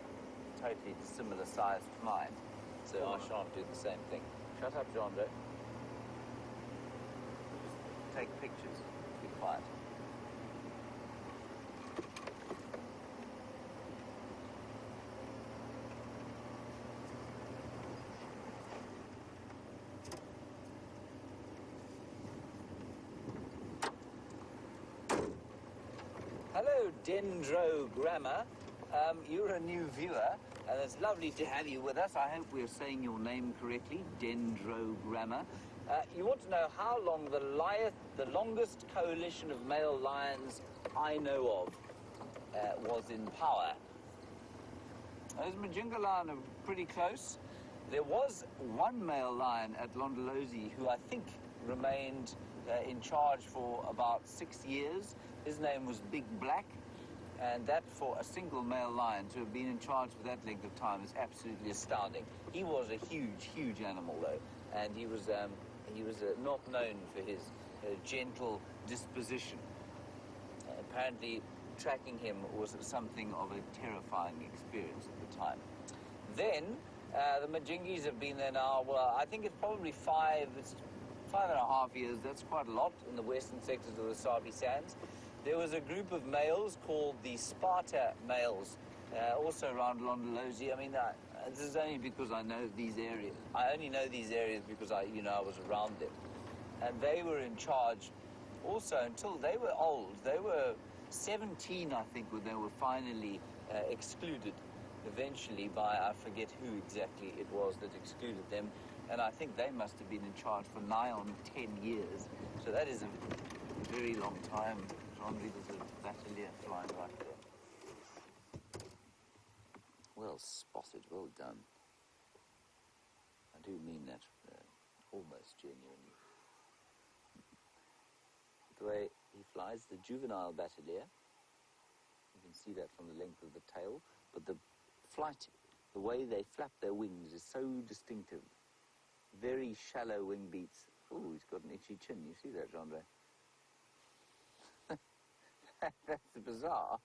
totally dissimilar size to mine, so I shan't do the same thing. Shut up, Jean-Jacques. Take pictures. Be quiet. Hello, Dendrogramma. You're a new viewer, and it's lovely to have you with us. I hope we're saying your name correctly, Dendrogramma. You want to know how long the longest coalition of male lions I know of was in power. Those Majinga lions are pretty close. There was one male lion at Londolozi who I think remained in charge for about 6 years. His name was Big Black, and that for a single male lion to have been in charge for that length of time is absolutely astounding. He was a huge, huge animal though, and he was not known for his gentle disposition. Apparently, tracking him was something of a terrifying experience at the time. Then, the Majingis have been there now, well, I think it's probably 5.5 years. That's quite a lot in the western sectors of the Sabi Sands. There was a group of males called the Sparta males, also around Londolozi. I mean, this is only because I know these areas. I only know these areas because I was around them. And they were in charge also until they were old. They were 17, I think, when they were finally excluded eventually by, I forget who exactly it was that excluded them. And I think they must have been in charge for nigh on 10 years. So that is a very long time. There's a battalion flying right there. Well spotted, well done. I do mean that almost genuinely. The way he flies, the juvenile battalion, you can see that from the length of the tail, but the flight, the way they flap their wings is so distinctive. Very shallow wing beats. Oh, he's got an itchy chin. You see that, Jean-Jacques? That's bizarre.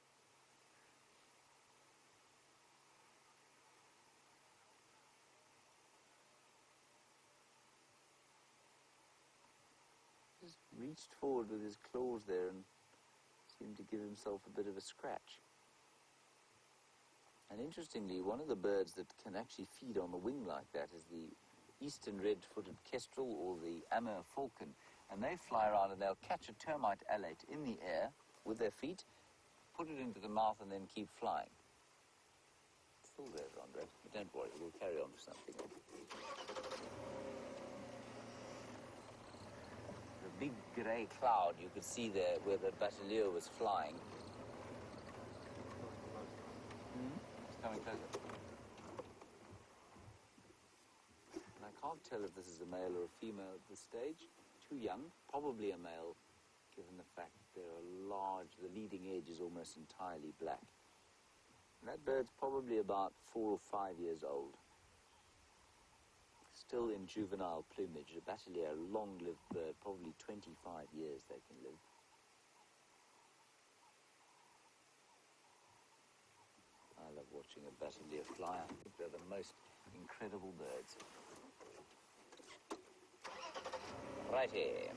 Just reached forward with his claws there and seemed to give himself a bit of a scratch. And interestingly, one of the birds that can actually feed on the wing like that is the eastern red-footed kestrel or the Amur falcon. And they fly around and they'll catch a termite alate in the air with their feet, put it into the mouth and then keep flying. It's still there, Andre, but don't worry, we'll carry on for something. The big grey cloud you could see there where the battalion was flying. It's coming closer. And I can't tell if this is a male or a female at this stage. Too young, probably a male, given the fact that they're large, the leading edge is almost entirely black. And that bird's probably about 4 or 5 years old. Still in juvenile plumage, a battalion, a long-lived bird, probably 25 years they can live. I love watching a battalion fly. I think they're the most incredible birds. Right here.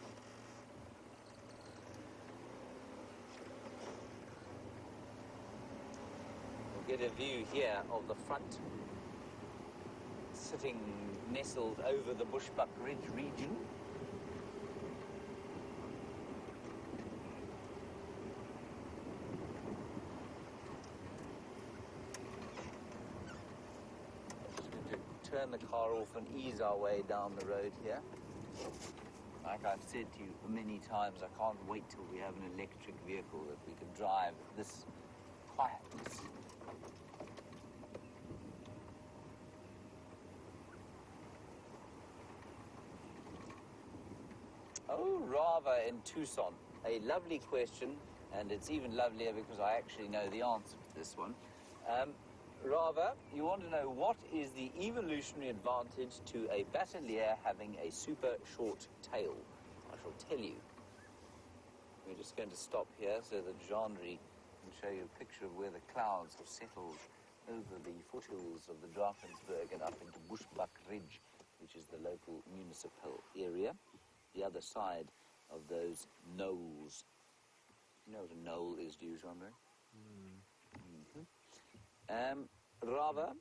We'll get a view here of the front, sitting nestled over the Bushbuck Ridge region. Just going to turn the car off and ease our way down the road here. I like I've said to you many times, I can't wait till we have an electric vehicle that we can drive this quietness. Oh, Rava in Tucson. A lovely question, and it's even lovelier because I actually know the answer to this one. Rava, you want to know what is the evolutionary advantage to a batelier having a super short tail? I shall tell you. We're just going to stop here so that Jean-Marie can show you a picture of where the clouds have settled over the foothills of the Drakensberg and up into Bushbuck Ridge, which is the local municipal area. The other side of those knolls. You know what a knoll is, do you, Jean-Marie? Rava,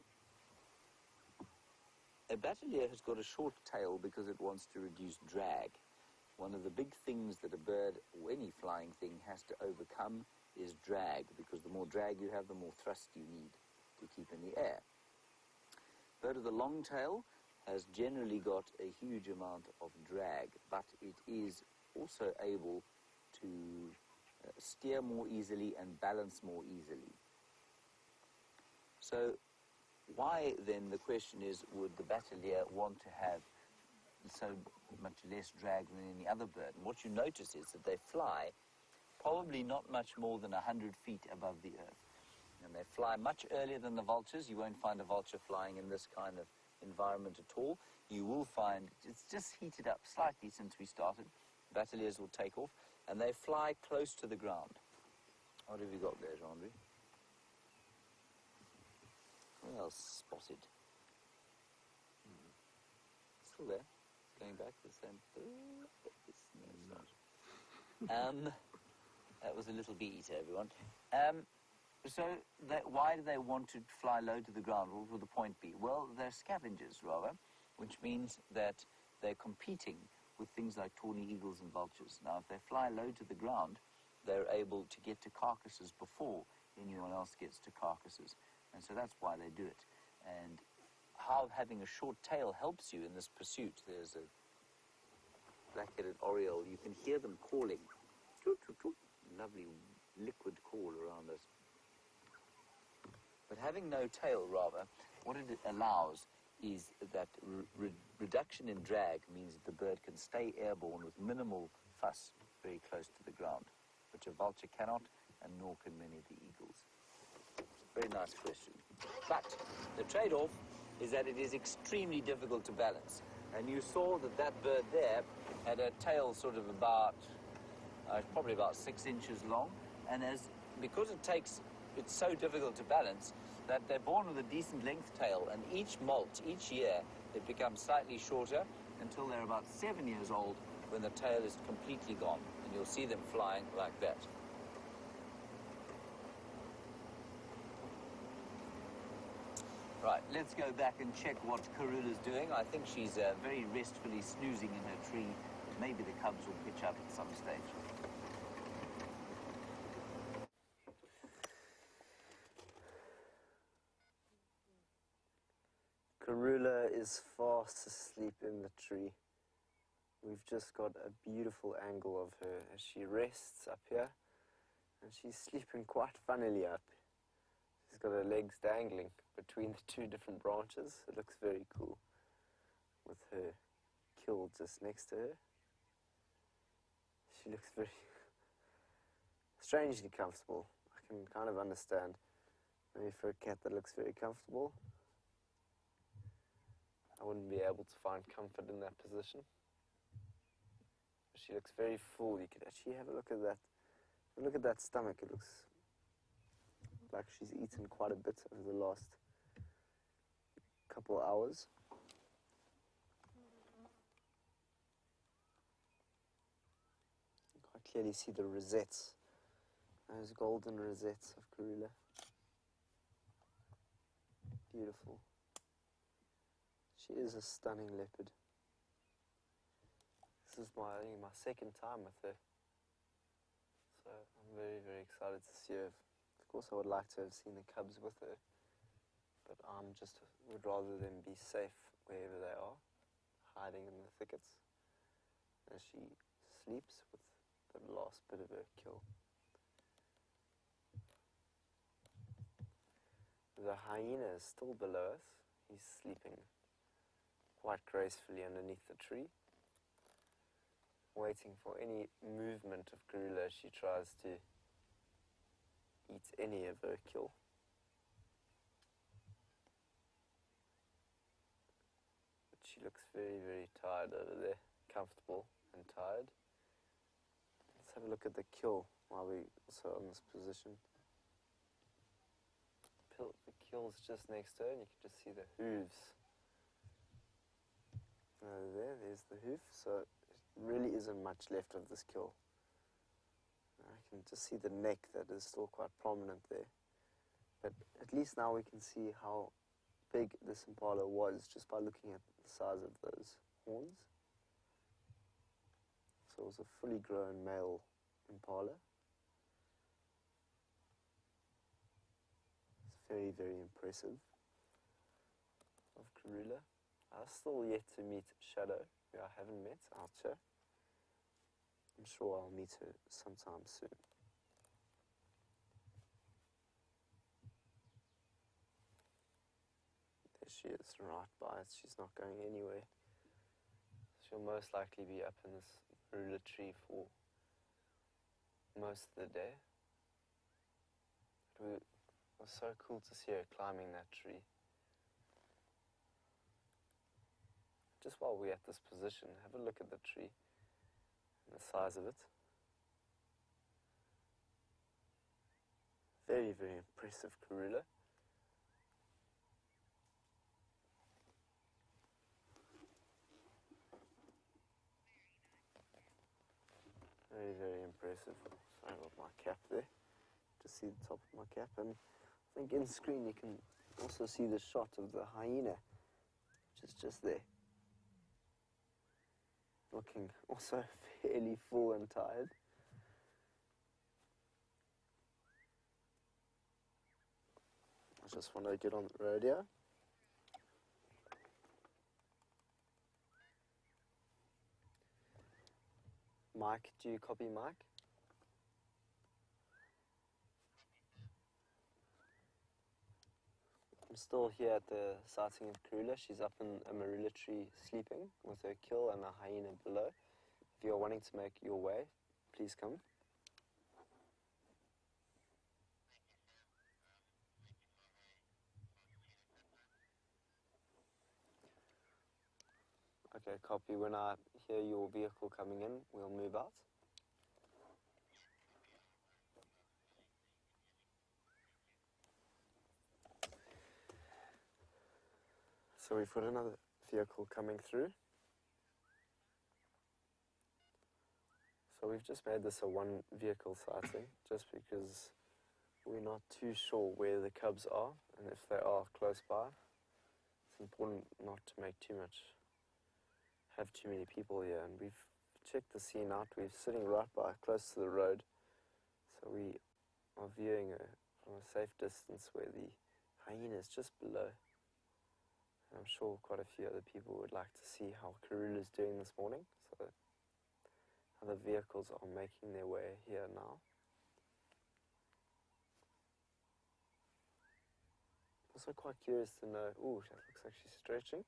a batelier has got a short tail because it wants to reduce drag. One of the big things that a bird or any flying thing has to overcome is drag, because the more drag you have, the more thrust you need to keep in the air. Bird of the long tail has generally got a huge amount of drag, but it is also able to steer more easily and balance more easily. So why then, the question is, would the batelier want to have so much less drag than any other bird? And what you notice is that they fly probably not much more than 100 feet above the earth. And they fly much earlier than the vultures. You won't find a vulture flying in this kind of environment at all. You will find it's just heated up slightly since we started. Bateliers will take off, and they fly close to the ground. What have you got there, Jean-Marie? Well spotted. Still there. It's going back to the same. No, it's not. That was a little bee eater, everyone. So why do they want to fly low to the ground? What would the point be? Well, they're scavengers, rather, which means that they're competing with things like tawny eagles and vultures. Now, if they fly low to the ground, they're able to get to carcasses before anyone else gets to carcasses. And so that's why they do it. And how having a short tail helps you in this pursuit. There's a black-headed oriole. You can hear them calling. Toot, toot, toot. Lovely liquid call around us. But having no tail, rather, what it allows is that reduction in drag means that the bird can stay airborne with minimal fuss very close to the ground, which a vulture cannot, and nor can many of the eagles. Very nice question. But the trade-off is that it is extremely difficult to balance. And you saw that that bird there had a tail sort of about, probably about 6 inches long. And because it's so difficult to balance, that they're born with a decent length tail, and each molt, each year, it becomes slightly shorter until they're about 7 years old, when the tail is completely gone. And you'll see them flying like that. Right, let's go back and check what Karula's doing. I think she's very restfully snoozing in her tree. Maybe the cubs will pitch up at some stage. Karula is fast asleep in the tree. We've just got a beautiful angle of her as she rests up here, and she's sleeping quite funnily up. She's got her legs dangling between the two different branches. It looks very cool, with her kill just next to her. She looks very strangely comfortable. I can kind of understand. Maybe for a cat that looks very comfortable, I wouldn't be able to find comfort in that position. She looks very full. You could actually have a look at that. Look at that stomach. It looks like she's eaten quite a bit over the last couple of hours. You can quite clearly see the rosettes, those golden rosettes of Karula. Beautiful. She is a stunning leopard. This is I think my second time with her. So I'm very, very excited to see her. Of course, I would like to have seen the cubs with her, but would rather them be safe wherever they are, hiding in the thickets, as she sleeps with the last bit of her kill. The hyena is still below us. He's sleeping quite gracefully underneath the tree, waiting for any movement of Karula as she tries to eat any of her kill. But she looks very, very tired over there, comfortable and tired. Let's have a look at the kill while we're also on this position. The kill's just next to her, and you can just see the hooves. There's the hoof, so there really isn't much left of this kill. I can just see the neck that is still quite prominent there. But at least now we can see how big this impala was just by looking at the size of those horns. So it was a fully grown male impala. Very, very impressive of Karula. I'm still yet to meet Shadow, who I haven't met out here. I'm sure I'll meet her sometime soon. There she is, right by us. She's not going anywhere. She'll most likely be up in this Karula tree for most of the day. It was so cool to see her climbing that tree. Just while we're at this position, have a look at the tree and the size of it. Very, very impressive Karula. Very, very impressive. Sorry about my cap there. Just see the top of my cap, and I think in screen you can also see the shot of the hyena, which is just there. Looking also fairly full and tired. I just want to get on the radio. Mike, do you copy Mike? I'm still here at the sighting of Karula. She's up in a marula tree sleeping with her kill and a hyena below. If you're wanting to make your way, please come. Okay, copy. When I hear your vehicle coming in, we'll move out. So we've got another vehicle coming through. So we've just made this a one vehicle sighting just because we're not too sure where the cubs are, and if they are close by, it's important not to make have too many people here. And we've checked the scene out. We're sitting right by, close to the road, so we are viewing from a safe distance where the hyena is just below. And I'm sure quite a few other people would like to see how Karula is doing this morning. So other vehicles are making their way here now. Also quite curious to know, ooh, that looks like she's stretching.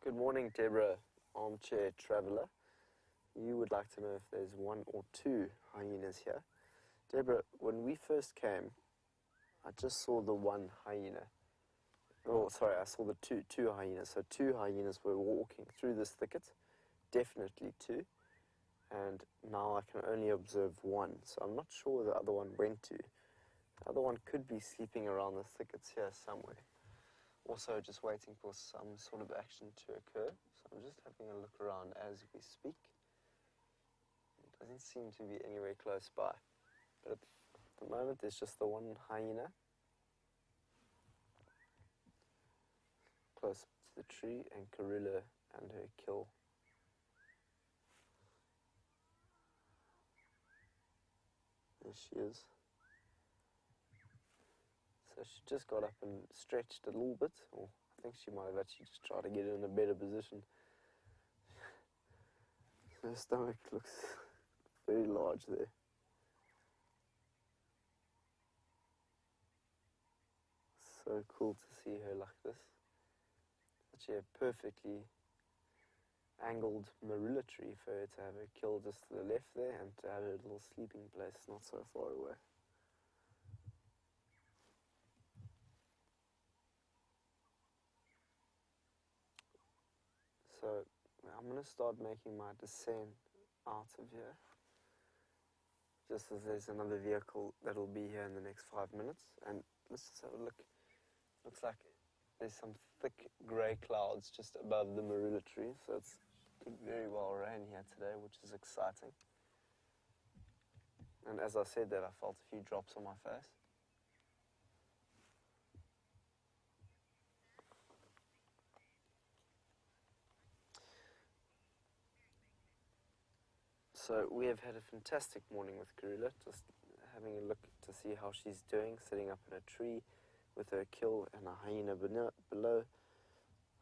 Good morning, Deborah, armchair traveller. You would like to know if there's one or two hyenas here. Deborah, when we first came, I just saw the one hyena. Oh, sorry, I saw the two hyenas. So two hyenas were walking through this thicket, definitely two. And now I can only observe one, so I'm not sure where the other one went to. The other one could be sleeping around the thickets here somewhere. Also just waiting for some sort of action to occur. So I'm just having a look around as we speak. It doesn't seem to be anywhere close by. But at the moment there's just the one hyena close to the tree, and Karula and her kill. There she is. So she just got up and stretched a little bit, or I think she might have actually just tried to get in a better position. Her stomach looks very large there. So cool to see her like this. Such a perfectly angled marula tree for her to have her kill just to the left there and to have her little sleeping place not so far away. So I'm going to start making my descent out of here, just as there's another vehicle that'll be here in the next 5 minutes. And let's just have a look. Looks like there's some thick grey clouds just above the marula tree, so it's could very well rain here today, which is exciting. And as I said that, I felt a few drops on my face. So we have had a fantastic morning with Karula, just having a look to see how she's doing, sitting up in a tree with her kill and a hyena below.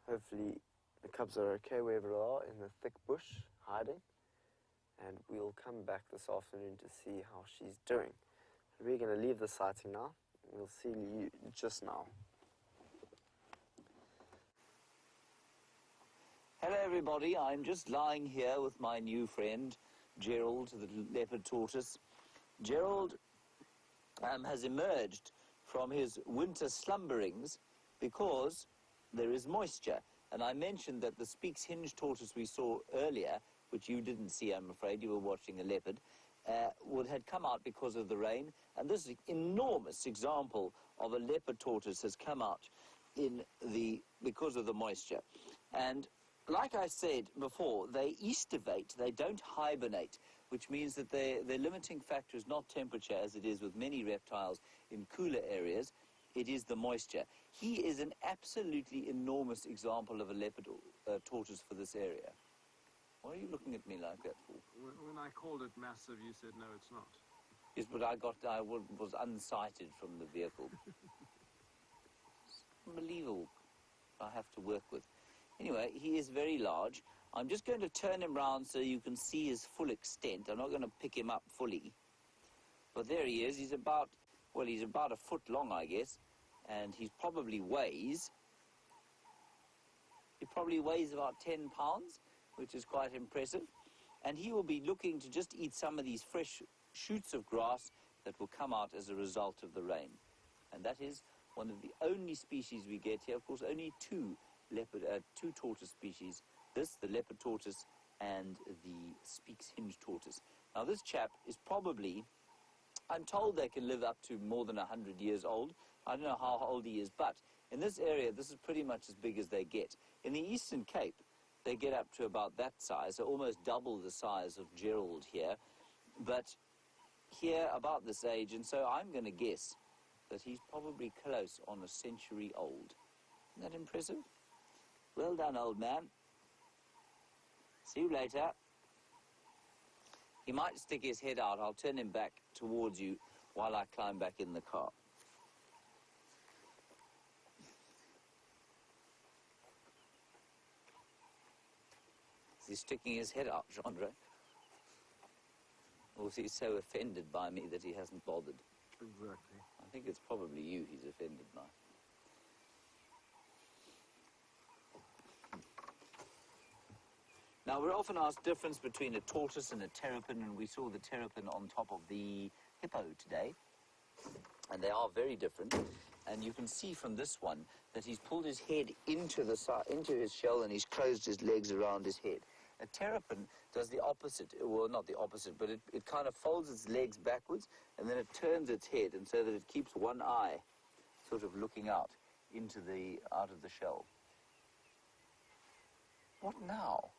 Hopefully the cubs are okay wherever they are in the thick bush, hiding. And we'll come back this afternoon to see how she's doing. We're going to leave the sighting now. We'll see you just now. Hello everybody, I'm just lying here with my new friend, Gerald, the leopard tortoise. Gerald has emerged from his winter slumberings because there is moisture. And I mentioned that the Speaks Hinge tortoise we saw earlier, which you didn't see, I'm afraid, you were watching a leopard, had come out because of the rain. And this enormous example of a leopard tortoise has come out because of the moisture. And like I said before, they estivate, they don't hibernate, which means that their limiting factor is not temperature, as it is with many reptiles in cooler areas. It is the moisture. He is an absolutely enormous example of a leopard tortoise for this area. Why are you looking at me like that for? When I called it massive, you said no, it's not. Yes, but I was unsighted from the vehicle. It's unbelievable. I have to work with. Anyway, he is very large. I'm just going to turn him round so you can see his full extent. I'm not going to pick him up fully. But there he is. He's about a foot long, I guess. And he probably weighs about 10 pounds, which is quite impressive. And he will be looking to just eat some of these fresh shoots of grass that will come out as a result of the rain. And that is one of the only species we get here. Of course, only two tortoise species. This, the leopard tortoise, and the Speaks Hinge tortoise. Now, this chap is probably, I'm told they can live up to more than 100 years old. I don't know how old he is, but in this area, this is pretty much as big as they get. In the Eastern Cape, they get up to about that size, so almost double the size of Gerald here. But here, about this age, and so I'm going to guess that he's probably close on a century old. Isn't that impressive? Well done, old man. See you later. He might stick his head out. I'll turn him back towards you while I climb back in the car. Is he sticking his head out, Chandra? Or is he so offended by me that he hasn't bothered? Exactly. I think it's probably you he's offended by. Now, we're often asked the difference between a tortoise and a terrapin, and we saw the terrapin on top of the hippo today. And they are very different. And you can see from this one that he's pulled his head into his shell, and he's closed his legs around his head. A terrapin does the opposite. Well, not the opposite, but it kind of folds its legs backwards, and then it turns its head, and so that it keeps one eye sort of looking out of the shell. What now?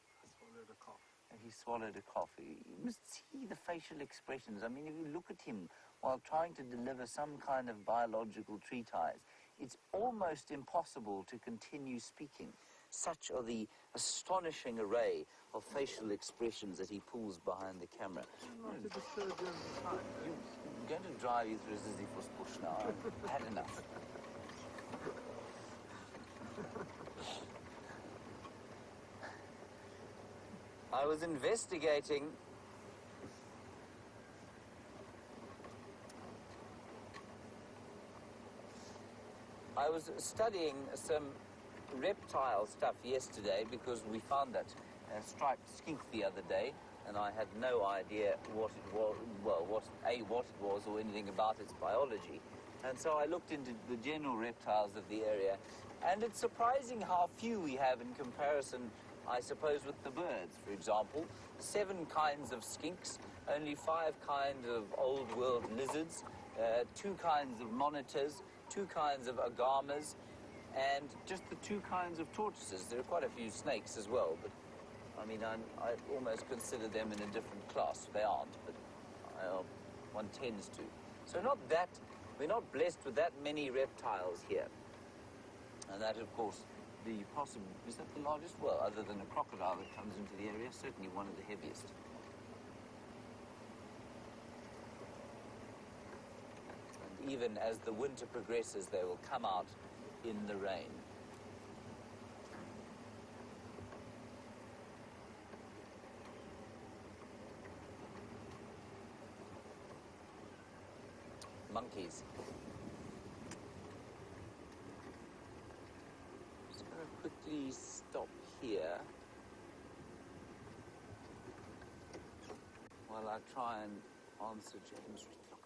And he swallowed a cough. You must see the facial expressions. I mean, if you look at him while trying to deliver some kind of biological treatise, it's almost impossible to continue speaking. Such are the astonishing array of facial expressions that he pulls behind the camera. Not to disturb you. I'm going to drive you through a Sisyphus bush now. I've had enough. I was investigating I was studying some reptile stuff yesterday because we found that striped skink the other day, and I had no idea what it was, well, what it was or anything about its biology. And so I looked into the general reptiles of the area, and it's surprising how few we have in comparison, I suppose, with the birds. For example, 7 kinds of skinks, only 5 kinds of old world lizards, 2 kinds of monitors, 2 kinds of agamas, and just the 2 kinds of tortoises. There are quite a few snakes as well, but I mean, I almost consider them in a different class. They aren't, but one tends to. So we're not blessed with that many reptiles here. And that, of course, is that the largest? Well, other than a crocodile that comes into the area, certainly one of the heaviest. And even as the winter progresses, they will come out in the rain. Monkeys. Just going to quickly stop here while I try and answer James. Look,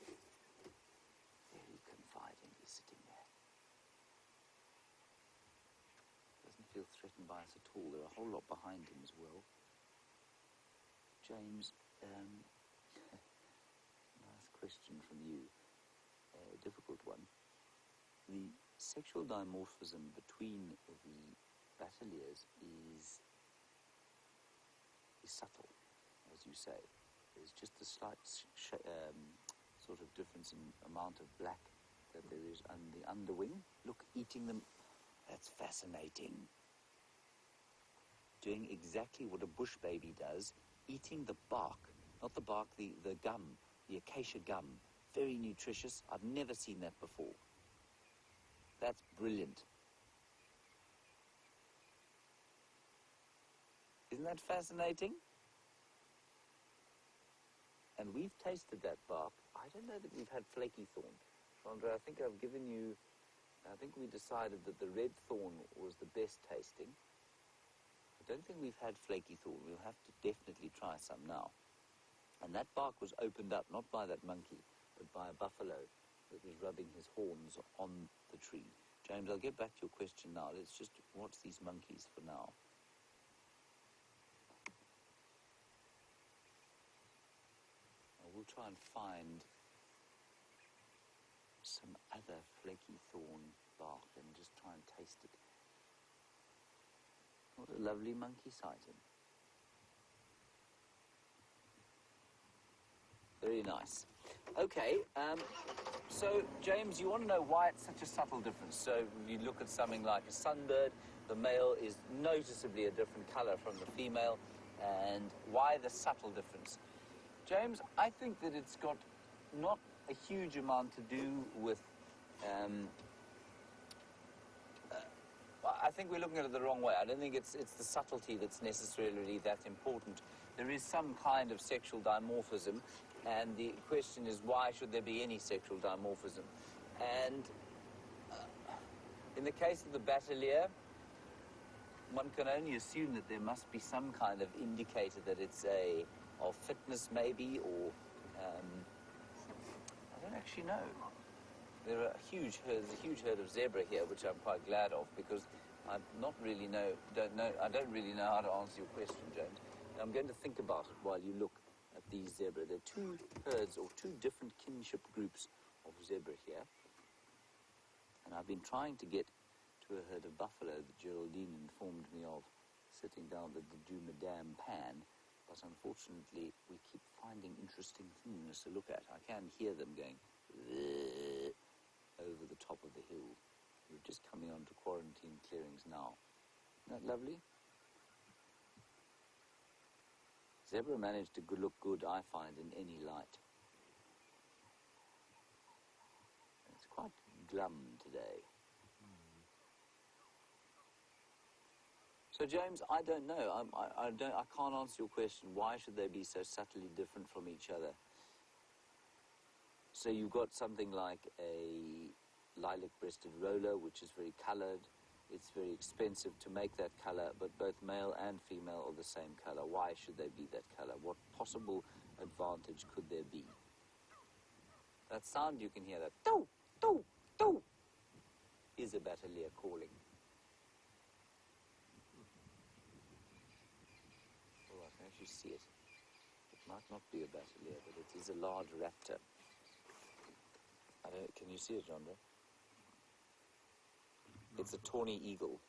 it's very confidingly sitting there. Doesn't feel threatened by us at all. There are a whole lot behind him as well. James, question from you, a difficult one. The sexual dimorphism between the bateliers is subtle, as you say. There's just a slight sort of difference in amount of black that there is on the underwing. Look, eating them, that's fascinating. Doing exactly what a bush baby does, eating the bark, not the bark, the gum. The acacia gum, very nutritious. I've never seen that before. That's brilliant. Isn't that fascinating? And we've tasted that bark. I don't know that we've had flaky thorn. Chandra, I think we decided that the red thorn was the best tasting. I don't think we've had flaky thorn. We'll have to definitely try some now. And that bark was opened up, not by that monkey, but by a buffalo that was rubbing his horns on the tree. James, I'll get back to your question now. Let's just watch these monkeys for now. And we'll try and find some other flaky thorn bark and just try and taste it. What a lovely monkey sighting. Very nice. Okay, so James, you want to know why it's such a subtle difference. So if you look at something like a sunbird, the male is noticeably a different colour from the female, and why the subtle difference? James, I think that it's got not a huge amount to do with... I think we're looking at it the wrong way. I don't think it's the subtlety that's necessarily that important. There is some kind of sexual dimorphism, and the question is, why should there be any sexual dimorphism? And in the case of the batelier, one can only assume that there must be some kind of indicator that it's of fitness maybe, or I don't actually know. There's a huge herd of zebra here, which I'm quite glad of, because I don't really know how to answer your question, James. And I'm going to think about it while you look at these zebra. There are 2 herds or 2 different kinship groups of zebra here. And I've been trying to get to a herd of buffalo that Geraldine informed me of sitting down at the Djuma Dam pan, but unfortunately we keep finding interesting things to look at. I can hear them going over the top of the hill. We're just coming on to quarantine clearings now. Isn't that lovely? Zebra managed to look good, I find, in any light. It's quite glum today. So James, I don't know. I can't answer your question. Why should they be so subtly different from each other? So you've got something like a lilac-breasted roller, which is very coloured. It's very expensive to make that colour, but both male and female are the same colour. Why should they be that colour? What possible advantage could there be? That sound you can hear, that doo, doo, doo, is a battalier calling. Oh, I can actually see it. It might not be a battalier, but it is a large raptor. Can you see it, John? It's a tawny eagle.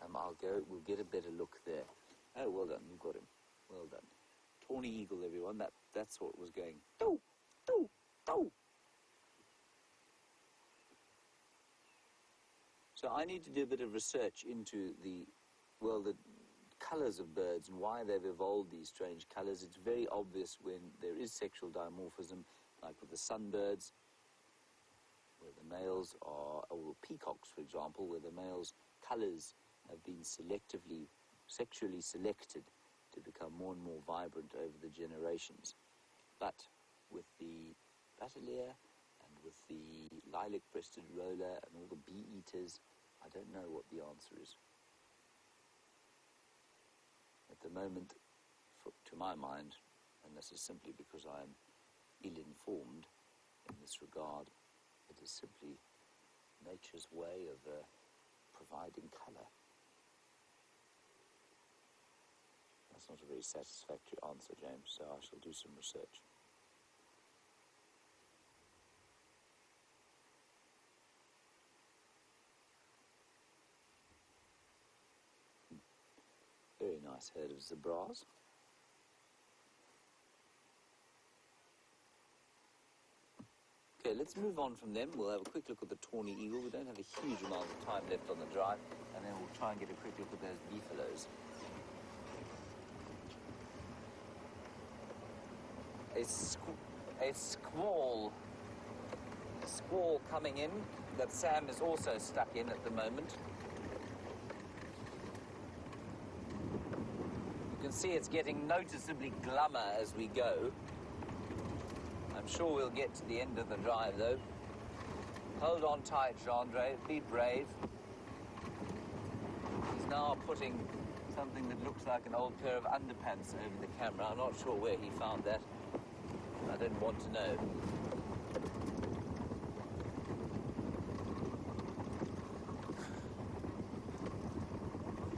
We'll get a better look there. Oh, well done, you've got him. Well done. Tawny eagle, everyone. That's what was going. Doo, doo, doo. So I need to do a bit of research into the colours of birds and why they've evolved these strange colours. It's very obvious when there is sexual dimorphism, like with the sunbirds, where the males are, or peacocks, for example, where the males' colours have been sexually selected to become more and more vibrant over the generations. But with the battalier and with the lilac-breasted roller and all the bee-eaters, I don't know what the answer is. At the moment, to my mind, and this is simply because I am ill-informed in this regard, it is simply nature's way of providing colour. That's not a very satisfactory answer, James, so I shall do some research. Very nice herd of zebras. Okay, let's move on from them. We'll have a quick look at the tawny eagle. We don't have a huge amount of time left on the drive, and then we'll try and get a quick look at those beefaloes. A squall coming in that Sam is also stuck in at the moment. You can see it's getting noticeably glummer as we go. I'm sure we'll get to the end of the drive, though. Hold on tight, Jean-Andre. Be brave. He's now putting something that looks like an old pair of underpants over the camera. I'm not sure where he found that. I didn't want to know.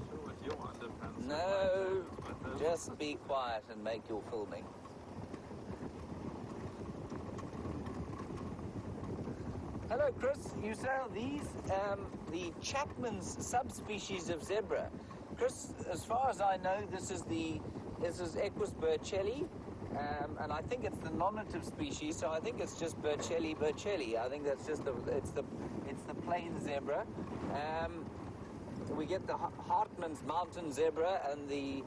Sure, with your underpants. No, just be quiet and make your filming. Hello, Chris. You sell these, the Chapman's subspecies of zebra. Chris, as far as I know, this is Equus burchelli, and I think it's the nominative species. So I think it's just burchelli. I think that's just it's the plain zebra. We get the Hartmann's mountain zebra and the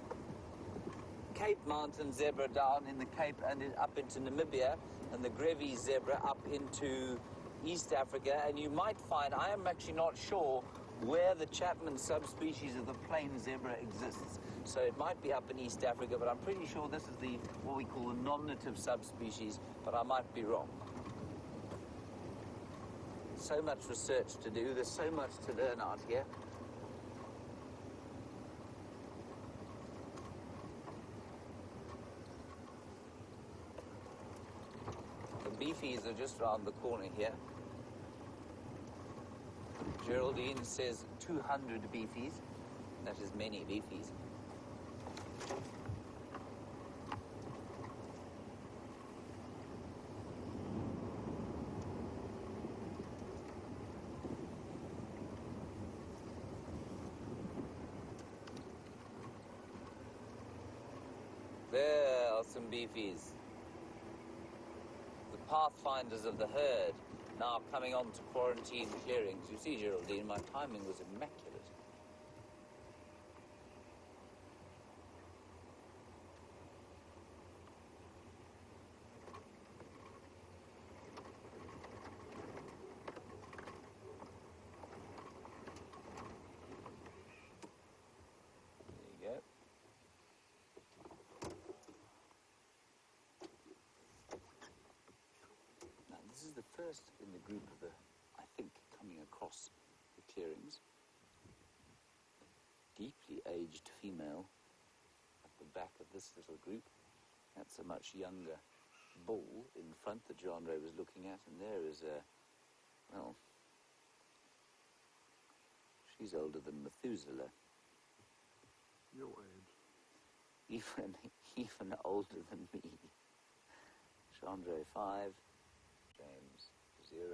Cape mountain zebra down in the Cape and up into Namibia, and the Grevy's zebra up into East Africa. And you might find, I am actually not sure where the Chapman subspecies of the plain zebra exists. So it might be up in East Africa, but I'm pretty sure this is what we call the nominative subspecies, but I might be wrong. So much research to do, there's so much to learn out here. The beefies are just around the corner here. Geraldine says 200 beefies. That is many beefies. There are some beefies. The pathfinders of the herd, now coming on to quarantine clearings. You see, Geraldine, my timing was immaculate. first in the group of the, I think, coming across the clearings. Deeply aged female at the back of this little group. That's a much younger bull in front that John Ray was looking at, and there is a, well, she's older than Methuselah. Your age. Even older than me. Chandra 5, James 0.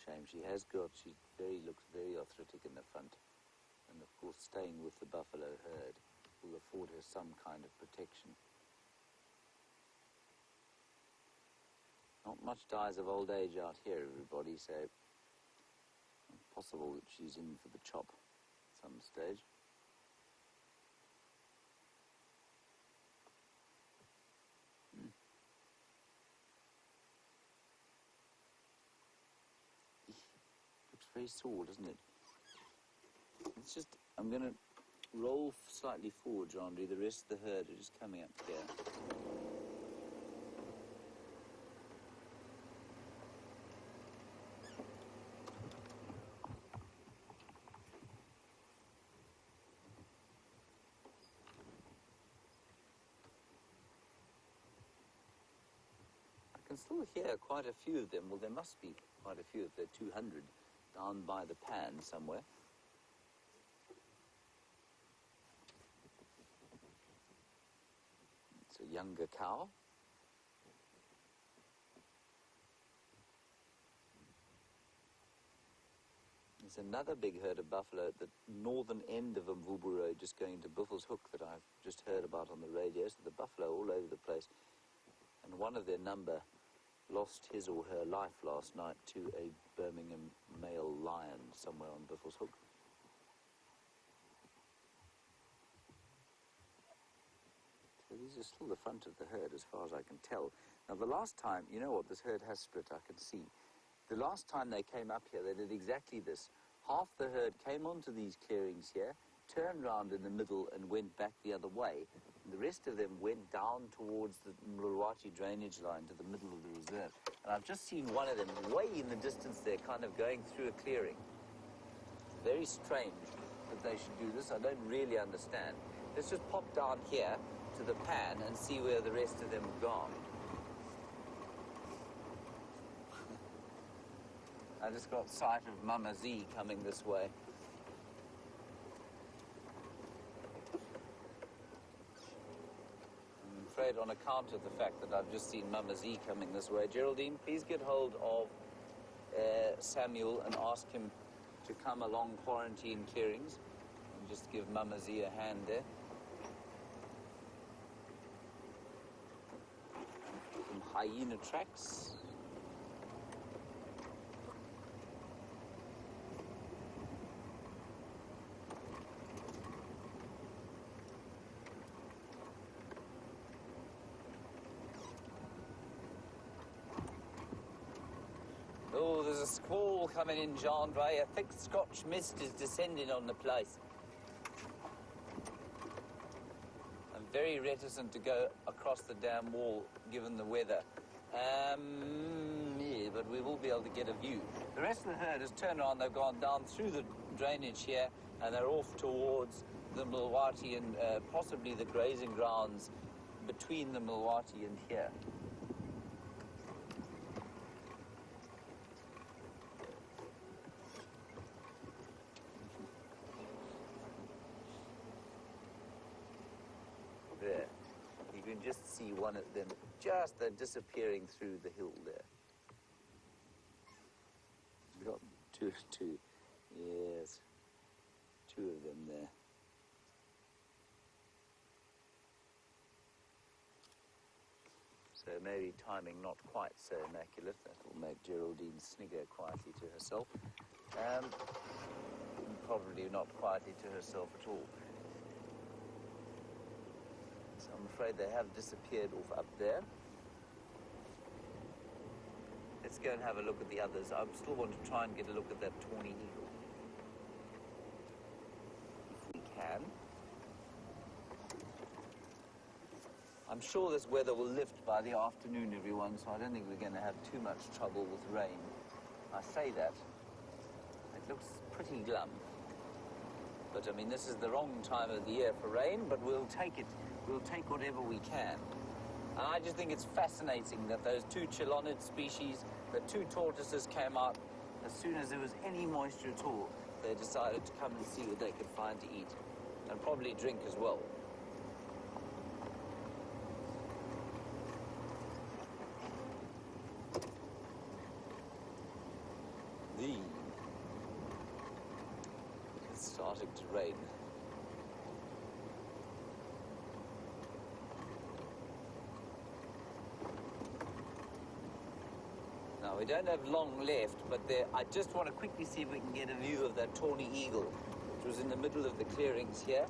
Shame she has got, she looks very arthritic in the front. And of course staying with the buffalo herd will afford her some kind of protection. Not much dies of old age out here, everybody, so possible that she's in for the chop at some stage. Looks very sore, doesn't it? It's just, I'm going to roll slightly forward, Andre. The rest of the herd are just coming up here. I can still hear quite a few of them. Well, there must be quite a few if there are 200 down by the pan somewhere. It's a younger cow. There's another big herd of buffalo at the northern end of Mvubu Road, just going to Buffels Hook, that I've just heard about on the radio. So the buffalo all over the place. And one of their number lost his or her life last night to a Birmingham male lion somewhere on Buffels Hook. So these are still the front of the herd as far as I can tell. Now the last time, you know what, this herd has split, I can see. The last time they came up here, they did exactly this. Half the herd came onto these clearings here, turned round in the middle and went back the other way. And the rest of them went down towards the Mlulwati drainage line to the middle of the reserve. And I've just seen one of them way in the distance there, kind of going through a clearing. Very strange that they should do this. I don't really understand. Let's just pop down here to the pan and see where the rest of them have gone. I just got sight of Mama Z coming this way. I'm afraid on account of the fact that I've just seen Mama Z coming this way. Geraldine, please get hold of Samuel and ask him to come along quarantine clearings and just give Mama Z a hand there. Some hyena tracks. Oh, there's a squall coming in, John Ray. A thick Scotch mist is descending on the place. I'm very reticent to go across the dam wall, given the weather. Yeah, but we will be able to get a view. The rest of the herd has turned around. They've gone down through the drainage here, and they're off towards the Mlulwati and possibly the grazing grounds between the Mlulwati and here. There. You can just see one of them, they're disappearing through the hill there. We've got two, yes, two of them there. So maybe timing not quite so immaculate. That will make Geraldine snigger quietly to herself. Probably not quietly to herself at all. So I'm afraid they have disappeared off up there. Let's go and have a look at the others. I still want to try and get a look at that tawny eagle. I'm sure this weather will lift by the afternoon, everyone, so I don't think we're going to have too much trouble with rain. I say that. It looks pretty glum. But, I mean, this is the wrong time of the year for rain, but we'll take it. We'll take whatever we can. And I just think it's fascinating that those two chelonid species, the two tortoises came out as soon as there was any moisture at all. They decided to come and see what they could find to eat, and probably drink as well. It's starting to rain. Now, we don't have long left, but I just want to quickly see if we can get a view of that tawny eagle, which was in the middle of the clearings here.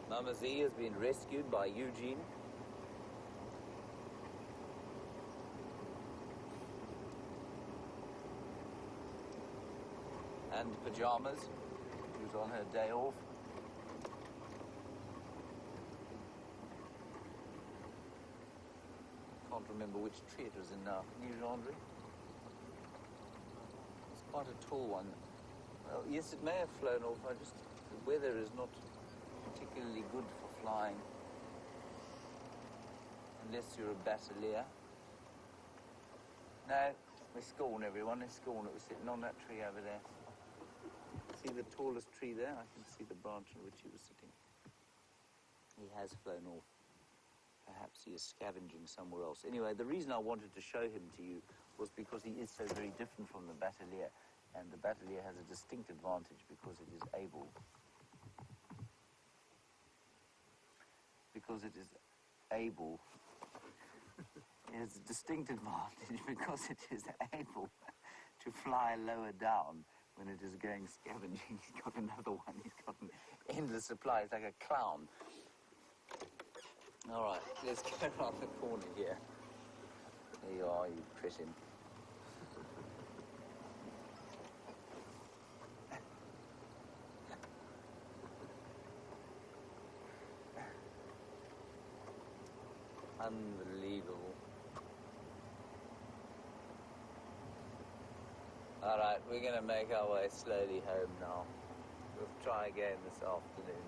Mama Z has been rescued by Eugene. And Pajamas, who's on her day off. Can't remember which tree it was in now. Can you, Andre? It's quite a tall one. Well, yes, it may have flown off. The weather is not particularly good for flying. Unless you're a batalier. No, we're scorn, everyone. We're scorn. It was sitting on that tree over there. See the tallest tree there? I can see the branch on which he was sitting. He has flown off. Perhaps he is scavenging somewhere else. Anyway, the reason I wanted to show him to you was because he is so very different from the batalier. And the batalier has a distinct advantage because it is able... It has a distinct advantage because it is able to fly lower down when it is going scavenging. He's got another one. He's got an endless supply. It's like a clown. All right, let's go around the corner here. There you are, you prison. Unbelievable. All right, we're going to make our way slowly home now. We'll try again this afternoon.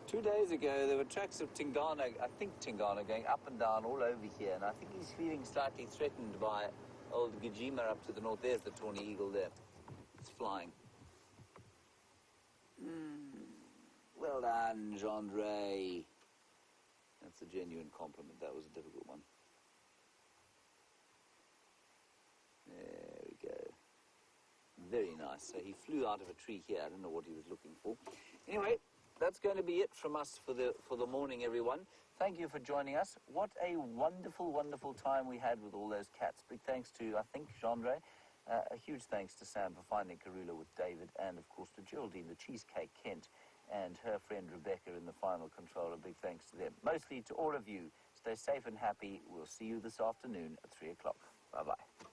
Two days ago, there were tracks of Tingana, I think Tingana, going up and down all over here, and I think he's feeling slightly threatened by old Djuma up to the north. There's the tawny eagle there. It's flying. Well done, Gendre. That's a genuine compliment. That was a difficult one. There we go. Very nice. So he flew out of a tree here. I don't know what he was looking for. Anyway, that's going to be it from us for the morning, everyone. Thank you for joining us. What a wonderful, wonderful time we had with all those cats. Big thanks to, I think, Gendre. A huge thanks to Sam for finding Karula with David, and of course to Geraldine, the Cheesecake Kent, and her friend Rebecca in the final control. A big thanks to them. Mostly to all of you. Stay safe and happy. We'll see you this afternoon at 3 o'clock. Bye-bye.